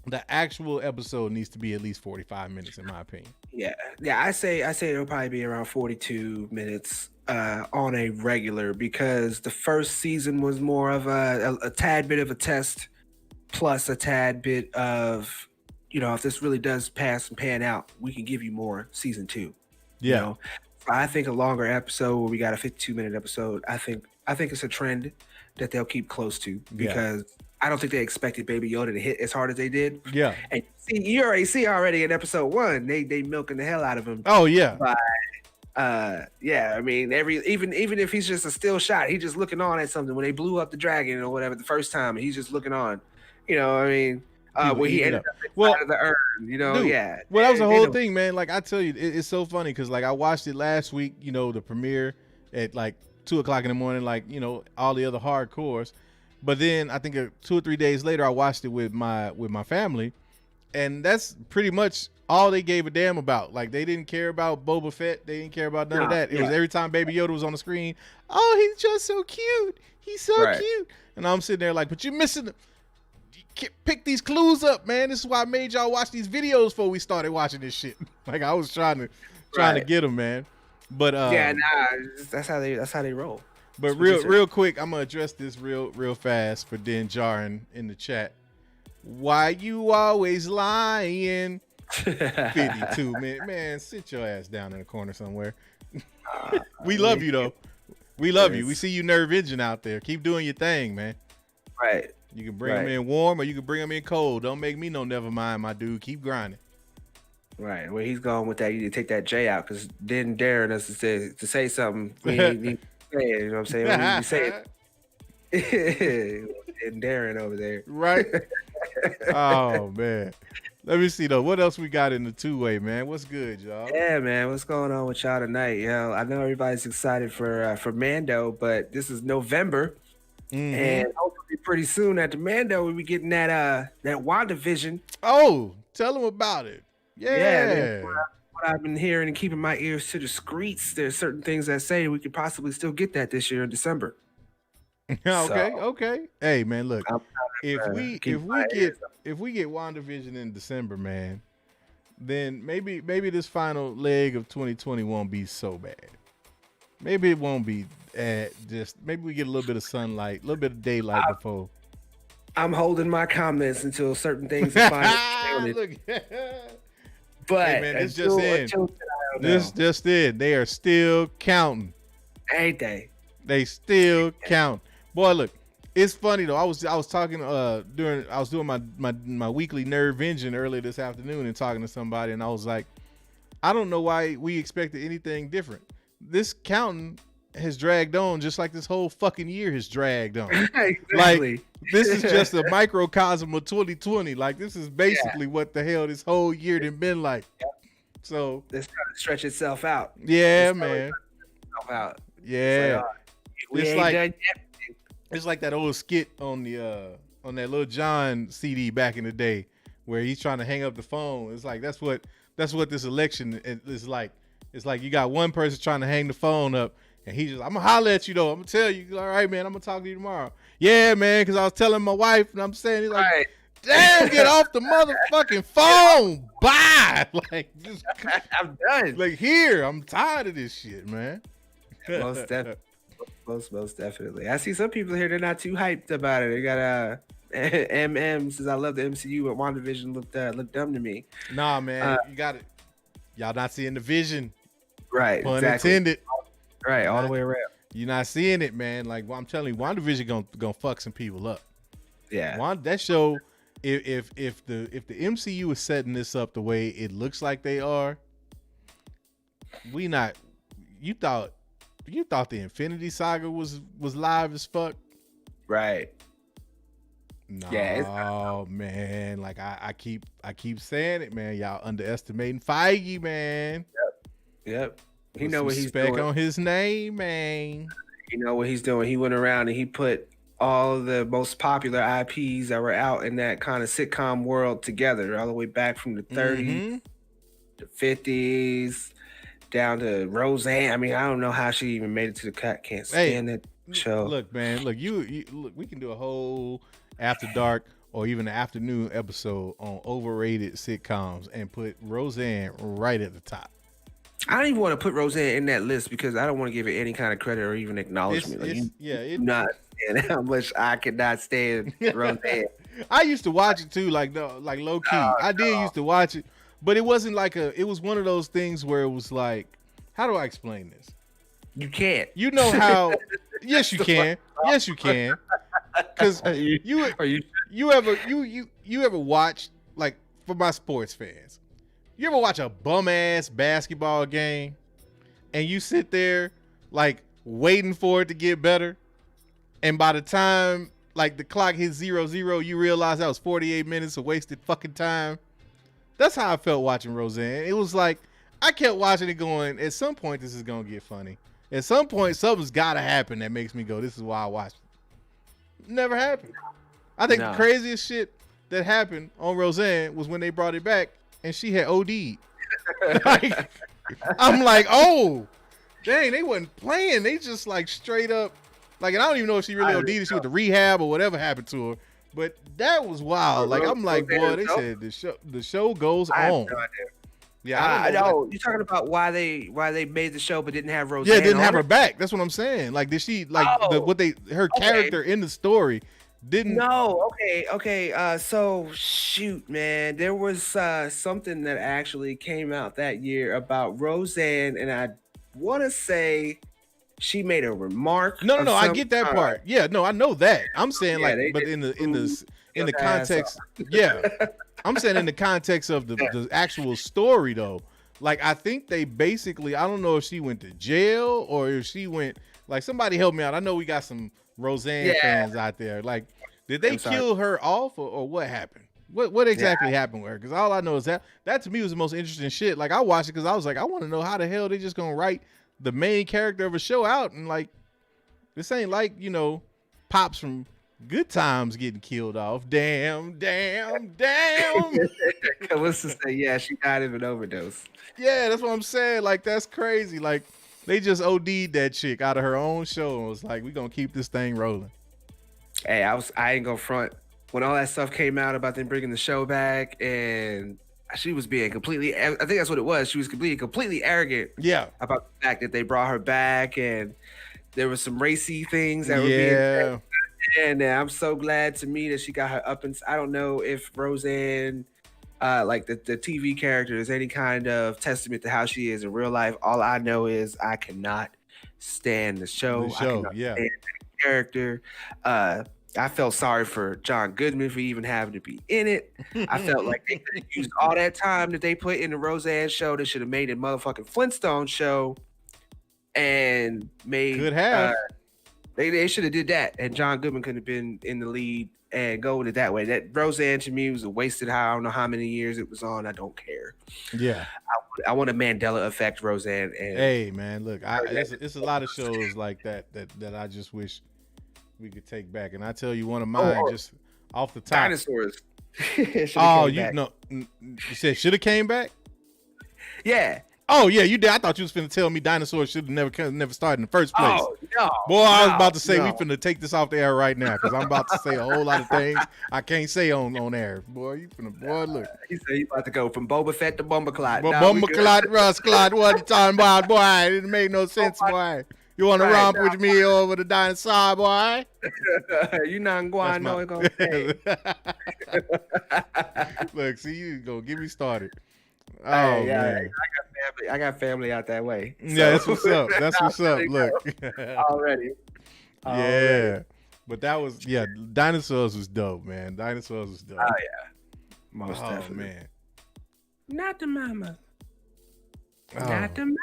The actual episode needs to be at least 45 minutes, in my opinion. Yeah. I say it'll probably be around 42 minutes on a regular, because the first season was more of a tad bit of a test, plus a tad bit of, if this really does pass and pan out, we can give you more season 2. Yeah. So I think a longer episode where we got a 52-minute episode, I think it's a trend that they'll keep close to, because I don't think they expected Baby Yoda to hit as hard as they did. Yeah. And you already see in episode 1, they milking the hell out of him. Oh yeah. I mean, even if he's just a still shot, he's just looking on at something when they blew up the dragon or whatever the first time, and he's just looking on. I mean, when he ended up inside of the urn, dude, Well, that was the whole thing, man. Like, I tell you, it's so funny because like I watched it last week, the premiere at like 2:00 in the morning, like all the other hardcores. But then I think 2 or 3 days later, I watched it with my family, and that's pretty much all they gave a damn about. Like, they didn't care about Boba Fett. They didn't care about none of that. It was every time Baby Yoda was on the screen, oh, he's just so cute. He's so cute. And I'm sitting there like, but you're missing pick these clues up, man. This is why I made y'all watch these videos before we started watching this shit. Like, I was trying to get them, man. But that's how they roll. But real quick, I'm gonna address this real fast for Den Jarin in the chat. Why you always lying? 52 minutes, man. Sit your ass down in the corner somewhere. We love you though. We love you. We see you, Nerve Engine, out there. Keep doing your thing, man. Right. You can bring them in warm or you can bring them in cold. Don't make me no never mind, my dude. Keep grinding. Right. Where he's going with that, you need to take that J out because then daring us to say something. We need to say it, you know what I'm saying? We need to say it. And Darren over there. Right. Oh, man. Let me see, though. What else we got in the two-way, man? What's good, y'all? Yeah, man. What's going on with y'all tonight? I know everybody's excited for Mando, but this is November. And hopefully pretty soon after Mando, we'll be getting that WandaVision. Oh, tell them about it. Yeah. What I've been hearing and keeping my ears to the streets, there's certain things that say we could possibly still get that this year in December. Okay. Hey, man, look. If we get WandaVision in December, man, then maybe this final leg of 2020 won't be so bad. Maybe it won't be maybe we get a little bit of sunlight, a little bit of daylight before. I'm holding my comments until certain things are finally But hey, man, this just in. They are still counting. Ain't they? They still count. Boy, look, it's funny though. I was talking I was doing my weekly Nerve Engine earlier this afternoon and talking to somebody, and I was like, I don't know why we expected anything different. This counting has dragged on just like this whole fucking year has dragged on. Exactly. Like this is just a microcosm of 2020. Like this is basically what the hell this whole year done been like. Yep. So it's trying to stretch itself out. Yeah, man. Out. Yeah. It's it's like that old skit on the on that Lil Jon CD back in the day where he's trying to hang up the phone. It's like that's what this election is like. It's like you got one person trying to hang the phone up, and he just, I'm gonna holler at you though. I'm gonna tell you, all right, man. I'm gonna talk to you tomorrow. Yeah, man, because I was telling my wife, and I'm saying, he's like, damn, get off the motherfucking phone. Bye. Like, just, I'm done. Like, here, I'm tired of this shit, man. Most definitely. Most definitely. I see some people here, they're not too hyped about it. They got MM says I love the MCU, but WandaVision looked dumb to me. Nah, man, you got it. Y'all not seeing the vision. Right. Pun exactly. intended. Right, all the way around. You're not seeing it, man. Like I'm telling you, WandaVision gonna fuck some people up. Yeah. That show, if the MCU is setting this up the way it looks like they are, you thought the Infinity Saga was live as fuck. Right. No, yeah, man. Like I keep saying it, man. Y'all underestimating Feige, man. Yep. He know what he's doing. Respect on his name, man. You know what he's doing. He went around and he put all the most popular IPs that were out in that kind of sitcom world together, all the way back from the 30s, the 50s, down to Roseanne. I mean, I don't know how she even made it to the cut. Can't stand that show. Look, man. Look, you look. We can do a whole After Dark or even an afternoon episode on overrated sitcoms and put Roseanne right at the top. I don't even want to put Roseanne in that list because I don't want to give it any kind of credit or even acknowledgement. It's not how much I could not stand Roseanne. I used to watch it too, like low key. I did used to watch it, but it wasn't like it was one of those things where it was like, how do I explain this? You can't. You know how? Yes, you can. Yes, you can. Because you ever watch, like, for my sports fans, you ever watch a bum ass basketball game and you sit there like waiting for it to get better, and by the time like the clock hits 0-0, you realize that was 48 minutes of wasted fucking time? That's how I felt watching Roseanne. It was like I kept watching it going, at some point this is gonna get funny. At some point something's gotta happen that makes me go, this is why I watched it. Never happened. I think the craziest shit that happened on Roseanne was when they brought it back and she had OD'd. Like, I'm like, oh, dang, they wasn't playing. They just like straight up, like, and I don't even know if she really OD'd, if she went to rehab or whatever happened to her. But that was wild. Like, I'm like, boy, they said the show goes on. Yeah, I know. You're talking about why they made the show but didn't have Roseanne. Yeah, didn't have her back. That's what I'm saying. Like, did she her character in the story didn't? No. Okay. So shoot, man, there was something that actually came out that year about Roseanne, and I want to say she made a remark. No, I get that part. Yeah, no, I know that. I'm saying Yeah, like, but in the context, yeah, I'm saying in the context of the actual story though. Like, I think they basically, I don't know if she went to jail or if she went, like, somebody help me out. I know we got some Roseanne fans out there. Like, did they kill her off or what happened? What exactly happened with her? Because all I know is that to me was the most interesting shit. Like, I watched it because I was like, I want to know how the hell they just gonna write the main character of a show out, and like, this ain't like, you know, Pops from Good Times getting killed off. Damn. What's to say? Yeah, she died of an overdose. Yeah, that's what I'm saying. Like, that's crazy. Like, they just OD'd that chick out of her own show and was like, we gonna keep this thing rolling. Hey, I ain't gonna front. When all that stuff came out about them bringing the show back, and she was being completely, I think that's what it was. She was completely arrogant. Yeah. About the fact that they brought her back, and there was some racy things that were being said. And I'm so glad to me that she got her up. And I don't know if Roseanne, like the TV character, is any kind of testament to how she is in real life. All I know is I cannot stand the show. I cannot stand the character. I felt sorry for John Goodman for even having to be in it. I felt like they could have used all that time that they put in the Roseanne show. They should have made a motherfucking Flintstone show and made. Could have. They should have did that, and John Goodman could have been in the lead and go with it that way. That Roseanne to me was a wasted. I don't know how many years it was on. I don't care. Yeah, I want a Mandela effect Roseanne. And hey, man, look, it's a lot of shows like that I just wish we could take back. And I tell you, one of mine just off the top. Dinosaurs. You said should have came back. Yeah. Oh yeah, you did. I thought you was finna tell me dinosaurs should have never started in the first place. Oh no, boy! I was about to say we finna take this off the air right now because I'm about to say a whole lot of things I can't say on air. Boy, you finna look. He said he about to go from Boba Fett to Bumberclot. Bumberclot, Rustclot. What you talking about, boy? It didn't make no sense, boy. You want to romp with me over the dinosaur, boy? You not going no it's gonna say. Look, see, you gonna get me started. Oh hey, yeah, man. I got family out that way. So. Yeah, that's what's up. That's what's up. Look. Already. Yeah. But that was dinosaurs was dope, man. Dinosaurs was dope. Oh yeah. Most definitely. Man. Not the mama. Oh. Not the mama.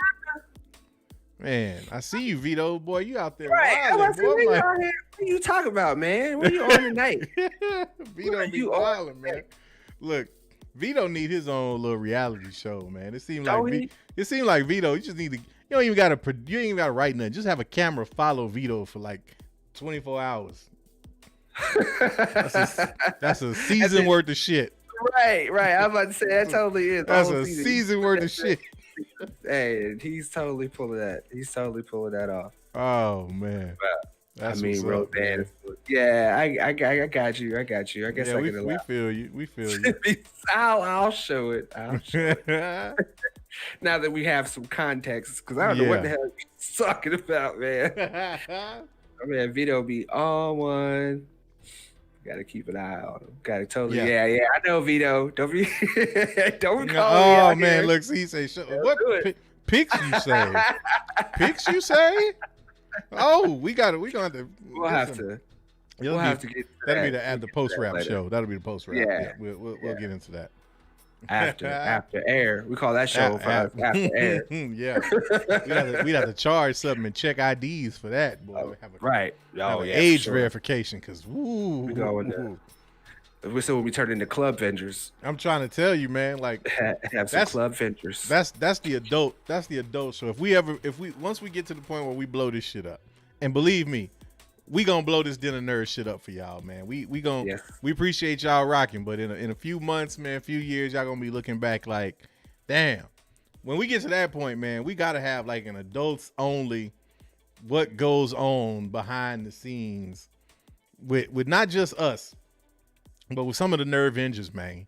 Man, I see you, Vito. Boy, you out there. Right. Wilding, boy. What are you talking about, man? What are you on tonight? Vito be wilding, man. Look, Vito need his own little reality show, man. It seemed like Vito. You just need to. You don't even gotta write nothing. Just have a camera follow Vito for like 24 hours. That's a season worth of shit. Right. I'm about to say that totally is. That's a season worth of shit. Hey, he's totally pulling that. He's totally pulling that off. Oh man. That's Roseanne. Yeah, I got you. I guess I can we feel you. We feel you. I'll show it. Now that we have some context, because I don't know what the hell he's talking about, man. I mean, Vito be on one. Got to keep an eye on him. Got to totally. Yeah. I know Vito. Don't be. Don't call me. Oh man, look. See, he say, what pics you say? Pics you say? Oh, we'll have to. We'll have to get. That'll be the post wrap show. That'll be the post wrap. Yeah, we'll get into that. After air, we call that show after air. Yeah, we'd have to charge something and check IDs for that, boy. Age verification, because we going there. So when we turn into club vendors, I'm trying to tell you, man. Like have some club vendors. That's the adult. That's the adult show. Once we get to the point where we blow this shit up, and believe me, we gonna blow this dinner nerd shit up for y'all, man. We appreciate y'all rocking, but in a few months, man, a few years, y'all gonna be looking back like, damn. When we get to that point, man, we gotta have like an adults only, what goes on behind the scenes, with not just us, but with some of the nerve engines, man.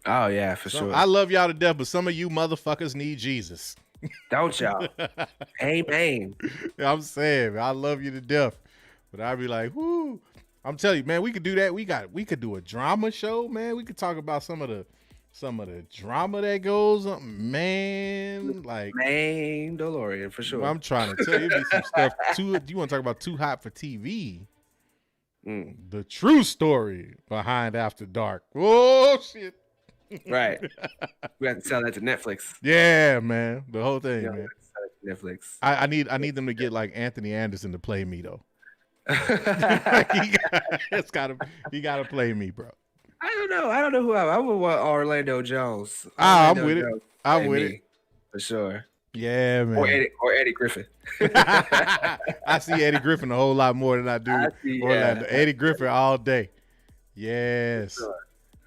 Oh yeah, for sure. I love y'all to death, but some of you motherfuckers need Jesus. Don't y'all? Amen. I'm saying, I love you to death. But I'd be like, whoo. I'm telling you, man, we could do that. We could do a drama show, man. We could talk about some of some of the drama that goes on, man. Like Mandalorian for sure. I'm trying to tell you, it'd be some stuff too. You want to talk about too hot for TV? The true story behind After Dark. Oh shit! Right. We have to sell that to Netflix. Yeah, man. The whole thing, man. Netflix. I need them to get like Anthony Anderson to play me though. He gotta play me, bro. I don't know who I would want Orlando Jones. I'm with it. I'm with it for sure. Yeah, man. Or Eddie Griffin. I see Eddie Griffin a whole lot more than I do Orlando. Eddie Griffin all day. Yes. Sure.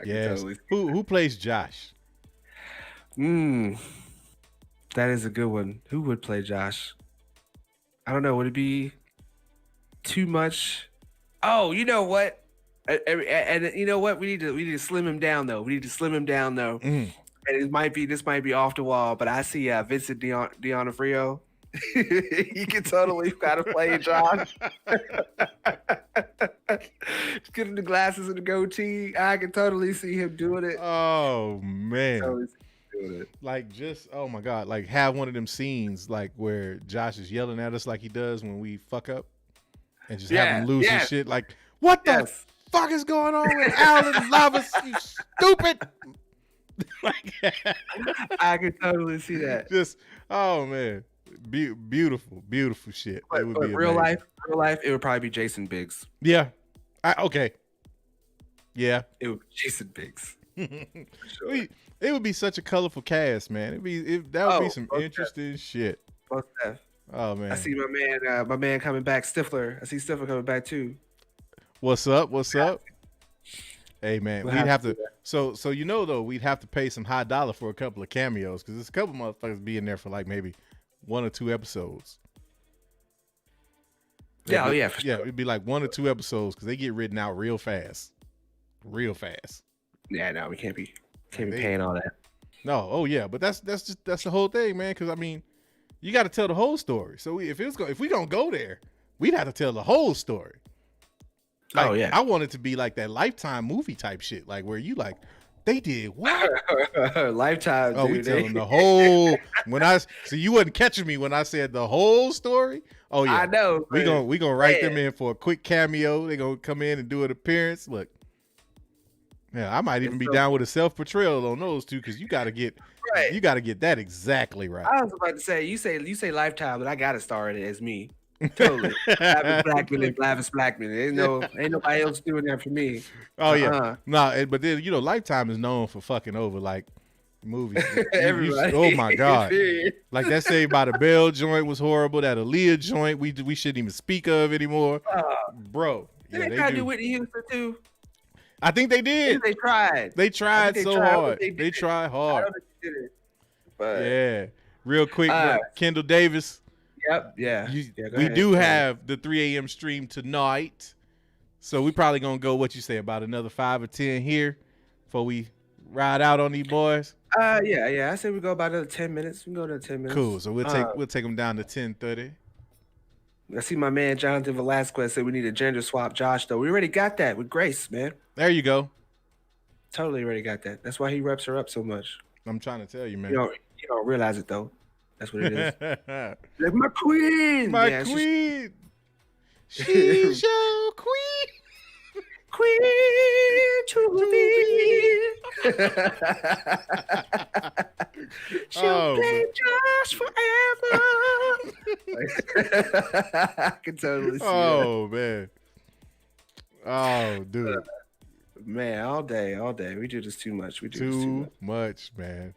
Yes. Who plays Josh? That is a good one. Who would play Josh? I don't know. Would it be too much? Oh, you know what? And you know what? We need to slim him down though. And this might be off the wall, but I see Vincent D'Onofrio. He can totally kind of play Josh. Just get him the glasses and the goatee. I can totally see him doing it. Oh man. Totally see him doing it. Like just oh my god, like have one of them scenes like where Josh is yelling at us like he does when we fuck up and just have him lose his shit. Like, what the fuck is going on with Alan Lovers, you stupid? Like, I can totally see that. Just oh man. Beautiful shit. But, it would be real life, it would probably be Jason Biggs. Yeah. Okay. Yeah. It would be Jason Biggs. Sure. It would be such a colorful cast, man. That would be some interesting shit. Most def. Oh man. I see my man coming back, Stifler. I see Stifler coming back too. What's up? Hey man, we'd have to. So though, we'd have to pay some high dollar for a couple of cameos because there's a couple motherfuckers be in there for like maybe 1 or 2 episodes. Yeah, it'd be like 1 or 2 episodes because they get written out real fast. Yeah, no, we can't be paying all that. No, oh yeah, but that's the whole thing, man. Because I mean, you got to tell the whole story. So if we gonna go there, we'd have to tell the whole story. Like, I want it to be like that Lifetime movie type shit, like where you like. They did what? Lifetime. Oh, dude, we telling the whole. So you wasn't catching me when I said the whole story. Oh yeah, I know. We gonna write them in for a quick cameo. They gonna come in and do an appearance. Look, yeah, I might even be down with a self portrayal on those two because you gotta get that exactly right. I was about to say you say Lifetime, but I gotta star it as me. Totally. Lavish Blackman. Ain't nobody else doing that for me. Oh yeah. No, but then Lifetime is known for fucking over like movies. Everybody. Oh my god. Like that Saved by the Bell joint was horrible. That Aaliyah joint we shouldn't even speak of anymore. Bro. Did they try to do Whitney Houston too? I think they did. They tried. They tried so hard. They tried hard. I don't know if they did it. But yeah. Real quick, Kendall Davis. Yep. Yeah. We do have the 3 a.m. stream tonight. So we probably going to go, what you say, about another 5 or 10 here before we ride out on these boys? Yeah. I say we go about another 10 minutes. We can go to 10 minutes. Cool. So we'll take them down to 10:30. I see my man Jonathan Velasquez said we need a gender swap Josh, though. We already got that with Grace, man. There you go. Totally already got that. That's why he reps her up so much. I'm trying to tell you, man. You don't realize it, though. That's what it is. Like my queen. My queen. She's your queen. Queen to be. She'll play Josh forever. I can totally see it. Man. Oh, dude. Man, all day. We do this too much. Too much, man.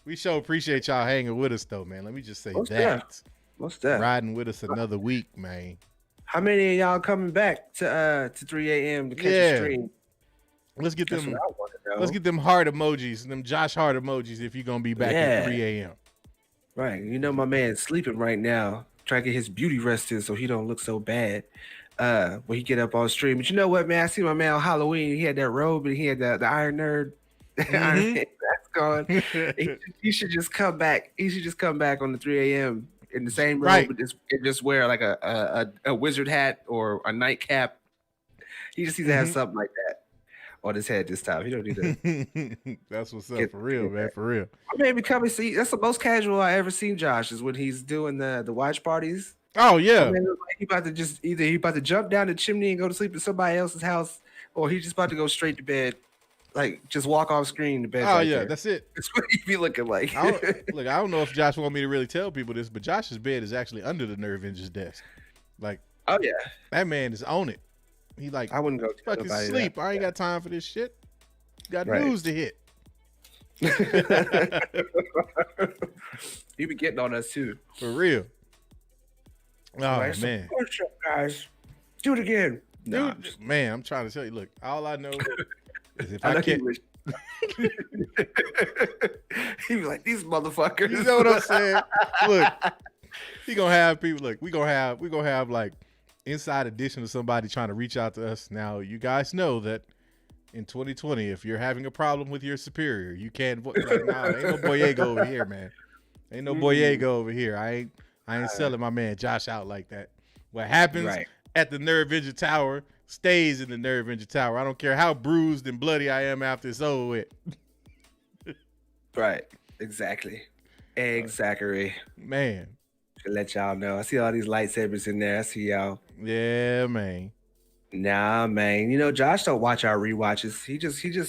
We sure appreciate y'all hanging with us, though, man. Let me just say that. Most definitely. Riding with us another week, man. How many of y'all coming back to 3 a.m. to catch a stream? Let's get them. Let's get them heart emojis, them Josh heart emojis if you're gonna be back at 3 a.m. Right. My man's sleeping right now, trying to get his beauty rest in so he don't look so bad when he get up on stream. But you know what, man? I see my man on Halloween. He had that robe and he had the Iron Nerd. Mm-hmm. That's gone. He should just come back. He should just come back on the 3 a.m. in the same robe, but just wear like a wizard hat or a nightcap. He just needs to have something like that. on his head this time. He don't need to. That's what's up for real, man. For real. Maybe come and see. That's the most casual I ever seen Josh is when he's doing the watch parties. Oh yeah. I mean, like he about to just either he about to jump down the chimney and go to sleep at somebody else's house, or he just about to go straight to bed, like just walk off screen to bed. Oh yeah, that's it. That's what he be looking like. I don't know if Josh want me to really tell people this, but Josh's bed is actually under the Nerve Engine's desk. Like, oh yeah, that man is on it. He like, I wouldn't go fucking sleep. I ain't got time for this shit. Got news to hit. He be getting on us too. For real. Oh man, push up, guys, do it again. Dude, man, I'm trying to tell you. Look, all I know is if I can't. He be like, these motherfuckers. You know what I'm saying? Look, he gonna have people. Look, we gonna have like inside edition of somebody trying to reach out to us. Now, you guys know that in 2020, if you're having a problem with your superior, you can't. Like, no, ain't no Boyega over here, man. Ain't no Boyega over here. I ain't selling my man Josh out like that. What happens at the Nerve Engine Tower stays in the Nerve Engine Tower. I don't care how bruised and bloody I am after it's over with. Right. Exactly. Man. To let y'all know. I see all these lightsabers in there. I see y'all. Yeah, man. Nah, man. You know, Josh don't watch our rewatches. He just he's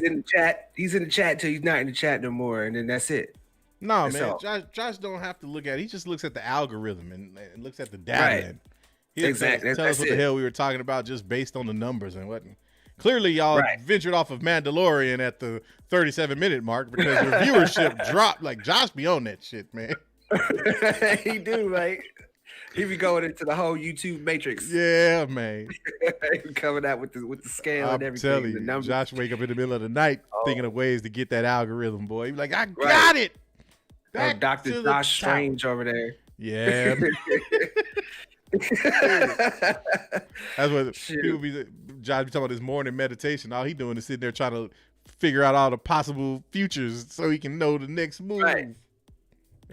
in the chat. He's in the chat till he's not in the chat no more, and then that's it. No, man. Josh don't have to look at it. He just looks at the algorithm and looks at the data. And exactly. Tell us what the hell we were talking about just based on the numbers and what. Clearly, y'all ventured off of Mandalorian at the 37-minute mark because your viewership dropped. Like, Josh be on that shit, man. He do, right? He be going into the whole YouTube matrix. Yeah, man. Coming out with the scale and everything. I'm telling you, Josh wake up in the middle of the night thinking of ways to get that algorithm, boy. He be like, I got it. Dr. Josh Strange over there. Yeah. That's what people be. Josh be talking about his morning meditation. All he doing is sitting there trying to figure out all the possible futures so he can know the next move. Right.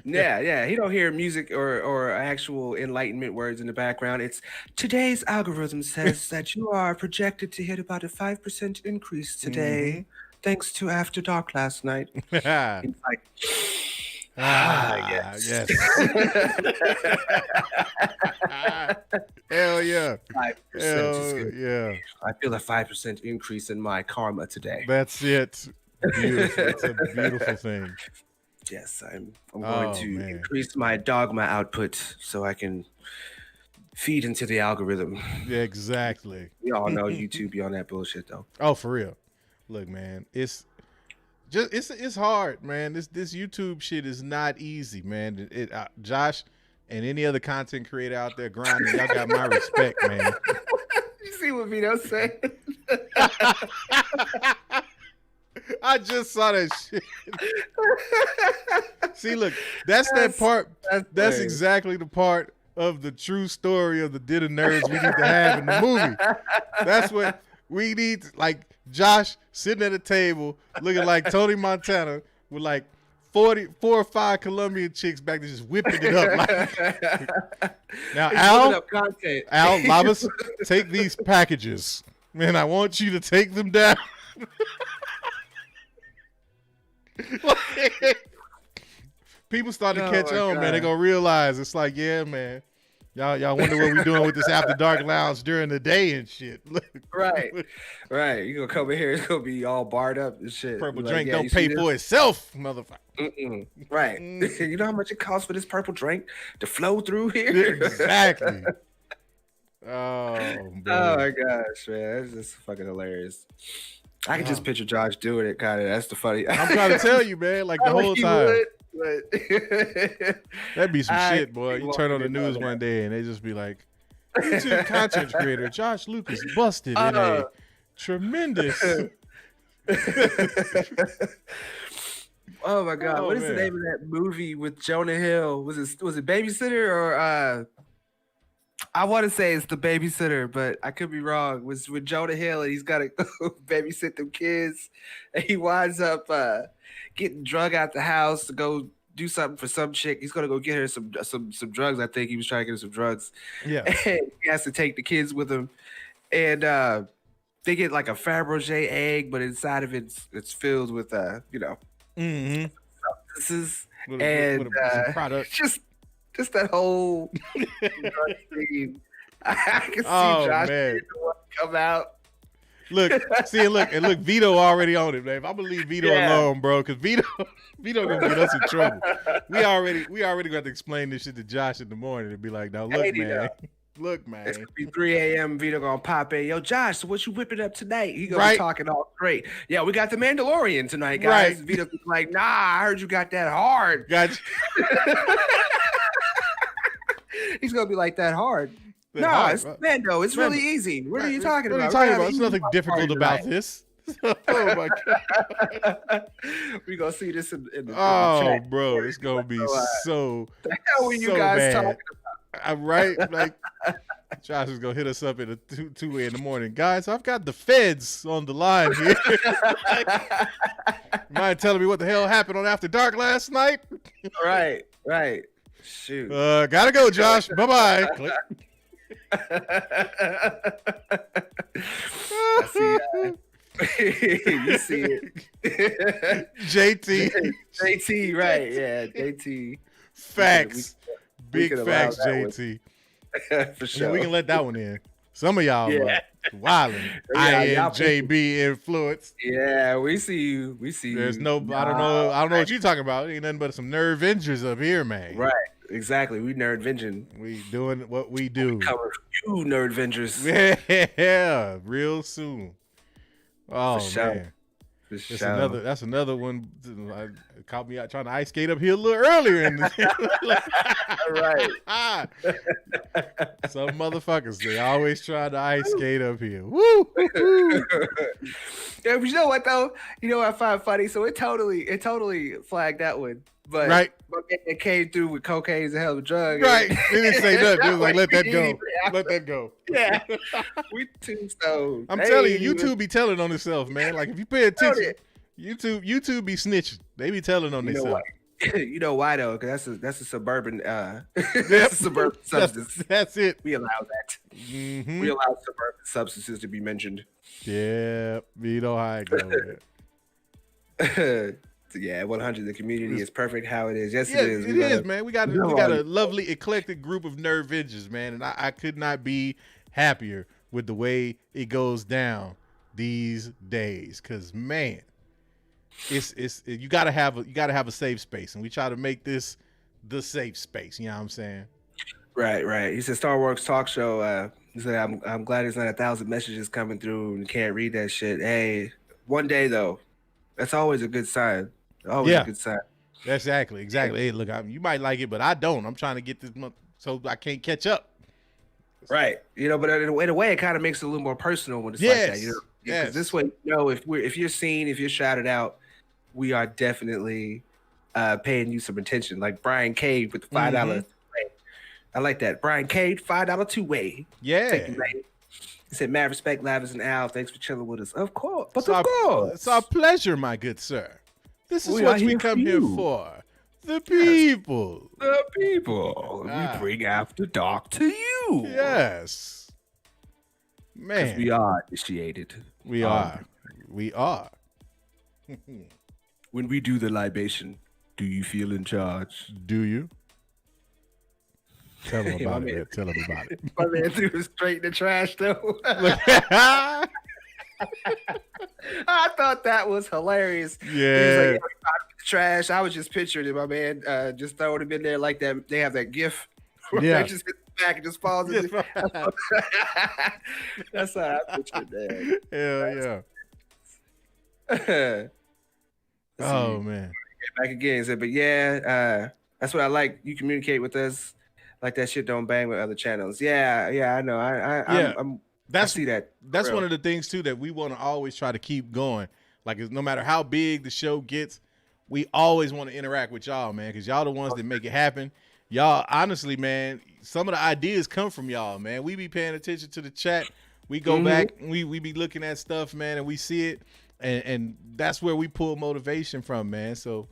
Yeah. He don't hear music or actual enlightenment words in the background. It's today's algorithm says that you are projected to hit about a 5% increase today, thanks to After Dark last night. It's like. Yes. Hell yeah. 5%. Hell yeah. I feel a 5% increase in my karma today. That's it. Beautiful. It's a beautiful thing. Yes, I'm going to increase my dogma output so I can feed into the algorithm. Yeah, exactly. We all know YouTube be on that bullshit though. Oh, for real. Look, man, it's hard, man. This YouTube shit is not easy, man. Josh and any other content creator out there grinding, y'all got my respect, man. You see what Vito said? I just saw that shit. See, look, that's that part. That's exactly the part of the true story of the dinner nerds we need to have in the movie. That's what we need. Like Josh sitting at a table looking like Tony Montana with like 4 or 5 Colombian chicks back there just whipping it up. Like, now, Al, Labas, take these packages. Man, I want you to take them down. People start to catch on, man. They're gonna realize it's like, yeah, man. Y'all wonder what we doing with this After Dark lounge during the day and shit. Right. You gonna come in here, it's gonna be all barred up and shit. Purple drink don't pay for itself, motherfucker. Right. You know how much it costs for this purple drink to flow through here? Exactly. Oh my gosh, man. That's just fucking hilarious. I can just picture Josh doing it, kind of. That's the funny. I'm trying to tell you, man, like the whole time. That'd be some shit, boy. You turn on the news one day and they just be like, YouTube content creator Josh Lucas busted in a tremendous. Oh my God! What is the name of that movie with Jonah Hill? Was it Babysitter or? I want to say it's The Babysitter, but I could be wrong. It was with Jonah Hill, and he's got to babysit them kids, and he winds up getting drug out the house to go do something for some chick. He's gonna go get her some drugs. I think he was trying to get her some drugs. Yeah, and he has to take the kids with him, and they get like a Fabergé egg, but inside of it's filled with Mm-hmm. substances With and some product. just that whole thing. I can see Oh, Josh man. come out. Look, Vito already on it, man. If I believe Vito alone, bro, because Vito gonna get us in trouble. We already got to explain this shit to Josh in the morning and be like, "Now look, man, look, man." It's gonna be 3 a.m. Vito gonna pop in. Yo, Josh, so what you whipping up tonight? He gonna be talking all great. Yeah, we got the Mandalorian tonight, guys. Right. Vito's like, nah, I heard you got that hard. Gotcha. He's gonna be like that hard. No, it's Mando. It's really easy. What are you talking about? There's nothing difficult about this. Oh my god. We gonna see this in the chat. Bro, it's gonna be so. The hell were you guys talking about? Right, like Josh is gonna hit us up at 2 in the morning, guys. I've got the feds on the line here. Mind telling me what the hell happened on After Dark last night? Right. Shoot. Gotta go, Josh. Bye bye. I see you see it. JT, right? Yeah, JT. Facts. Big facts, JT. For sure. Yeah, we can let that one in. Some of y'all wilding. INJB influence. Yeah, we see you. There's no. I don't know what you're talking about. Ain't nothing but some nerd vengers up here, man. Right. Exactly. We nerd venging. We doing what we do. Cover you nerd vengers. Yeah, real soon. Oh man. That's another one. Caught me out trying to ice skate up here a little earlier in the right. Some motherfuckers, they always try to ice skate up here. Woo! Yeah, but you know what though? You know what I find funny? So it totally flagged that one. But right. It came through with cocaine as a hell of a drug. Right. They didn't say nothing. It was like, let that go. Let that go. Yeah. We too stoned. I'm telling you, YouTube be telling on itself, man. Like if you pay attention, YouTube be snitching. They be telling on themselves. You know why though? Because that's a suburban suburban substance. That's it. We allow that. Mm-hmm. We allow suburban substances to be mentioned. Yeah, you know how it goes. Yeah, 100. The community is perfect how it is. Yes, it is. It is, man. We got a lovely, eclectic group of nerd vengers, man, and I could not be happier with the way it goes down these days. Cause man, it's you gotta have a safe space, and we try to make this the safe space. You know what I'm saying? Right. He said Star Wars talk show. He said I'm glad there's not 1,000 messages coming through and can't read that shit. Hey, one day though, that's always a good sign. Always a good sign. Exactly. Hey, look, you might like it, but I don't. I'm trying to get this month, so I can't catch up. Right. You know, but in a way, it kind of makes it a little more personal when it's like that. You know, because this way, you know, if you're seen, if you're shouted out, we are definitely paying you some attention. Like Brian Cade with the $5. Mm-hmm. I like that. Brian Cade, $5 two-way. Yeah. Thank you, man. He said, "Mad respect, Lavis and Al. Thanks for chilling with us." Of course, but of course, it's our pleasure, my good sir. This is what we come here for. The people. The people. We bring After Dark to you. Yes. Man. We are initiated. We are. When we do the libation, do you feel in charge? Do you? Tell him about it. Tell him about it. My man threw it straight in the trash, though. I thought that was hilarious. Yeah. He was like, trash. I was just picturing it, my man. Just throwing him in there like that. They have that GIF where they just hit the back and just falls in. That's how I pictured that. Hell yeah. Oh man. Back again. Said, but yeah, that's what I like. You communicate with us. Like that shit don't bang with other channels. Yeah, I know. I see that. That's one of the things too that we want to always try to keep going. Like no matter how big the show gets, we always want to interact with y'all, man, because y'all the ones that make it happen. Y'all, honestly, man, some of the ideas come from y'all, man. We be paying attention to the chat. We go back, and we be looking at stuff, man, and we see it, and that's where we pull motivation from, man. So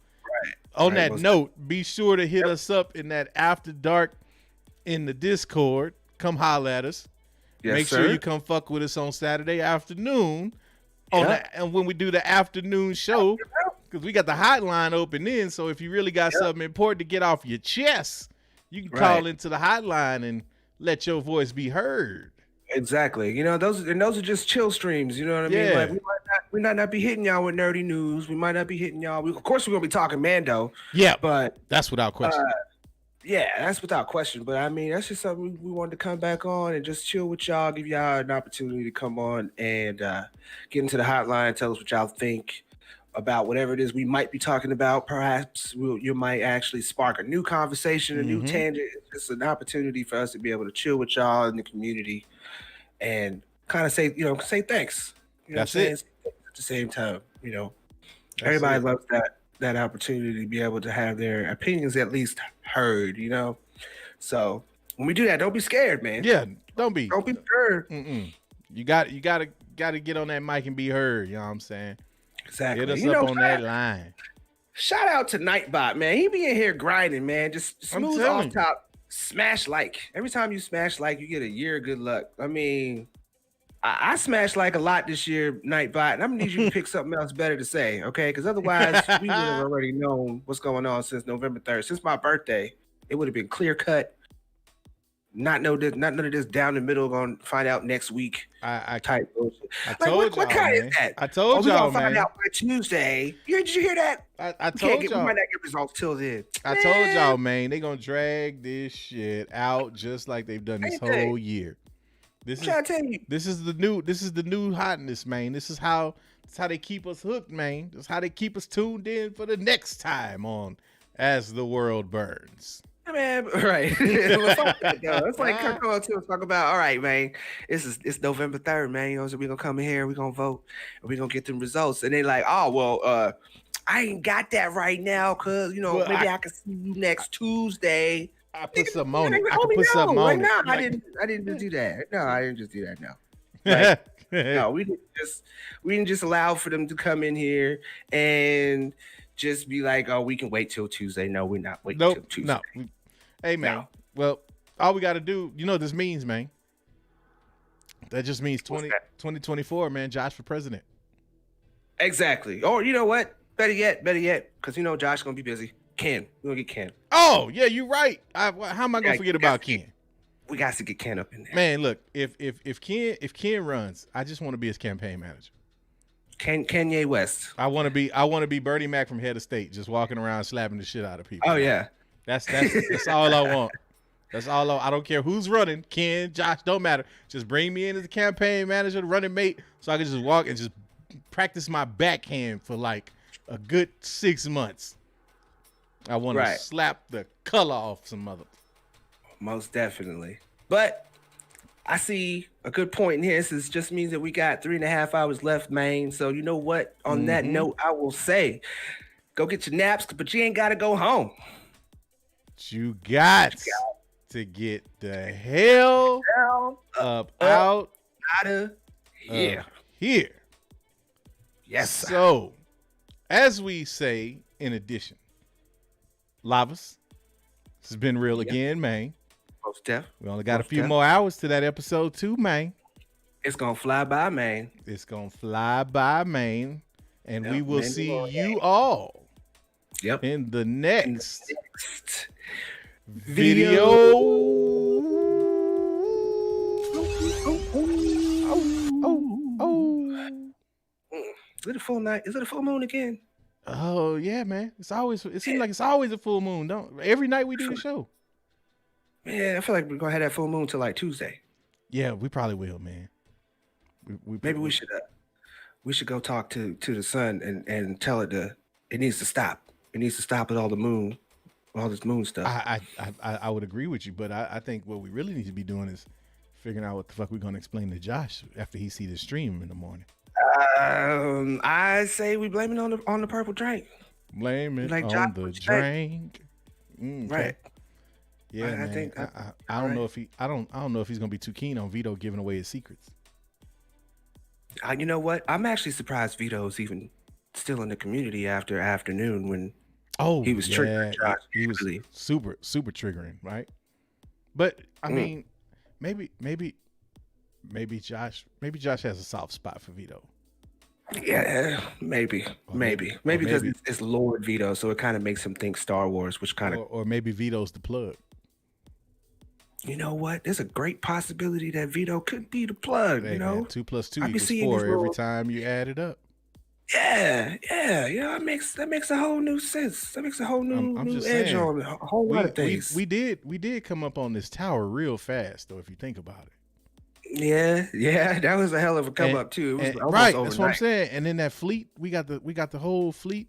on that note, be sure to hit us up in that After Dark in the Discord. Come holler at us. Yes, Make sir. sure you come fuck with us on Saturday afternoon. And when we do the afternoon show, because we got the hotline open in. So if you really got something important to get off your chest, you can call into the hotline and let your voice be heard. Exactly. You know, those are just chill streams. You know what I mean? Like we might not be hitting y'all with nerdy news. We might not be hitting y'all. Of course, we're gonna be talking Mando. Yeah, but that's without question. Yeah, that's without question. But I mean, that's just something we wanted to come back on and just chill with y'all, give y'all an opportunity to come on and get into the hotline, tell us what y'all think about whatever it is we might be talking about. Perhaps you might actually spark a new conversation, a new tangent. It's just an opportunity for us to be able to chill with y'all in the community and kind of say thanks. You know That's it. At the same time, everybody loves that opportunity to be able to have their opinions at least heard, So when we do that, don't be scared, man. Yeah, don't be scared. You gotta get on that mic and be heard. You know what I'm saying? Exactly. Get us up on that line. Shout out to Nightbot, man. He be in here grinding, man. Just smooth off top. Smash like. Every time you smash like, you get a year of good luck. I mean, I smashed like a lot this year, Nightbot, and I'm gonna need you to pick something else better to say, okay? Because otherwise, we would have already known what's going on since November 3rd. Since my birthday, it would have been clear cut. Not none of this down the middle. Gonna find out next week. I type bullshit. What kind is that? I told y'all, man. Find out by Tuesday. Did you hear that? I told y'all. We might not get results till then. I told y'all, man. They gonna drag this shit out just like they've done this whole year. This is the new hotness, man. This is how they keep us hooked, man. This is how they keep us tuned in for the next time on As the World Burns. Man, right. It's like Kirk Cousins was talking about. All right, man. It's November 3rd, man. So we're gonna come in here, we're gonna vote, and we're gonna get them results. And they like, oh well, I ain't got that right now, cause maybe I can see you next Tuesday. I put something on it. I can put something on it. I didn't just do that. No, I didn't just do that. No. No, we didn't just allow for them to come in here and just be like, oh, we can wait till Tuesday. No, we're not waiting till Tuesday. No. Hey, man. No. Well, all we got to do, what this means, man. That just means 2024, man. Josh for president. Exactly. Or you know what? Better yet, because Josh going to be busy. Ken. We're going to get Ken. Oh, yeah, you're right. How am I going to forget about Ken? We got to get Ken up in there. Man, look, if Ken runs, I just want to be his campaign manager. Kanye West. I want to be Bernie Mac from Head of State, just walking around slapping the shit out of people. Oh yeah. That's all I want. That's all I don't care who's running. Ken, Josh, don't matter. Just bring me in as a campaign manager, the running mate, so I can just walk and just practice my backhand for like a good 6 months. I want to slap the color off some mother. Most definitely. But I see a good point in here. This just means that we got 3.5 hours left, man. So you know what? On that note, I will say, go get your naps, but you ain't got to go home. You got to get the hell up out of here. Yes. So, as we say, in addition, Lavas, this has been real again, man. Most def. We only got a few more hours to that episode 2, man. It's gonna fly by, man. It's gonna fly by, man. And we will see you all in the next video. Is it a full night? Is it a full moon again? Oh yeah, man. It seems like it's always a full moon, every night we do the show. Man, I feel like we're gonna have that full moon till like Tuesday. Yeah, we probably will, man. Maybe we should go talk to the sun and tell it it needs to stop. It needs to stop with all this moon stuff. I would agree with you, but I think what we really need to be doing is figuring out what the fuck we're gonna explain to Josh after he see the stream in the morning. I say we blame it on the purple drink. Blame it on the drink. Okay. Right. Yeah, man. I think I don't know if I don't know if he's gonna be too keen on Vito giving away his secrets. You know what? I'm actually surprised Vito's even still in the community after afternoon when he was triggering Josh. He was super triggering, right? But I mean, maybe Maybe Josh has a soft spot for Vito. Yeah, maybe because maybe- it's Lord Vito, so it kind of makes him think Star Wars, which kind of. Or maybe Vito's the plug. You know what? There's a great possibility that Vito could be the plug. Hey, you know, man, 2 + 2 I be equals seeing 4 these every little- time you add it up. yeah. That makes a whole new sense. That makes a whole new I'm just edge saying, on a whole lot of things. We did come up on this tower real fast though, if you think about it. Yeah, that was a hell of a come up too. It was almost Right, overnight. that's what I'm saying. And then that fleet, we got the whole fleet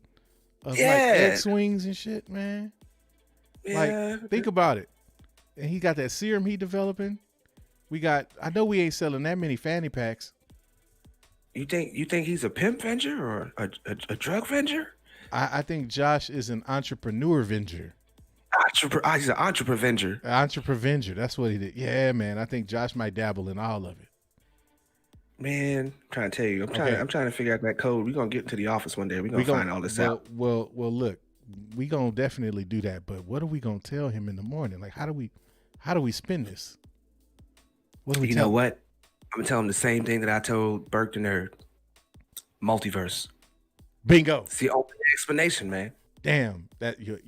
of like Yeah. X-wings and shit, man. Yeah, Like, think about it. And he got that serum he developing. I know we ain't selling that many fanny packs. you think he's a pimp venture or a drug venture? I think Josh is an entrepreneur venture. He's an entrepreneur venture. Entrepreneur, that's what he did. Yeah, man. I think Josh might dabble in all of it. Man, I'm trying to tell you, I'm trying to figure out that code. We're gonna get into the office one day. We're gonna find all this out. Well, look, we gonna definitely do that. But what are we gonna tell him in the morning? Like, how do we spin this? What do we You tell know him? what? I'm gonna tell him the same thing that I told Burke the Nerd. Multiverse. Bingo. It's the only explanation, man. Damn, that you're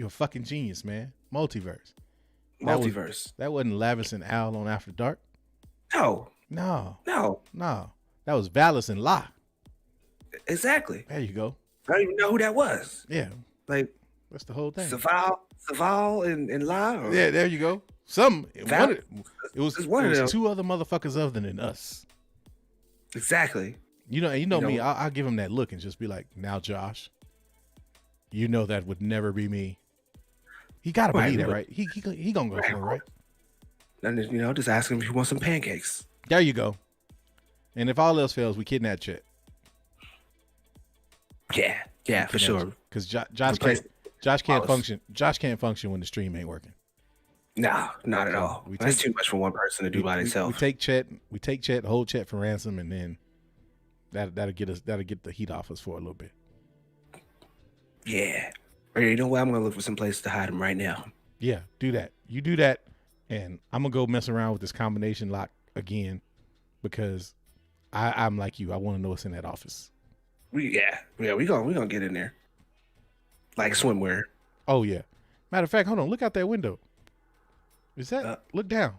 a fucking genius, man. Multiverse. Multiverse. That wasn't Lavis and Al on After Dark. No. No. That was Valis and La. Exactly. There you go. I don't even know who that was. Yeah, Like that's the whole thing. Saval and La. Or... Yeah, there you go. It was one of them. two other motherfuckers other than us. Exactly. You know me. I'll give him that look and just be like, "Now, Josh, you know that would never be me." He gotta believe that, right? He gonna go for it, right? And just ask him if he wants some pancakes. There you go. And if all else fails, we kidnap Chet. Yeah, for sure. Because Josh can't function. Josh can't function when the stream ain't working. No, not at all. That's too much for one person to do by themselves. We take Chet, hold Chet for ransom, and then that'll get the heat off us for a little bit. Yeah. Or you know what? I'm gonna look for some place to hide him right now. Yeah, do that. You do that, and I'm gonna go mess around with this combination lock again because I'm like you. I want to know what's in that office. We gonna get in there. Like swimwear. Oh yeah. Matter of fact, hold on. Look out that window. Is that? Look down.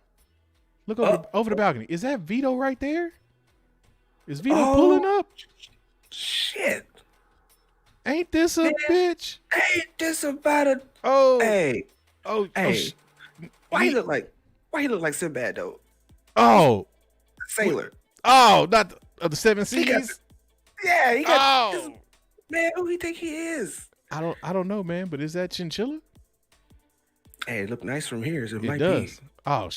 Look over the balcony. Is that Vito right there? Is Vito pulling up? Shit. Ain't this a bitch? Ain't this about a? Oh. Hey. Hey. Why he look like Sinbad though? Oh. Sailor. Oh, not the Seven Seas. He got. Man, who do you think he is? I don't know, man. But is that Chinchilla? Hey, it look nice from here. So it It might does. be. Oh